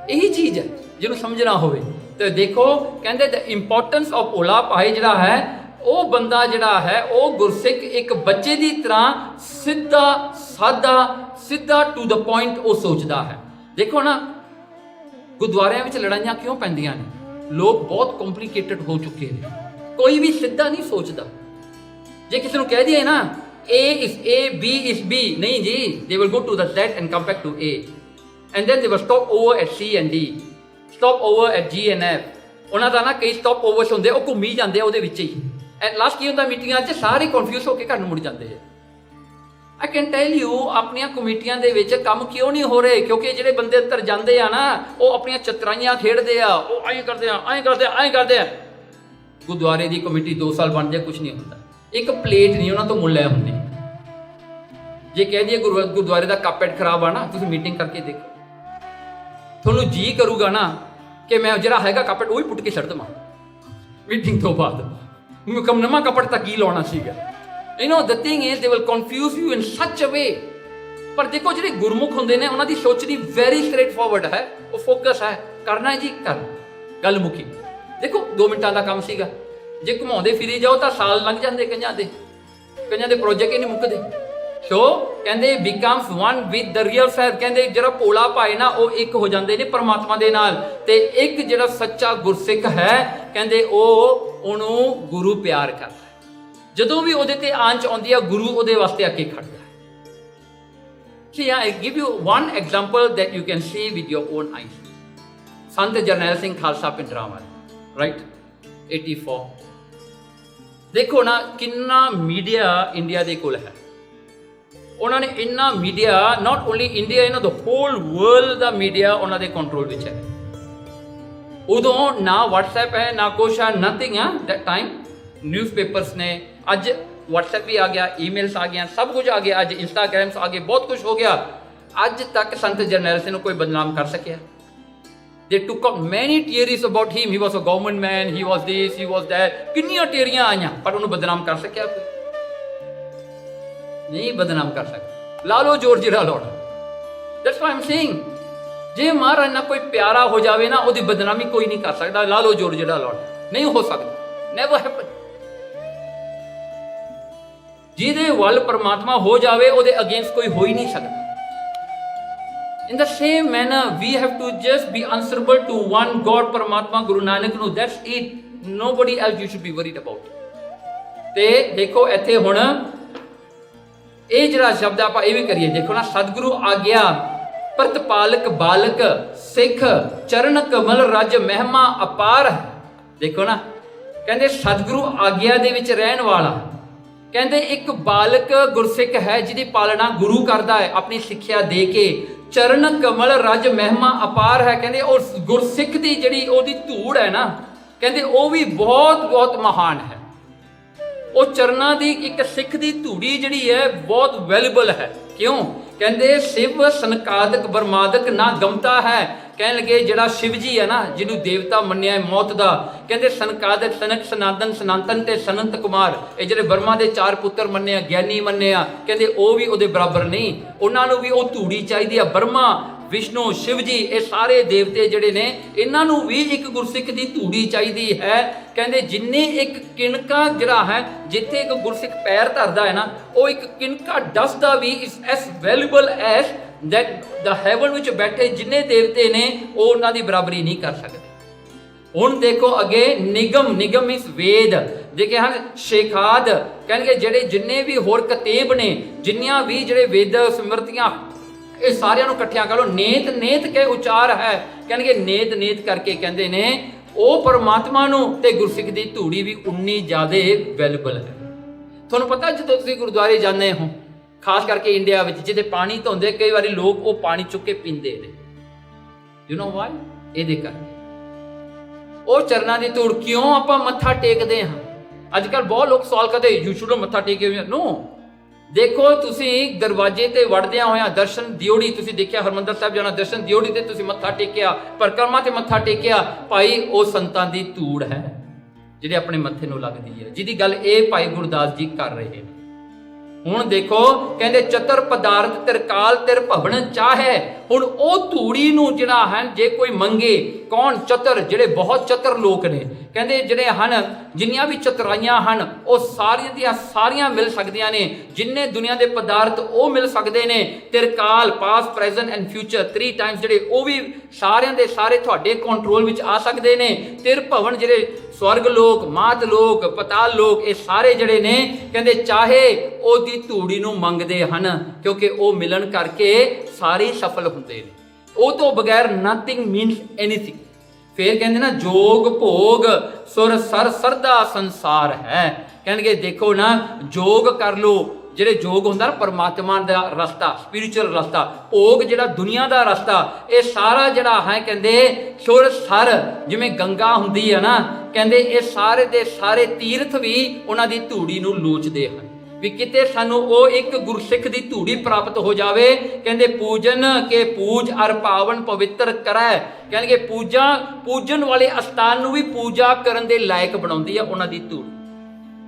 ਇਹੀ ਚੀਜ਼ ਹੈ ਜਿਹਨੂੰ ਸਮਝਣਾ ਹੋਵੇ। ਤੇ ਦੇਖੋ ਕਹਿੰਦੇ the importance of Ola ਭਾਈ ਜਿਹੜਾ ਹੈ, ਉਹ ਬੰਦਾ ਜਿਹੜਾ ਹੈ ਉਹ ਗੁਰਸਿੱਖ ਇੱਕ ਬੱਚੇ ਦੀ ਤਰ੍ਹਾਂ ਸਿੱਧਾ ਸਾਦਾ ਸਿੱਧਾ ਟੂ ਦ ਪੁਆਇੰਟ ਉਹ ਸੋਚਦਾ ਹੈ। ਦੇਖੋ ਨਾ, ਗੁਰਦੁਆਰਿਆਂ ਵਿੱਚ ਲੜਾਈਆਂ ਕਿਉਂ ਪੈਂਦੀਆਂ ਨੇ? ਲੋਕ ਬਹੁਤ ਕੰਪਲਿਕੇਟਡ ਹੋ ਚੁੱਕੇ ਨੇ, ਕੋਈ ਵੀ ਸਿੱਧਾ ਨਹੀਂ ਸੋਚਦਾ। ਜੇ ਕਿਸੇ ਨੂੰ ਕਹਿ ਦਈਏ ਨਾ A is A, B is B, ਨਹੀਂ ਜੀ, they will go to the Z and come back to A, and then they will stop over at C and D, stop over at G and F। ਉਹਨਾਂ ਦਾ ਨਾ ਕਈ stop overs ਹੁੰਦੇ, ਉਹ ਘੁੰਮੀ ਜਾਂਦੇ ਆ ਉਹਦੇ ਵਿੱਚ ਹੀ। ਐਟ ਲਾਸਟ ਕੀ ਹੁੰਦਾ, ਮੀਟਿੰਗਾਂ 'ਚ ਸਾਰੇ ਕਨਫਿਊਜ਼ ਹੋ ਕੇ ਘਰ ਨੂੰ ਮੁੜ ਜਾਂਦੇ ਆ। ਆਈ ਕੈਨ ਟੈਲ ਯੂ, ਆਪਣੀਆਂ ਕਮੇਟੀਆਂ ਦੇ ਵਿੱਚ ਕੰਮ ਕਿਉਂ ਨਹੀਂ ਹੋ ਰਹੇ? ਕਿਉਂਕਿ ਜਿਹੜੇ ਬੰਦੇ ਅੰਦਰ ਜਾਂਦੇ ਆ ਨਾ, ਉਹ ਆਪਣੀਆਂ ਚਤਰਾਈਆਂ ਖੇਡਦੇ ਆ, ਉਹ ਐਂ ਕਰਦੇ ਆ, ਐਂ ਕਰਦੇ ਆ, ਐਂ ਕਰਦੇ ਆ। ਗੁਰਦੁਆਰੇ ਦੀ ਕਮੇਟੀ 2 ਸਾਲ ਬਣ ਜਾਏ ਕੁਝ ਨਹੀਂ ਹੁੰਦਾ, ਇੱਕ ਪਲੇਟ ਨਹੀਂ ਉਹਨਾਂ ਤੋਂ ਮੁੱਲ ਲੈ ਹੁੰਦੀ। ਜੇ ਕਹਿ ਦਈਏ ਗੁਰਦੁਆਰੇ ਦਾ ਕਾਰਪੈਟ ਖਰਾਬ ਆ ਨਾ, ਤੁਸੀਂ ਮੀਟਿੰਗ ਕਰਕੇ ਦੇਖੋ, ਤੁਹਾਨੂੰ ਜੀ ਕਰੂਗਾ ਨਾ ਕਿ ਮੈਂ ਜਿਹੜਾ ਹੈਗਾ ਕਾਰਪੈਟ ਉਹ ਹੀ ਪੁੱਟ ਕੇ ਛੱਡ ਦੇਵਾਂ ਮੀਟਿੰਗ ਤੋਂ ਬਾਅਦ। ਨਵਾਂ ਕਾਰਪੈਟ ਤਾਂ ਕੀ ਲਾਉਣਾ ਸੀਗਾ? You know, the thing is they will confuse you in such a way। ਪਰ ਦੇਖੋ ਜਿਹੜੇ ਗੁਰਮੁਖ ਹੁੰਦੇ ਨੇ ਉਹਨਾਂ ਦੀ ਸੋਚਣੀ ਵੈਰੀ ਸਟ੍ਰੇਟ ਫਾਰਵਰਡ ਹੈ, ਉਹ ਫੋਕਸ ਹੈ, ਕਰਨਾ ਹੈ ਜੀ ਕਰ, ਗੱਲ ਮੁੱਕੀ। ਦੇਖੋ 2 ਮਿੰਟਾਂ ਦਾ ਕੰਮ ਸੀਗਾ, ਜੇ ਘੁਮਾਉਂਦੇ ਫਿਰੀ ਜਾਓ ਤਾਂ ਸਾਲ ਲੰਘ ਜਾਂਦੇ ਕਈਆਂ ਦੇ ਪ੍ਰੋਜੈਕਟ ਹੀ ਨਹੀਂ ਮੁੱਕਦੇ। ਸੋ ਕਹਿੰਦੇ becomes one with the real self. ਕਹਿੰਦੇ ਜਿਹੜਾ ਭੋਲਾ ਭਾਈ ਨਾ ਉਹ ਇੱਕ ਹੋ ਜਾਂਦੇ ਨੇ ਪਰਮਾਤਮਾ ਦੇ ਨਾਲ। ਤੇ ਇੱਕ ਜਿਹੜਾ ਸੱਚਾ ਗੁਰਸਿੱਖ ਹੈ ਕਹਿੰਦੇ ਉਹ ਉਹਨੂੰ ਗੁਰੂ ਪਿਆਰ ਕਰਦਾ। ਜਦੋਂ ਵੀ ਉਹਦੇ ਤੇ ਆਂਚ ਆਉਂਦੀ ਆ, ਗੁਰੂ ਉਹਦੇ ਵਾਸਤੇ ਅੱਗੇ ਖੜਦਾ ਹੈ। See, I give you one example that you can see with your own eyes। Sant Jarnail Singh Khalsa ਪਿੰਡਰਾਵਾਂ, right, 84। ਦੇਖੋ ਨਾ ਕਿੰਨਾ ਮੀਡੀਆ ਇੰਡੀਆ ਦੇ ਕੋਲ ਹੈ। ਉਹਨਾਂ ਨੇ ਇੰਨਾ ਮੀਡੀਆ, ਨਾਟ ਓਨਲੀ ਇੰਡੀਆ, ਇਹਨਾਂ ਦਾ ਹੋਲ ਵਰਲਡ ਦਾ ਮੀਡੀਆ ਉਹਨਾਂ ਦੇ ਕੰਟਰੋਲ ਵਿੱਚ ਹੈ। ਉਦੋਂ ਨਾ WhatsApp ਹੈ, ਨਾ ਕੁਛ ਹੈ, ਨਥਿੰਗ ਹੈ ਦੈਟ ਟਾਈਮ। ਨਿਊਜ਼ਪੇਪਰਸ ਨੇ, ਅੱਜ WhatsApp ਵੀ ਆ ਗਿਆ, ਈਮੇਲਸ ਆ ਗਈਆਂ, ਸਭ ਕੁਝ ਆ ਗਿਆ, ਅੱਜ ਇੰਸਟਾਗ੍ਰਾਮਸ ਆ ਗਏ, ਬਹੁਤ ਕੁਝ ਹੋ ਗਿਆ। ਅੱਜ ਤੱਕ ਸੰਤ ਜਰਨੈਲ ਸਿੰਘ ਨੂੰ ਕੋਈ ਬਦਨਾਮ ਕਰ ਸਕਿਆ? They took up many theories about him. He was a government man, he was this, he was that। ਕਿੰਨੀਆਂ ਟੇਰੀਆਂ ਆਈਆਂ, ਪਰ ਉਹਨੂੰ ਬਦਨਾਮ ਕਰ ਸਕਿਆ ਕੋਈ? ਨਹੀਂ ਬਦਨਾਮ ਕਰ ਸਕਦਾ। ਲਾ ਲਓ ਜ਼ੋਰ ਜਿਹੜਾ ਲਾਉਣਾ। That's why I'm saying, ਜੇ ਮਹਾਰਾਜ ਨਾਲ ਕੋਈ ਪਿਆਰਾ ਹੋ ਜਾਵੇ ਨਾ, ਉਹਦੀ ਬਦਨਾਮੀ ਕੋਈ ਨਹੀਂ ਕਰ ਸਕਦਾ। ਲਾ ਲਓ ਜ਼ੋਰ ਜਿਹੜਾ ਲਾਉਣਾ, ਨਹੀਂ ਹੋ ਸਕਦਾ, never happen। ਜਿਹਦੇ ਵੱਲ ਪਰਮਾਤਮਾ ਹੋ ਜਾਵੇ ਉਹਦੇ ਅਗੇਂਸਟ ਕੋਈ ਹੋ ਹੀ ਨਹੀਂ ਸਕਦਾ। In the same manner, we have to just be answerable to one God, Paramatma, Guru Nanak। No, that's it. Nobody else you should be worried about। ਤੇ ਦੇਖੋ ਇੱਥੇ ਹੁਣ ਇਹ ਜਿਹੜਾ ਸ਼ਬਦ ਆਪਾਂ ਇਹ ਵੀ ਕਰੀਏ, ਦੇਖੋ ਨਾ, ਸਤਿਗੁਰੂ ਆਗਿਆ ਪ੍ਰਤਪਾਲਕ ਬਾਲਕ ਸਿੱਖ ਚਰਨ ਕਮਲ ਰਜ ਮਹਿਮਾ ਅਪਾਰ। ਦੇਖੋ ਨਾ, ਕਹਿੰਦੇ ਸਤਿਗੁਰੂ ਆਗਿਆ ਦੇ ਵਿੱਚ ਰਹਿਣ ਵਾਲਾ, ਕਹਿੰਦੇ ਇੱਕ ਬਾਲਕ ਗੁਰਸਿੱਖ ਹੈ ਜਿਹਦੀ ਪਾਲਣਾ ਗੁਰੂ ਕਰਦਾ ਹੈ ਆਪਣੀ ਸਿੱਖਿਆ ਦੇ ਕੇ। ਚਰਨ ਕਮਲ ਰਜ ਮਹਿਮਾ ਅਪਾਰ ਹੈ, ਕਹਿੰਦੇ ਉਹ ਗੁਰਸਿੱਖ ਦੀ ਜਿਹੜੀ ਉਹਦੀ ਧੂੜ ਹੈ ਨਾ, ਕਹਿੰਦੇ ਉਹ ਵੀ ਬਹੁਤ ਬਹੁਤ ਮਹਾਨ ਹੈ। ਉਹ ਚਰਨਾਂ ਦੀ ਇੱਕ ਸਿੱਖ ਦੀ ਧੂੜੀ ਜਿਹੜੀ ਹੈ ਬਹੁਤ ਵੈਲਿਊਬਲ ਹੈ। ਕਿਉਂ? ਕਹਿੰਦੇ ਸ਼ਿਵ ਸਨਕਾਦਕ ਬਰਮਾਦਕ ਨਾ ਗਮਤਾ ਹੈ। ਕਹਿਣ ਲੱਗੇ ਜਿਹੜਾ ਸ਼ਿਵ ਜੀ ਹੈ ਨਾ, ਜਿਹਨੂੰ ਦੇਵਤਾ ਮੰਨਿਆ ਮੌਤ ਦਾ, ਕਹਿੰਦੇ ਸਨਕਾਦਕ, ਸਨਕ, ਸਨਾਤਨ, ਸਨਾਤਨ ਤੇ ਸਨੰਤ ਕੁਮਾਰ, ਇਹ ਜਿਹੜੇ ਬਰਮਾ ਦੇ 4 ਪੁੱਤਰ ਮੰਨੇ ਆ, ਗਿਆਨੀ ਮੰਨੇ ਆ, ਕਹਿੰਦੇ ਉਹ ਵੀ ਉਹਦੇ ਬਰਾਬਰ ਨਹੀਂ। ਉਹਨਾਂ ਨੂੰ ਵੀ ਉਹ ਧੂੜੀ ਚਾਹੀਦੀ ਆ। ਬਰਮਾ, ਵਿਸ਼ਨੂੰ, ਸ਼ਿਵ ਜੀ, ਇਹ ਸਾਰੇ ਦੇਵਤੇ ਜਿਹੜੇ ਨੇ, ਇਹਨਾਂ ਨੂੰ ਵੀ ਇੱਕ ਗੁਰਸਿੱਖ ਦੀ ਧੂੜੀ ਚਾਹੀਦੀ ਹੈ। ਕਹਿੰਦੇ ਜਿੰਨੇ ਇੱਕ ਕਿਣਕਾ ਜਿਹੜਾ ਹੈ, ਜਿੱਥੇ ਇੱਕ ਗੁਰਸਿੱਖ ਪੈਰ ਧਰਦਾ ਹੈ ਨਾ, ਉਹ ਇੱਕ ਕਿਣਕਾ ਡਸਟ ਦਾ ਵੀ is as valuable as that the heaven ਵਿੱਚ ਬੈਠੇ ਜਿੰਨੇ ਦੇਵਤੇ ਨੇ, ਉਹ ਉਹਨਾਂ ਦੀ ਬਰਾਬਰੀ ਨਹੀਂ ਕਰ ਸਕਦੇ। ਹੁਣ ਦੇਖੋ ਅੱਗੇ, ਨਿਗਮ, ਨਿਗਮ ਮੀਨਸ ਵੇਦ। ਦੇਖੇ ਹਨ ਸ਼ੇਖਾਦ, ਕਹਿਣਗੇ ਜਿਹੜੇ ਜਿੰਨੇ ਵੀ ਹੋਰ ਕਤੇਬ ਨੇ, ਜਿੰਨੀਆਂ ਵੀ ਜਿਹੜੇ ਵੇਦ ਸਮਰਤੀਆਂ, ਇਹ ਸਾਰਿਆਂ ਨੂੰ ਇਕੱਠਿਆਂ ਕਰ ਲਓ। ਨੇਤ, ਨੇਤ ਕੇ ਉਚਾਰ ਹੈ, ਕਹਿਣਗੇ ਨੇਤ, ਨੇਤ ਕਰਕੇ ਕਹਿੰਦੇ ਨੇ ਉਹ ਪਰਮਾਤਮਾ ਨੂੰ ਤੇ ਗੁਰਸਿੱਖ ਦੀ ਧੂੜੀ ਵੀ ਉਨੀ ਜ਼ਿਆਦਾ ਵੈਲਿਊਬਲ ਹੈ। ਤੁਹਾਨੂੰ ਪਤਾ ਜਦੋਂ ਤੁਸੀਂ ਗੁਰਦੁਆਰੇ ਜਾਂਦੇ ਹੋ, ਖਾਸ ਕਰਕੇ ਇੰਡੀਆ ਵਿੱਚ, ਜਿਹਦੇ ਪਾਣੀ ਧੋਂਦੇ, ਕਈ ਵਾਰੀ ਲੋਕ ਉਹ ਪਾਣੀ ਚੁੱਕ ਕੇ ਪੀਂਦੇ ਨੇ। You know why? ਇਹਦੇ ਕਰਕੇ ਉਹ ਚਰਨਾਂ ਦੀ ਧੂੜ ਕਿਉਂ ਆਪਾਂ ਮੱਥਾ ਟੇਕਦੇ ਹਾਂ? ਅੱਜ ਕੱਲ੍ਹ ਬਹੁਤ ਲੋਕ ਸਵਾਲ ਕਰਦੇ, ਯੂ ਸ਼ੁਡ ਮੱਥਾ ਟੇਕੇ। ਨੋ, ਦੇਖੋ ਤੁਸੀਂ ਦਰਵਾਜ਼ੇ ਤੇ ਵੜਦਿਆਂ ਹੋਇਆਂ ਦਰਸ਼ਨ ਦਿਓੜੀ, ਤੁਸੀਂ ਦੇਖਿਆ ਹਰਮੰਦਰ ਸਾਹਿਬ ਜਾਣਾ, ਦਰਸ਼ਨ ਦਿਓੜੀ ਤੇ ਤੁਸੀਂ ਮੱਥਾ ਟੇਕਿਆ, ਪਰਿਕਰਮਾ ਤੇ ਮੱਥਾ ਟੇਕਿਆ, ਭਾਈ ਉਹ ਸੰਤਾਂ ਦੀ ਧੂੜ ਹੈ ਜਿਹੜੇ ਆਪਣੇ ਮੱਥੇ ਨੂੰ ਲੱਗਦੀ ਹੈ, ਜਿਹਦੀ ਗੱਲ ਇਹ ਭਾਈ ਗੁਰਦਾਸ ਜੀ ਕਰ ਰਹੇ ਨੇ। ਹੁਣ ਦੇਖੋ ਕਹਿੰਦੇ ਚਤਰ ਪਦਾਰਥ ਤਿਰਕਾਲ ਤਿਰ ਭਵਨ ਚਾਹੇ, ਹੁਣ ਉਹ ਧੂੜੀ ਨੂੰ ਜਿਹੜਾ ਹੈ ਜੇ ਕੋਈ ਮੰਗੇ, ਕੌਣ? ਚਤਰ, ਜਿਹੜੇ ਬਹੁਤ ਚਤਰ ਲੋਕ ਨੇ, ਕਹਿੰਦੇ ਜਿਹੜੇ ਹਨ ਜਿੰਨੀਆਂ ਵੀ ਚਤਰਾਈਆਂ ਹਨ ਉਹ ਸਾਰੀਆਂ ਦੀਆਂ ਸਾਰੀਆਂ ਮਿਲ ਸਕਦੀਆਂ ਨੇ, ਜਿੰਨੇ ਦੁਨੀਆ ਦੇ ਪਦਾਰਥ ਉਹ ਮਿਲ ਸਕਦੇ ਨੇ, ਤਿਰਕਾਲ past present and future 3 times ਜਿਹੜੇ ਉਹ ਵੀ ਸਾਰਿਆਂ ਦੇ ਸਾਰੇ ਤੁਹਾਡੇ ਕੰਟਰੋਲ ਵਿੱਚ ਆ ਸਕਦੇ ਨੇ। ਤਿਰ ਭਵਨ ਜਿਹੜੇ ਸਵਰਗ ਲੋਕ, ਮਾਤ ਲੋਕ, ਪਤਾਲ ਲੋਕ, ਇਹ ਸਾਰੇ ਜਿਹੜੇ ਨੇ ਕਹਿੰਦੇ ਚਾਹੇ ਉਹਦੀ ਧੂੜੀ ਨੂੰ ਮੰਗਦੇ ਹਨ, ਕਿਉਂਕਿ ਉਹ ਮਿਲਣ ਕਰਕੇ ਸਾਰੇ ਸਫਲ ਹੁੰਦੇ ਨੇ, ਉਹ ਤੋਂ ਬਗੈਰ ਨਥਿੰਗ ਮੀਨਸ ਐਨੀਥਿੰਗ। ਫੇਰ ਕਹਿੰਦੇ ਨਾ ਜੋਗ ਭੋਗ ਸੁਰ ਸਰ ਸਰਦਾ ਸੰਸਾਰ ਹੈ, ਕਹਿਣਗੇ ਦੇਖੋ ਨਾ ਜੋਗ ਕਰ ਲੋ, ਜਿਹੜੇ ਜੋਗ ਹੁੰਦਾ ਨਾ ਪਰਮਾਤਮਾ ਦਾ ਰਸਤਾ, ਸਪਿਰਿਚੁਅਲ ਰਸਤਾ, ਭੋਗ ਜਿਹੜਾ ਦੁਨੀਆ ਦਾ ਰਸਤਾ, ਇਹ ਸਾਰਾ ਜਿਹੜਾ ਹੈ ਕਹਿੰਦੇ ਸੁਰ ਸਰ, ਜਿਵੇਂ ਗੰਗਾ ਹੁੰਦੀ ਹੈ ਨਾ, ਕਹਿੰਦੇ ਇਹ ਸਾਰੇ ਦੇ ਸਾਰੇ ਤੀਰਥ ਵੀ ਉਹਨਾਂ ਦੀ ਧੂੜੀ ਨੂੰ ਲੋਚਦੇ ਹਨ, ਵੀ ਕਿਤੇ ਸਾਨੂੰ ਉਹ ਇੱਕ ਗੁਰਸਿੱਖ ਦੀ ਧੂੜੀ ਪ੍ਰਾਪਤ ਹੋ ਜਾਵੇ। ਕਹਿੰਦੇ ਪੂਜਨ ਕੇ ਪੂਜ ਅਰ ਪਾਵਨ ਪਵਿੱਤਰ ਕਰੈ, ਕਹਿਣਗੇ ਪੂਜਨ ਵਾਲੇ ਅਸਥਾਨ ਨੂੰ ਵੀ ਪੂਜਾ ਕਰਨ ਦੇ ਲਾਇਕ ਬਣਾਉਂਦੀ ਹੈ ਉਹਨਾਂ ਦੀ ਧੂੜੀ,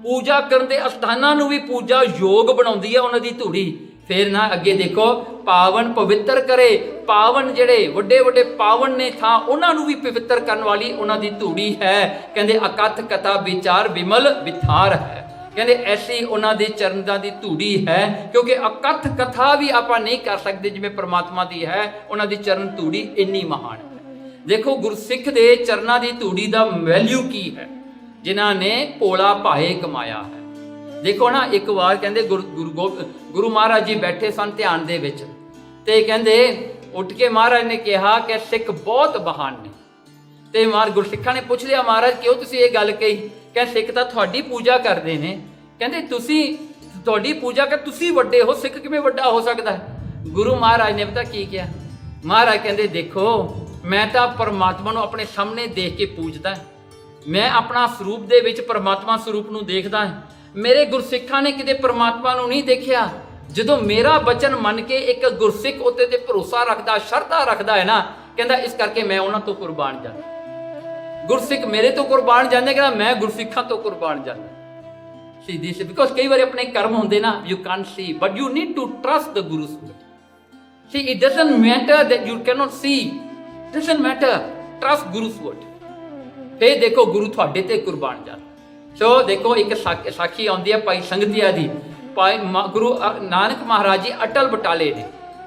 ਪੂਜਾ ਕਰਨ ਦੇ ਅਸਥਾਨਾਂ ਨੂੰ ਵੀ ਪੂਜਾ ਯੋਗ ਬਣਾਉਂਦੀ ਹੈ ਉਹਨਾਂ ਦੀ ਧੂੜੀ। ਫਿਰ ਨਾ ਅੱਗੇ ਦੇਖੋ ਪਾਵਨ ਪਵਿੱਤਰ ਕਰੇ, ਪਾਵਨ ਜਿਹੜੇ ਵੱਡੇ ਵੱਡੇ ਪਾਵਨ ਨੇ ਥਾਂ ਉਹਨਾਂ ਨੂੰ ਵੀ ਪਵਿੱਤਰ ਕਰਨ ਵਾਲੀ ਉਹਨਾਂ ਦੀ ਧੂੜੀ ਹੈ। ਕਹਿੰਦੇ ਅਕਥ ਕਥਾ ਵਿਚਾਰ ਵਿਮਲ ਵਿਥਾਰ ਹੈ, ਕਹਿੰਦੇ ਐਸੀ ਉਹਨਾਂ ਦੇ ਚਰਨਾਂ ਦੀ ਧੂੜੀ ਹੈ, ਕਿਉਂਕਿ ਅਕਥ ਕਥਾ ਵੀ ਆਪਾਂ ਨਹੀਂ ਕਰ ਸਕਦੇ ਜਿਵੇਂ ਪ੍ਰਮਾਤਮਾ ਦੀ ਹੈ, ਉਹਨਾਂ ਦੀ ਚਰਨ ਧੂੜੀ ਇੰਨੀ ਮਹਾਨ ਹੈ। ਦੇਖੋ ਗੁਰਸਿੱਖ ਦੇ ਚਰਨਾਂ ਦੀ ਧੂੜੀ ਦਾ ਵੈਲਿਊ ਕੀ ਹੈ, ਜਿਨ੍ਹਾਂ ਨੇ ਭੋਲਾ ਭਾਏ ਕਮਾਇਆ ਹੈ। ਦੇਖੋ ਨਾ ਇੱਕ ਵਾਰ ਕਹਿੰਦੇ ਗੁਰੂ ਮਹਾਰਾਜ ਜੀ ਬੈਠੇ ਸਨ ਧਿਆਨ ਦੇ ਵਿੱਚ, ਤੇ ਕਹਿੰਦੇ ਉੱਠ ਕੇ ਮਹਾਰਾਜ ਨੇ ਕਿਹਾ ਕਿ ਸਿੱਖ ਬਹੁਤ ਬਹਾਨ ਨੇ, ਤੇ ਗੁਰਸਿੱਖਾਂ ਨੇ ਪੁੱਛ ਲਿਆ ਮਹਾਰਾਜ ਕਿਉਂ ਤੁਸੀਂ ਇਹ ਗੱਲ ਕਹੀ? ਕਹਿੰਦੇ ਸਿੱਖ ਤਾਂ ਤੁਹਾਡੀ ਪੂਜਾ ਕਰਦੇ ਨੇ, ਕਹਿੰਦੇ ਤੁਸੀਂ ਤੁਹਾਡੀ ਪੂਜਾ ਕਰ, ਤੁਸੀਂ ਵੱਡੇ ਹੋ, ਸਿੱਖ ਕਿਵੇਂ ਵੱਡਾ ਹੋ ਸਕਦਾ ਹੈ? ਗੁਰੂ ਮਹਾਰਾਜ ਨੇ ਪਤਾ ਕੀ ਕਿਹਾ? ਮਹਾਰਾਜ ਕਹਿੰਦੇ ਦੇਖੋ ਮੈਂ ਤਾਂ ਪਰਮਾਤਮਾ ਨੂੰ ਆਪਣੇ ਸਾਹਮਣੇ ਦੇਖ ਕੇ ਪੂਜਦਾ, ਮੈਂ ਆਪਣਾ ਸਰੂਪ ਦੇ ਵਿੱਚ ਪਰਮਾਤਮਾ ਸਰੂਪ ਨੂੰ ਦੇਖਦਾ ਹਾਂ। ਮੇਰੇ ਗੁਰਸਿੱਖਾਂ ਨੇ ਕਿਤੇ ਪਰਮਾਤਮਾ ਨੂੰ ਨਹੀਂ ਦੇਖਿਆ। ਜਦੋਂ ਮੇਰਾ ਬਚਨ ਮੰਨ ਕੇ ਇੱਕ ਗੁਰਸਿੱਖ ਉੱਤੇ ਤੇ ਭਰੋਸਾ ਰੱਖਦਾ, ਸ਼ਰਧਾ ਰੱਖਦਾ ਹੈ ਨਾ, ਕਹਿੰਦਾ ਇਸ ਕਰਕੇ ਮੈਂ ਉਹਨਾਂ ਤੋਂ ਕੁਰਬਾਨ ਜਾਂਦਾ, ਗੁਰਸਿੱਖ ਮੇਰੇ ਤੋਂ ਕੁਰਬਾਨ ਜਾਂਦੇ, ਕਹਿੰਦਾ ਮੈਂ ਗੁਰਸਿੱਖਾਂ ਤੋਂ ਕੁਰਬਾਨ ਜਾਂਦਾ। See this because ਕਈ ਵਾਰੀ ਆਪਣੇ ਕਰਮ ਹੁੰਦੇ ਨਾ, you can't see but you need to trust the Guru's word. See it doesn't matter that you cannot see, doesn't matter, trust Guru's word। ਤੇ ਦੇਖੋ ਗੁਰੂ ਤੁਹਾਡੇ ਤੇ ਕੁਰਬਾਨ ਜਾਂਦਾ। ਸੋ ਦੇਖੋ ਇੱਕ ਸਾਖੀ ਆਉਂਦੀ ਹੈ ਭਾਈ ਸੰਗਤੀਆ ਦੀ, ਭਾਈ ਗੁਰੂ ਨਾਨਕ ਮਹਾਰਾਜ ਜੀ ਅਟਲ ਬਟਾਲੇ ਦੇ,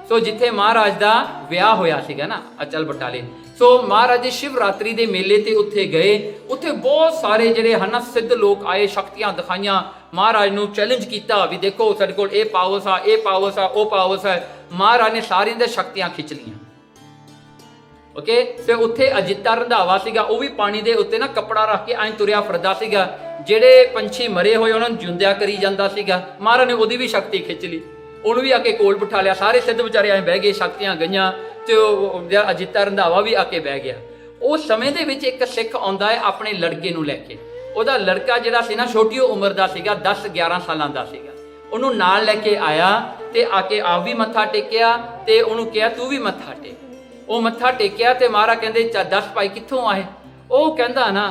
ਸੋ ਜਿੱਥੇ ਮਹਾਰਾਜ ਦਾ ਵਿਆਹ ਹੋਇਆ ਸੀਗਾ ਨਾ ਅਟਲ ਬਟਾਲੇ, ਸੋ ਮਹਾਰਾਜ ਜੀ ਸ਼ਿਵਰਾਤਰੀ ਦੇ ਮੇਲੇ ਤੇ ਉੱਥੇ ਗਏ, ਉੱਥੇ ਬਹੁਤ ਸਾਰੇ ਜਿਹੜੇ ਹਨ ਸਿੱਧ ਲੋਕ ਆਏ, ਸ਼ਕਤੀਆਂ ਦਿਖਾਈਆਂ, ਮਹਾਰਾਜ ਨੂੰ ਚੈਲੰਜ ਕੀਤਾ ਵੀ ਦੇਖੋ ਸਾਡੇ ਕੋਲ ਇਹ ਪਾਵਰਸ ਆ, ਇਹ ਪਾਵਰਸ ਆ, ਉਹ ਪਾਵਰਸ ਹੈ। ਮਹਾਰਾਜ ਨੇ ਸਾਰੀਆਂ ਦੀਆਂ ਸ਼ਕਤੀਆਂ ਖਿੱਚ ਲਈਆਂ। ਓਕੇ, ਤੇ ਉੱਥੇ ਅਜਿੱਤਾ ਰੰਧਾਵਾ ਸੀਗਾ, ਉਹ ਵੀ ਪਾਣੀ ਦੇ ਉੱਤੇ ਨਾ ਕੱਪੜਾ ਰੱਖ ਕੇ ਐਂ ਤੁਰਿਆ ਫਿਰਦਾ ਸੀਗਾ, ਜਿਹੜੇ ਪੰਛੀ ਮਰੇ ਹੋਏ ਉਹਨਾਂ ਨੂੰ ਜਿਉਂਦਿਆਂ ਕਰੀ ਜਾਂਦਾ ਸੀਗਾ। ਮਹਾਰਾਜ ਨੇ ਉਹਦੀ ਵੀ ਸ਼ਕਤੀ ਖਿੱਚ ਲਈ, ਉਹਨੂੰ ਵੀ ਆ ਕੇ ਕੋਲ ਬਿਠਾ ਲਿਆ, ਸਾਰੇ ਸਿੱਧ ਵਿਚਾਰੇ ਐਂ ਬਹਿ ਗਏ, ਸ਼ਕਤੀਆਂ ਗਈਆਂ, ਤੇ ਉਹ ਅਜਿੱਤਾ ਰੰਧਾਵਾ ਵੀ ਆ ਕੇ ਬਹਿ ਗਿਆ। ਉਸ ਸਮੇਂ ਦੇ ਵਿੱਚ ਇੱਕ ਸਿੱਖ ਆਉਂਦਾ ਹੈ ਆਪਣੇ ਲੜਕੇ ਨੂੰ ਲੈ ਕੇ, ਉਹਦਾ ਲੜਕਾ ਜਿਹੜਾ ਸੀ ਨਾ ਛੋਟੀ ਉਮਰ ਦਾ ਸੀਗਾ, 10-11 ਸਾਲਾਂ ਦਾ ਸੀਗਾ, ਉਹਨੂੰ ਨਾਲ ਲੈ ਕੇ ਆਇਆ ਤੇ ਆ ਕੇ ਆਪ ਵੀ ਮੱਥਾ ਟੇਕਿਆ ਤੇ ਉਹਨੂੰ ਕਿਹਾ ਤੂੰ ਵੀ ਮੱਥਾ ਟੇਕ। ਉਹ ਮੱਥਾ ਟੇਕਿਆ ਤੇ ਮਹਾਰਾਜ ਕਹਿੰਦੇ ਦੱਸ ਭਾਈ ਕਿੱਥੋਂ ਆਏ? ਉਹ ਕਹਿੰਦਾ ਨਾ,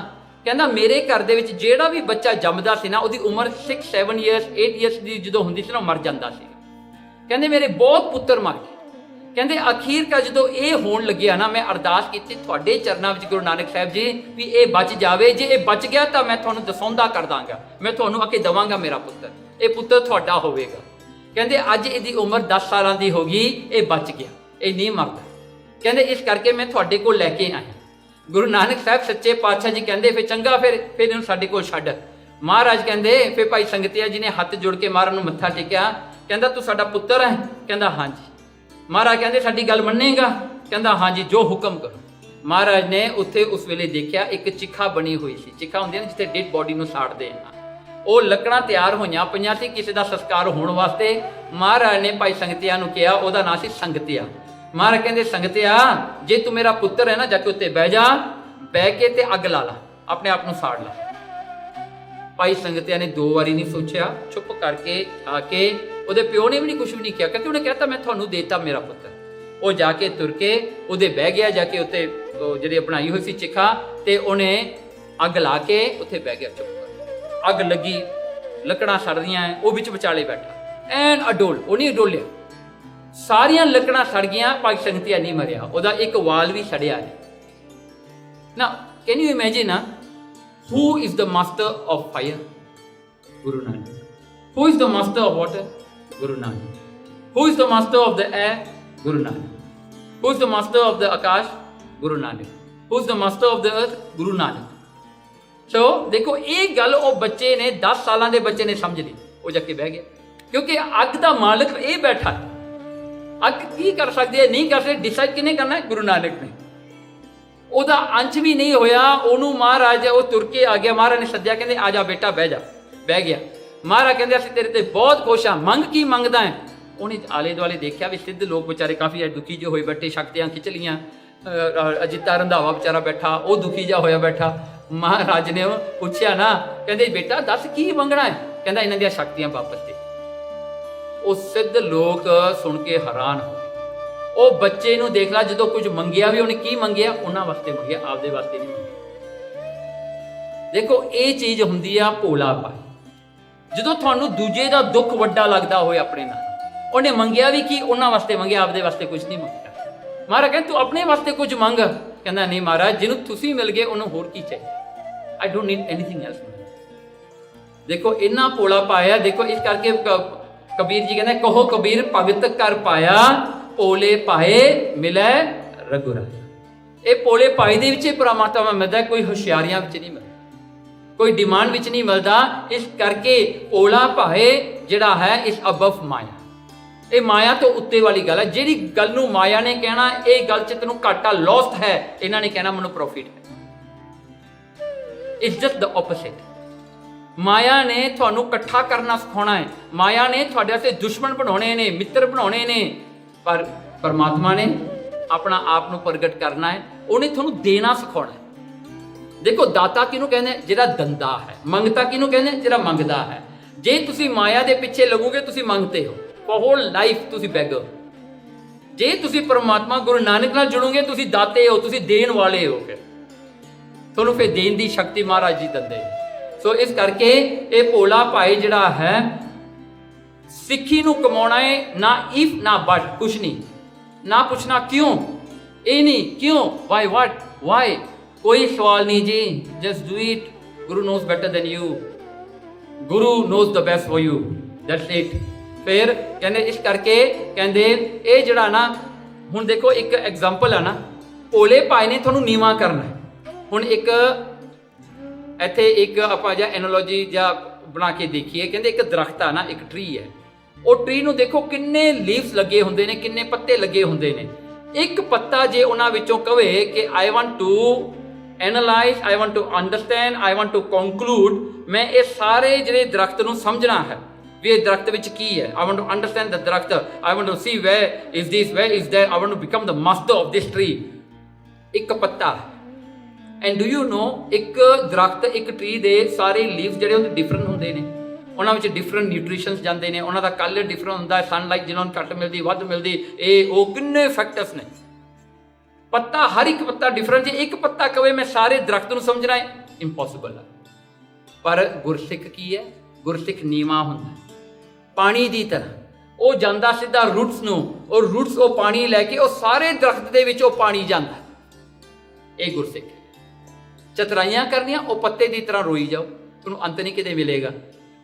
ਕਹਿੰਦਾ ਮੇਰੇ ਘਰ ਦੇ ਵਿੱਚ ਜਿਹੜਾ ਵੀ ਬੱਚਾ ਜੰਮਦਾ ਸੀ ਨਾ, ਉਹਦੀ ਉਮਰ 6-7 ਇਅਰਸ 8 ਇਅਰਸ ਦੀ ਜਦੋਂ ਹੁੰਦੀ ਸੀ ਨਾ ਮਰ ਜਾਂਦਾ ਸੀ। ਕਹਿੰਦੇ ਮੇਰੇ ਬਹੁਤ ਪੁੱਤਰ ਮਰ ਗਏ। ਕਹਿੰਦੇ ਅਖੀਰਕਾਰ ਜਦੋਂ ਇਹ ਹੋਣ ਲੱਗਿਆ ਨਾ, ਮੈਂ ਅਰਦਾਸ ਕੀਤੀ ਤੁਹਾਡੇ ਚਰਨਾਂ ਵਿੱਚ ਗੁਰੂ ਨਾਨਕ ਸਾਹਿਬ ਜੀ ਵੀ ਇਹ ਬਚ ਜਾਵੇ, ਜੇ ਇਹ ਬਚ ਗਿਆ ਤਾਂ ਮੈਂ ਤੁਹਾਨੂੰ ਦਸੌਂਦਾ ਕਰ ਦਾਂਗਾ, ਮੈਂ ਤੁਹਾਨੂੰ ਆ ਕੇ ਦੇਵਾਂਗਾ ਮੇਰਾ ਪੁੱਤਰ, ਇਹ ਪੁੱਤਰ ਤੁਹਾਡਾ ਹੋਵੇਗਾ। ਕਹਿੰਦੇ ਅੱਜ ਇਹਦੀ ਉਮਰ 10 ਸਾਲਾਂ ਦੀ ਹੋ ਗਈ, ਇਹ ਬਚ ਗਿਆ, ਇਹ ਨਹੀਂ ਮਰਦਾ। ਕਹਿੰਦੇ ਇਸ ਕਰਕੇ ਮੈਂ ਤੁਹਾਡੇ ਕੋਲ ਲੈ ਕੇ ਆਇਆ। ਗੁਰੂ ਨਾਨਕ ਸਾਹਿਬ ਸੱਚੇ ਪਾਤਸ਼ਾਹ ਜੀ ਕਹਿੰਦੇ ਫਿਰ ਚੰਗਾ, ਫਿਰ ਇਹਨੂੰ ਸਾਡੇ ਕੋਲ ਛੱਡ। ਮਹਾਰਾਜ ਕਹਿੰਦੇ ਫਿਰ ਭਾਈ ਸੰਗਤੀਆ ਜੀ ਨੇ ਹੱਥ ਜੋੜ ਕੇ ਮਹਾਰਾਜ ਨੂੰ ਮੱਥਾ ਟੇਕਿਆ, ਕਹਿੰਦਾ ਤੂੰ ਸਾਡਾ ਪੁੱਤਰ ਹੈ? ਕਹਿੰਦਾ ਹਾਂਜੀ। ਮਹਾਰਾਜ ਕਹਿੰਦੇ ਸਾਡੀ ਗੱਲ ਮੰਨੇਗਾ? ਕਹਿੰਦਾ ਹਾਂਜੀ, ਜੋ ਹੁਕਮ ਕਰੋ। ਮਹਾਰਾਜ ਨੇ ਉੱਥੇ ਉਸ ਵੇਲੇ ਦੇਖਿਆ ਇੱਕ ਚਿਖਾ ਬਣੀ ਹੋਈ ਸੀ, ਚਿਖਾ ਹੁੰਦੀ ਹੈ ਜਿੱਥੇ ਡੈਡ ਬੋਡੀ ਨੂੰ ਸਾੜਦੇ ਆ, ਉਹ ਲੱਕੜਾਂ ਤਿਆਰ ਹੋਈਆਂ ਪਈਆਂ ਸੀ ਕਿਸੇ ਦਾ ਸੰਸਕਾਰ ਹੋਣ ਵਾਸਤੇ। ਮਹਾਰਾਜ ਨੇ ਭਾਈ ਸੰਗਤੀਆ ਨੂੰ ਕਿਹਾ, ਉਹਦਾ ਨਾਂ ਸੀ ਸੰਗਤੀਆ। ਮਹਾਰਾਜ ਕਹਿੰਦੇ ਸੰਗਤਿਆ ਜੇ ਤੂੰ ਮੇਰਾ ਪੁੱਤਰ ਹੈ ਨਾ, ਜਾ ਕੇ ਉੱਤੇ ਬਹਿ ਜਾ, ਬਹਿ ਕੇ ਤੇ ਅੱਗ ਲਾ ਲਾ, ਆਪਣੇ ਆਪ ਨੂੰ ਸਾੜ ਲਾ। ਭਾਈ ਸੰਗਤਿਆ ਨੇ 2 ਵਾਰੀ ਨਹੀਂ ਸੋਚਿਆ, ਚੁੱਪ ਕਰਕੇ ਆ ਕੇ ਉਹਦੇ ਪਿਓ ਨੇ ਵੀ ਨਹੀਂ ਕੁਝ ਵੀ ਨਹੀਂ ਕਿਹਾ, ਕਿਉਂਕਿ ਉਹਨੇ ਕਹਿਤਾ ਮੈਂ ਤੁਹਾਨੂੰ ਦੇਤਾ ਮੇਰਾ ਪੁੱਤਰ। ਉਹ ਜਾ ਕੇ ਤੁਰ ਕੇ ਉਹਦੇ ਬਹਿ ਗਿਆ, ਜਾ ਕੇ ਉੱਤੇ ਜਿਹੜੀ ਬਣਾਈ ਹੋਈ ਸੀ ਚਿਖਾ, ਤੇ ਉਹਨੇ ਅੱਗ ਲਾ ਕੇ ਉੱਥੇ ਬਹਿ ਗਿਆ ਚੁੱਪ ਕਰ। ਅੱਗ ਲੱਗੀ, ਲੱਕੜਾਂ ਸੜ ਰਹੀਆਂ, ਉਹ ਵਿੱਚ ਵਿਚਾਲੇ ਬੈਠਾ ਐਨ ਅਡੋਲ। ਉਹ ਨਹੀਂ ਅਡੋਲਿਆ, ਸਾਰੀਆਂ ਲੱਕੜਾਂ ਸੜ ਗਈਆਂ, ਭਾਈ ਸੰਗਤੀਆ ਨਹੀਂ ਮਰਿਆ, ਉਹਦਾ ਇੱਕ ਵਾਲ ਵੀ ਸੜਿਆ ਨਹੀਂ। ਨਾ can you imagine who is the master of fire? Guru Nanak. Who is the master of water? Guru Nanak. Who is the master of the air? Guru Nanak. Who is the master of the Akash? Guru Nanak. Who is the master of the earth? Guru Nanak. So देखो एक गल ਉਹ ਬੱਚੇ ਨੇ 10 ਸਾਲਾਂ ਦੇ ਬੱਚੇ ਨੇ ਸਮਝ ਲਈ, ਉਹ ਜਾ ਕੇ ਬਹਿ ਗਿਆ, ਕਿਉਂਕਿ ਅੱਗ ਦਾ ਮਾਲਕ ਇਹ ਬੈਠਾ। ਅੱਗ ਕੀ ਕਰ ਸਕਦੀ ਹੈ, ਨਹੀਂ ਕਰ ਸਕਦੀ, ਡਿਸਾਈਡ ਕਿਹਨੇ ਕਰਨਾ ਹੈ? ਗੁਰੂ ਨਾਨਕ ਨੇ। ਉਹਦਾ ਅੰਸ਼ ਵੀ ਨਹੀਂ ਹੋਇਆ, ਉਹਨੂੰ ਮਹਾਰਾਜ ਉਹ ਤੁਰ ਕੇ ਆ ਗਿਆ, ਮਹਾਰਾਜ ਨੇ ਸੱਦਿਆ, ਕਹਿੰਦੇ ਆ ਜਾ ਬੇਟਾ ਬਹਿ ਜਾ। ਬਹਿ ਗਿਆ। ਮਹਾਰਾਜ ਕਹਿੰਦੇ ਅਸੀਂ ਤੇਰੇ ਤੇ ਬਹੁਤ ਖੁਸ਼ ਹਾਂ, ਮੰਗ ਕੀ ਮੰਗਦਾ ਹੈ? ਉਹਨੇ ਆਲੇ ਦੁਆਲੇ ਦੇਖਿਆ ਵੀ ਸਿੱਧ ਲੋਕ ਵਿਚਾਰੇ ਕਾਫੀ ਦੁਖੀ ਜਿਹੇ ਹੋਏ ਬੈਠੇ, ਸ਼ਕਤੀਆਂ ਖਿੱਚ ਲੀਆਂ, ਅਜਿੱਤਾ ਰੰਧਾਵਾ ਵਿਚਾਰਾ ਬੈਠਾ, ਉਹ ਦੁਖੀ ਜਿਹਾ ਹੋਇਆ ਬੈਠਾ। ਮਹਾਰਾਜ ਨੇ ਪੁੱਛਿਆ ਨਾ, ਕਹਿੰਦੇ ਬੇਟਾ ਦੱਸ ਕੀ ਮੰਗਣਾ ਹੈ? ਕਹਿੰਦਾ ਇਹਨਾਂ ਦੀਆਂ ਸ਼ਕਤੀਆਂ ਵਾਪਸ ਦੇ। ਉਹ ਸਿੱਧ ਲੋਕ ਸੁਣ ਕੇ ਹੈਰਾਨ ਹੋ। ਉਹ ਬੱਚੇ ਨੂੰ ਦੇਖ ਲਾ, ਜਦੋਂ ਕੁਝ ਮੰਗਿਆ ਵੀ ਉਹਨੇ ਕੀ ਮੰਗਿਆ? ਉਹਨਾਂ ਵਾਸਤੇ ਮੰਗਿਆ, ਆਪਦੇ ਵਾਸਤੇ ਨਹੀਂ ਮੰਗਿਆ। ਦੇਖੋ ਇਹ ਚੀਜ਼ ਹੁੰਦੀ ਆ ਭੋਲਾ ਭਾਈ। ਜਦੋਂ ਤੁਹਾਨੂੰ ਦੂਜੇ ਦਾ ਦੁੱਖ ਵੱਡਾ ਲੱਗਦਾ ਹੋਵੇ ਆਪਣੇ ਨਾਲ, ਉਹਨੇ ਮੰਗਿਆ ਵੀ ਕੀ? ਉਹਨਾਂ ਵਾਸਤੇ ਮੰਗਿਆ, ਆਪਦੇ ਵਾਸਤੇ ਕੁਝ ਨਹੀਂ ਮੰਗਿਆ। ਮਹਾਰਾਜ ਕਹਿੰਦੇ ਤੂੰ ਆਪਣੇ ਵਾਸਤੇ ਕੁਝ ਮੰਗ। ਕਹਿੰਦਾ ਨਹੀਂ ਮਹਾਰਾਜ, ਜਿਹਨੂੰ ਤੁਸੀਂ ਮਿਲ ਗਏ ਉਹਨੂੰ ਹੋਰ ਕੀ ਚਾਹੀਦਾ? I don't need anything else. ਦੇਖੋ ਇੰਨਾ ਭੋਲਾ ਪਾਇਆ। ਦੇਖੋ ਇਸ ਕਰਕੇ ਕਬੀਰ ਜੀ ਕਹਿੰਦੇ ਕਹੋ ਕਬੀਰ ਭਗਤ ਕਰ ਪਾਇਆ, ਭੋਲੇ ਪਾਏ ਮਿਲੇ ਰਘੁਰਾਇਆ। ਇਹ ਭੋਲੇ ਪਾਏ ਦੇ ਵਿੱਚ ਪਰਮਾਤਮਾ ਮਿਲਦਾ, ਕੋਈ ਹੁਸ਼ਿਆਰੀਆਂ ਵਿੱਚ ਨਹੀਂ ਮਿਲਦਾ, ਕੋਈ ਡਿਮਾਂਡ ਵਿੱਚ ਨਹੀਂ ਮਿਲਦਾ। ਇਸ ਕਰਕੇ ਭੋਲਾ ਭਾਏ ਜਿਹੜਾ ਹੈ ਇਸ ਅਬਵ ਮਾਇਆ। ਇਹ ਮਾਇਆ ਤੋਂ ਉੱਤੇ ਵਾਲੀ ਗੱਲ ਹੈ। ਜਿਹੜੀ ਗੱਲ ਨੂੰ ਮਾਇਆ ਨੇ ਕਹਿਣਾ ਇਹ ਗੱਲ 'ਚ ਤੈਨੂੰ ਘਾਟਾ ਲੌਸਟ ਹੈ, ਇਹਨਾਂ ਨੇ ਕਹਿਣਾ ਮੈਨੂੰ ਪ੍ਰੋਫਿਟ ਹੈ। It's just the opposite. ਮਾਇਆ ਨੇ ਤੁਹਾਨੂੰ ਇਕੱਠਾ ਕਰਨਾ ਸਿਖਾਉਣਾ ਹੈ, ਮਾਇਆ ਨੇ ਤੁਹਾਡੇ ਵਾਸਤੇ ਦੁਸ਼ਮਣ ਬਣਾਉਣੇ ਨੇ, ਮਿੱਤਰ ਬਣਾਉਣੇ ਨੇ। ਪਰ ਪਰਮਾਤਮਾ ਨੇ ਆਪਣਾ ਆਪ ਨੂੰ ਪ੍ਰਗਟ ਕਰਨਾ ਹੈ, ਉਹਨੇ ਤੁਹਾਨੂੰ ਦੇਣਾ ਸਿਖਾਉਣਾ ਹੈ। ਦੇਖੋ ਦਾਤਾ ਕਿਹਨੂੰ ਕਹਿੰਦੇ? ਜਿਹੜਾ ਦੰਦਾ ਹੈ। ਮੰਗਤਾ ਕਿਹਨੂੰ ਕਹਿੰਦੇ? ਜਿਹੜਾ ਮੰਗਦਾ ਹੈ। ਜੇ ਤੁਸੀਂ ਮਾਇਆ ਦੇ ਪਿੱਛੇ ਲੱਗੋਗੇ ਤੁਸੀਂ ਮੰਗਤੇ ਹੋ, ਫॉर ਹੋਲ ਲਾਈਫ ਤੁਸੀਂ ਬੈਗਰ। ਜੇ ਤੁਸੀਂ ਪਰਮਾਤਮਾ ਗੁਰੂ ਨਾਨਕ ਨਾਲ ਜੁੜੋਗੇ ਤੁਸੀਂ ਦਾਤੇ ਹੋ, ਤੁਸੀਂ ਦੇਣ ਵਾਲੇ ਹੋ। ਫਿਰ ਤੁਹਾਨੂੰ ਫਿਰ ਦੇਣ ਦੀ ਸ਼ਕਤੀ ਮਹਾਰਾਜ ਜੀ ਦਿੰਦੇ। ਸੋ ਇਸ ਕਰਕੇ ਇਹ ਭੋਲਾ ਭਾਈ ਜਿਹੜਾ ਹੈ ਸਿੱਖੀ ਨੂੰ ਕਮਾਉਣਾ ਹੈ, ਨਾ ਇਫ ਨਾ ਬਟ, ਕੁਛ ਨਹੀਂ। ਨਾ ਪੁੱਛਣਾ ਕਿਉਂ, ਇਹ ਨਹੀਂ ਕਿਉਂ, ਵਾਈ ਵਾਟ ਵਾਈ, ਕੋਈ ਸਵਾਲ ਨਹੀਂ ਜੀ। Just do it. Guru knows better than you, Guru knows the best for you, that's it. ਫਿਰ ਕਹਿੰਦੇ ਇਸ ਕਰਕੇ ਕਹਿੰਦੇ ਇਹ ਜਿਹੜਾ ਨਾ, ਹੁਣ ਦੇਖੋ ਇੱਕ ਐਗਜ਼ਾਮਪਲ ਆ ਨਾ, ਭੋਲੇ ਭਾਈ ਨੇ ਤੁਹਾਨੂੰ ਨੀਵਾਂ ਕਰਨਾ। ਹੁਣ ਇੱਕ ਇੱਥੇ ਇੱਕ ਆਪਾਂ ਜਾਂ ਐਨਾਲੋਜੀ ਜਾਂ ਬਣਾ ਕੇ ਦੇਖੀਏ। ਕਹਿੰਦੇ ਇੱਕ ਦਰਖਤ ਆ ਨਾ, ਇੱਕ ਟਰੀ ਹੈ, ਉਹ ਟਰੀ ਨੂੰ ਦੇਖੋ ਕਿੰਨੇ ਲੀਵਸ ਲੱਗੇ ਹੁੰਦੇ ਨੇ, ਕਿੰਨੇ ਪੱਤੇ ਲੱਗੇ ਹੁੰਦੇ ਨੇ। ਇੱਕ ਪੱਤਾ ਜੇ ਉਹਨਾਂ ਵਿੱਚੋਂ ਕਵੇ ਕਿ I want to analyse, I want to understand, I want to conclude, ਮੈਂ ਇਹ ਸਾਰੇ ਜਿਹੜੇ ਦਰਖਤ ਨੂੰ ਸਮਝਣਾ ਹੈ ਵੀ ਇਹ ਦਰਖਤ ਵਿੱਚ ਕੀ ਹੈ। I want to understand the ਦਰਖਤ, I want to see where is this, where is that, I want to become the master of this tree. ਇੱਕ ਪੱਤਾ। ਐਂਡ ਡੂ ਯੂ ਨੋ, ਇੱਕ ਦਰਖਤ, ਇੱਕ ਟਰੀ ਦੇ ਸਾਰੇ ਲੀਵਸ ਜਿਹੜੇ ਉਹ ਡਿਫਰੈਂਟ ਹੁੰਦੇ ਨੇ, ਉਹਨਾਂ ਵਿੱਚ ਡਿਫਰੈਂਟ ਨਿਊਟ੍ਰੀਸ਼ਨਸ ਜਾਂਦੇ ਨੇ, ਉਹਨਾਂ ਦਾ ਕਲਰ ਡਿਫਰੈਂਟ ਹੁੰਦਾ ਹੈ, ਸਨਲਾਈਟ ਜਿਹਨਾਂ ਨੂੰ ਘੱਟ ਮਿਲਦੀ ਵੱਧ ਮਿਲਦੀ, ਇਹ ਉਹ ਕਿੰਨੇ ਫੈਕਟਰਸ ਨੇ। ਪੱਤਾ, ਹਰ ਇੱਕ ਪੱਤਾ ਡਿਫਰੈਂਟ। ਜੇ ਇੱਕ ਪੱਤਾ ਕਵੇ ਮੈਂ ਸਾਰੇ ਦਰਖਤ ਨੂੰ ਸਮਝਣਾ ਹੈ, ਇੰਪੋਸੀਬਲ ਹੈ। ਪਰ ਗੁਰਸਿੱਖ ਕੀ ਹੈ? ਗੁਰਸਿੱਖ ਨੀਵਾਂ ਹੁੰਦਾ, ਪਾਣੀ ਦੀ ਤਰ੍ਹਾਂ। ਉਹ ਜਾਂਦਾ ਸਿੱਧਾ ਰੂਟਸ ਨੂੰ, ਉਹ ਰੂਟਸ ਉਹ ਪਾਣੀ ਲੈ ਕੇ ਉਹ ਸਾਰੇ ਦਰਖਤ ਦੇ ਵਿੱਚ ਉਹ ਪਾਣੀ ਜਾਂਦਾ। ਇਹ ਗੁਰਸਿੱਖ। ਚਤਰਾਈਆਂ ਕਰਨੀਆਂ, ਉਹ ਪੱਤੇ ਦੀ ਤਰ੍ਹਾਂ ਰੋਈ ਜਾਓ, ਤੁਹਾਨੂੰ ਅੰਤ ਨਹੀਂ ਕਿਤੇ ਮਿਲੇਗਾ।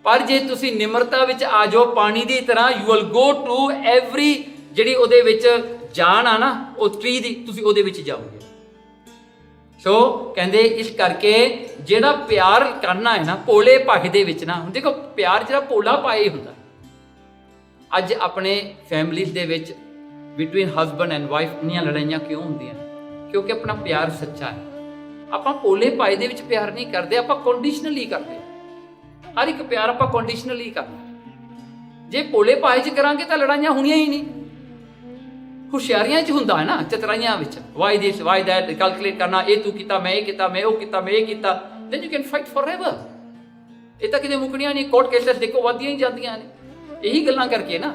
ਪਰ ਜੇ ਤੁਸੀਂ ਨਿਮਰਤਾ ਵਿੱਚ ਆ ਜਾਓ ਪਾਣੀ ਦੀ ਤਰ੍ਹਾਂ, you will go to every ਜਿਹੜੀ ਉਹਦੇ ਵਿੱਚ ਜਾਨ ਆ ਨਾ ਉਹ ਟਰੀ ਦੀ, ਤੁਸੀਂ ਉਹਦੇ ਵਿੱਚ ਜਾਓਗੇ। ਸੋ ਕਹਿੰਦੇ ਇਸ ਕਰਕੇ ਜਿਹੜਾ ਪਿਆਰ ਕਰਨਾ ਹੈ ਨਾ ਭੋਲੇ ਭਾਏ ਦੇ ਵਿੱਚ ਨਾ, ਹੁਣ ਦੇਖੋ ਪਿਆਰ ਜਿਹੜਾ ਭੋਲਾ ਪਾਏ ਹੁੰਦਾ। ਅੱਜ ਆਪਣੇ ਫੈਮਲੀਜ਼ ਦੇ ਵਿੱਚ ਬਿਟਵੀਨ ਹਸਬੈਂਡ ਐਂਡ ਵਾਈਫ ਇੰਨੀਆਂ ਲੜਾਈਆਂ ਕਿਉਂ ਹੁੰਦੀਆਂ? ਕਿਉਂਕਿ ਆਪਣਾ ਪਿਆਰ ਸੱਚਾ ਹੈ। ਆਪਾਂ ਭੋਲੇ ਭਾਏ ਦੇ ਵਿੱਚ ਪਿਆਰ ਨਹੀਂ ਕਰਦੇ, ਆਪਾਂ ਕੰਡੀਸ਼ਨਲੀ ਕਰਦੇ। ਹਰ ਇੱਕ ਪਿਆਰ ਆਪਾਂ ਕੰਡੀਸ਼ਨਲੀ ਕਰਦੇ। ਜੇ ਭੋਲੇ ਭਾਏ 'ਚ ਕਰਾਂਗੇ ਤਾਂ ਲੜਾਈਆਂ ਹੋਣੀਆਂ ਹੀ ਨਹੀਂ। ਹੁਸ਼ਿਆਰੀਆਂ 'ਚ ਹੁੰਦਾ ਹੈ ਨਾ, ਚਤਰਾਈਆਂ ਵਿੱਚ, why this why that, calculate ਕਰਨਾ, ਇਹ ਤੂੰ ਕੀਤਾ, ਮੈਂ ਇਹ ਕੀਤਾ, ਮੈਂ ਉਹ ਕੀਤਾ, ਮੈਂ ਇਹ ਕੀਤਾ, then you can fight forever. ਇਹ ਤਾਂ ਕਿਤੇ ਮੁੱਕਣੀਆਂ ਨਹੀਂ। ਕੋਰਟ ਕੇਸਸ ਦੇਖੋ ਵੱਧਦੀਆਂ ਹੀ ਜਾਂਦੀਆਂ ਨੇ। यही गल्लां करके ना।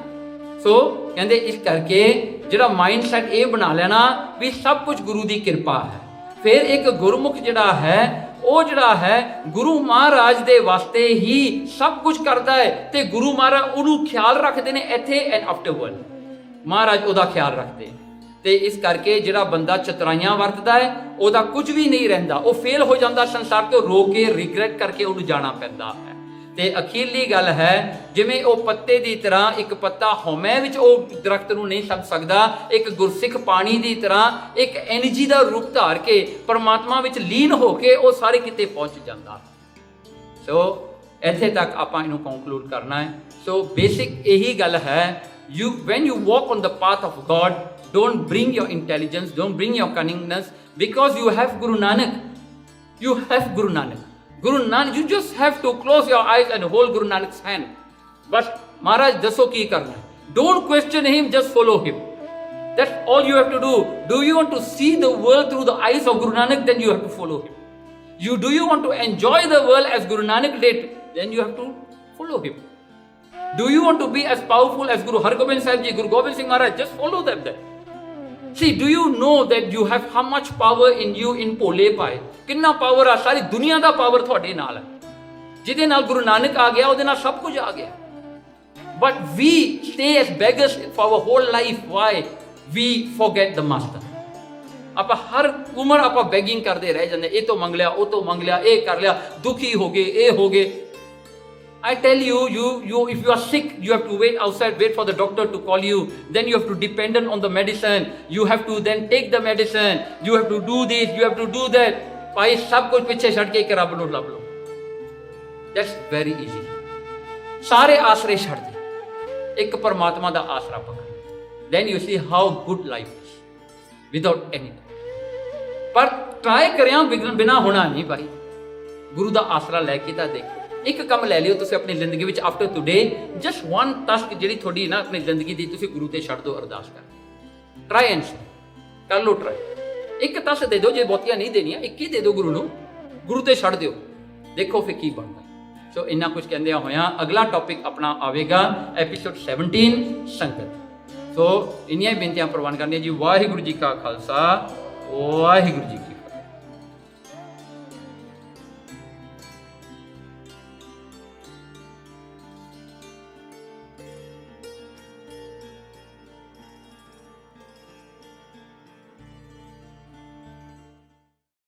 सो कहते इस करके जिहड़ा माइंड सैट ये बना लेना भी सब कुछ गुरु की कृपा है। फिर एक गुरमुख जिहड़ा है वो जिहड़ा है गुरु महाराज दे वास्ते ही सब कुछ करता है, ते गुरु महाराज उन्होंने ख्याल रखते हैं इत्थे एंड आफ्टरवर्ड। महाराज उहदा ख्याल रखते हैं। ते इस करके जिहड़ा बंदा चतुराइयां वरतदा है उहदा कुछ भी नहीं रहिंदा, वो फेल हो जाता संसार तो रो के रिग्रेट करके उन्होंने जाना पैंदा है। ते अखीरली गल है जिवें वो पत्ते की तरह एक पत्ता हौमे विच वो दरख्त नूं नहीं सक सकदा, एक गुरसिख पानी की तरह एक एनर्जी का रूप धार के परमात्मा विच लीन होके वो सारे किते पहुंच जाता। सो इत्थे तक आपां इहनूं कंक्लूड करना है। सो बेसिक यही गल है, you when you walk on the path of God, don't bring your intelligence, don't bring your cunningness, because you have Guru Nanak, you have Guru Nanak. Guru Nanak, you just have to close your eyes and hold Guru Nanak's hand. But Maharaj daso ki karna hai. Don't question him, just follow him. That's all you have to do. Do you want to see the world through the eyes of Guru Nanak? Then you have to follow him. Do you want to enjoy the world as Guru Nanak did? Then you have to follow him. Do you want to be as powerful as Guru Hargobind Sahib Ji, Guru Gobind Singh Maharaj? Just follow them then. See, do you know that you have how much power in you in Pole Pai? कितना power आ, सारी दुनिया का power थोड़े नाल है। जिहदे नाल गुरु नानक आ गया उहदे नाल सब कुछ आ गया। But we stay as beggars for our whole life. Why? We forget the master. आप हर उम्र आप बैगिंग करते रह जाते, ये तो मंग लिया, वो तो मंग लिया, ये कर लिया, दुखी हो गए, ये हो गए। I tell you, if you are sick, you have to wait outside, wait for the doctor to call you. Then you have to depend on the medicine. You have to then take the medicine. You have to do this, you have to do that. भाई सब कुछ पीछे छड़ के एक रब नूं लभ लो। That's very easy. सारे आसरे छड़ दे, एक परमात्मा दा आसरा पकड़। Then you see how good life is without anything. पर ट्राई करिया बिना होना नहीं भाई। गुरु दा आसरा लैके तां देखो। एक काम लै लियो तुसीं अपनी जिंदगी विच, after today just one task जिहड़ी थोड़ी ना अपनी जिंदगी दी तुसीं गुरु ते छड़ दो अरदास कर। ट्राई एंड कर लो ट्राई। एक दस दे दो, जे बहुतियां नहीं देनियां, एक ही दे दो गुरु नूं, गुरु ते छड़ दिओ, देखो फिर की बनदा। सो इन्ना कुछ कहंदियां होया अगला टॉपिक अपना आवेगा एपीसोड 17 संगत। सो इन्नियां बेनतियां प्रवान करनियां जी। वाहिगुरू जी का खालसा, वाहिगुरू जी की